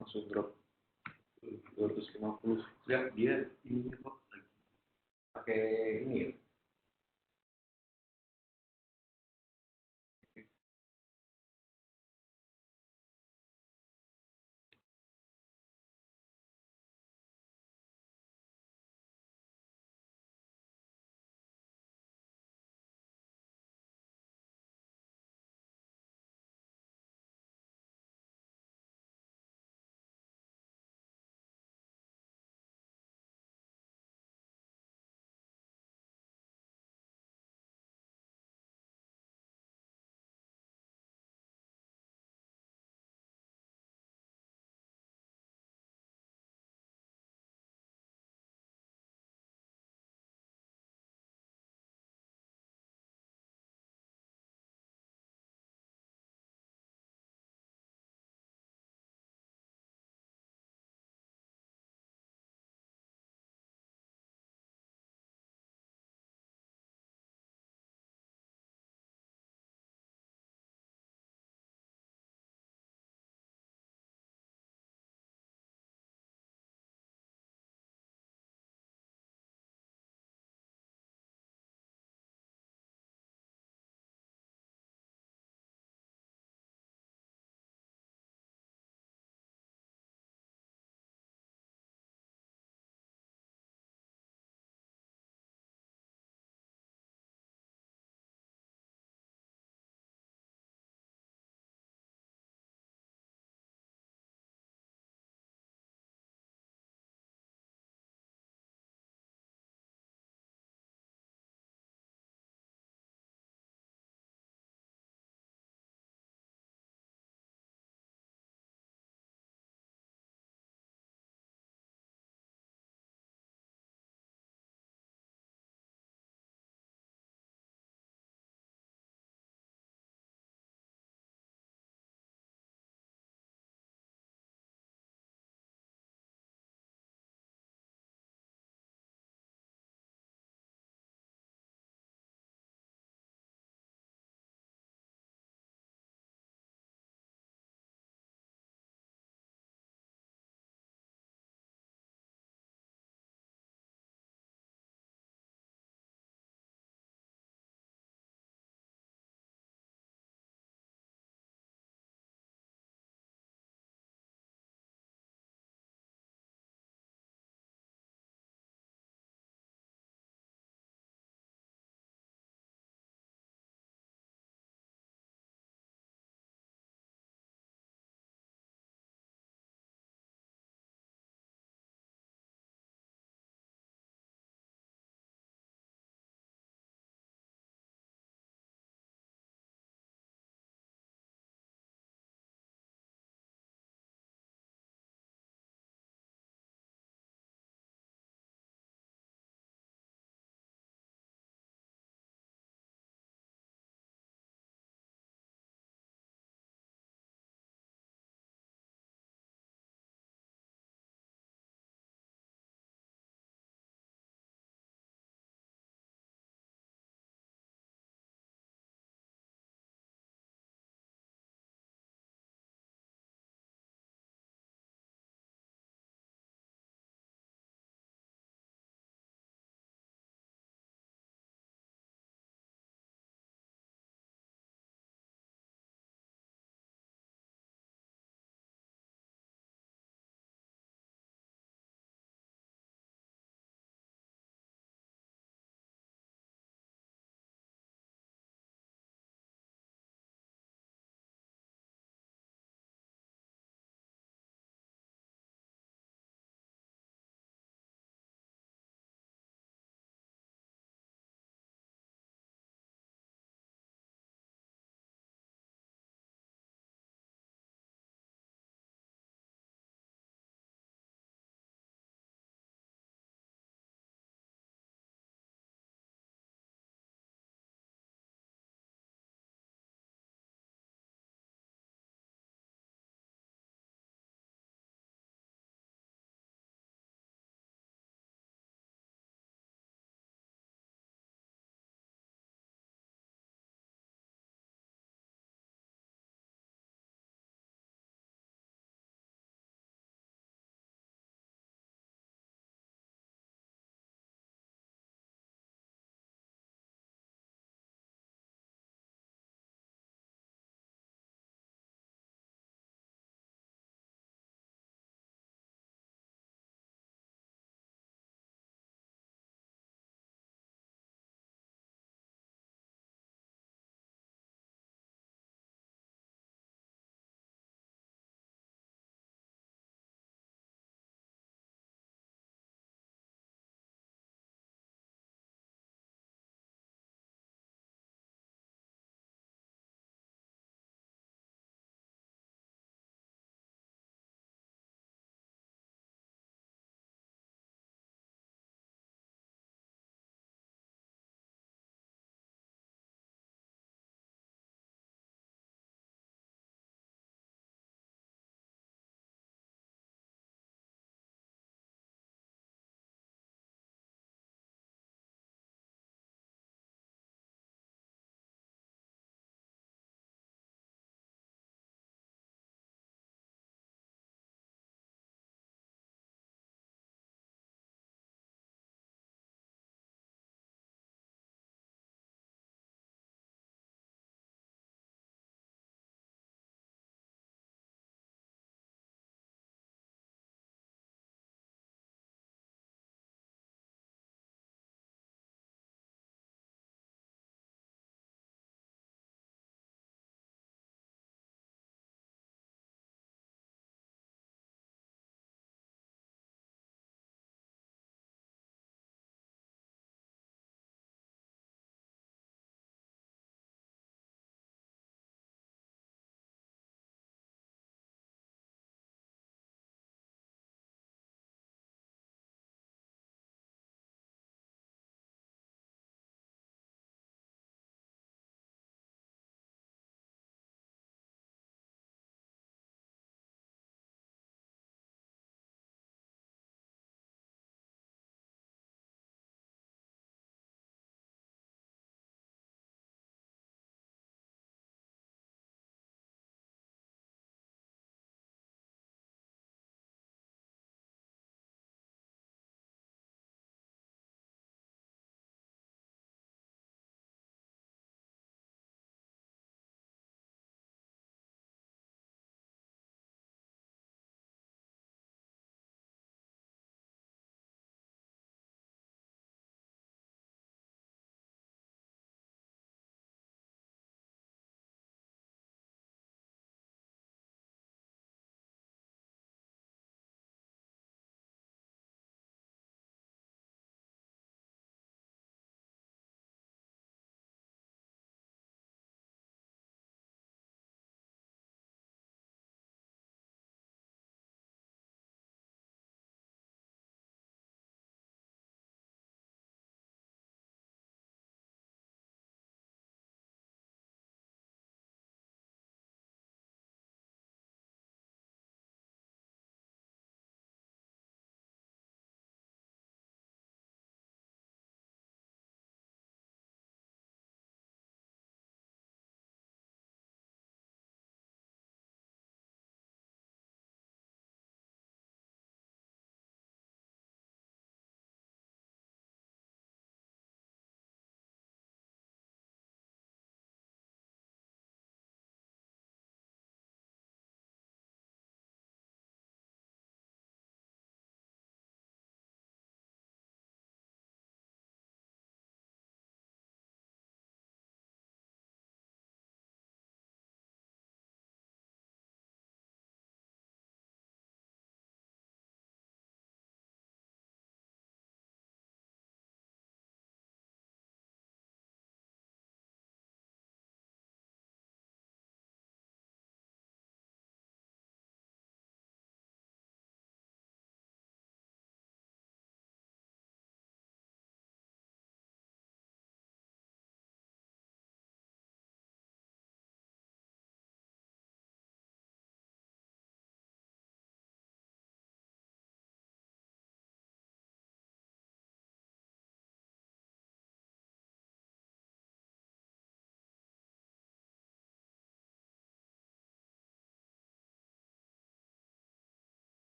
S2: Langsung drop 250. Ya, dia ini kok lagi pakai ini ya.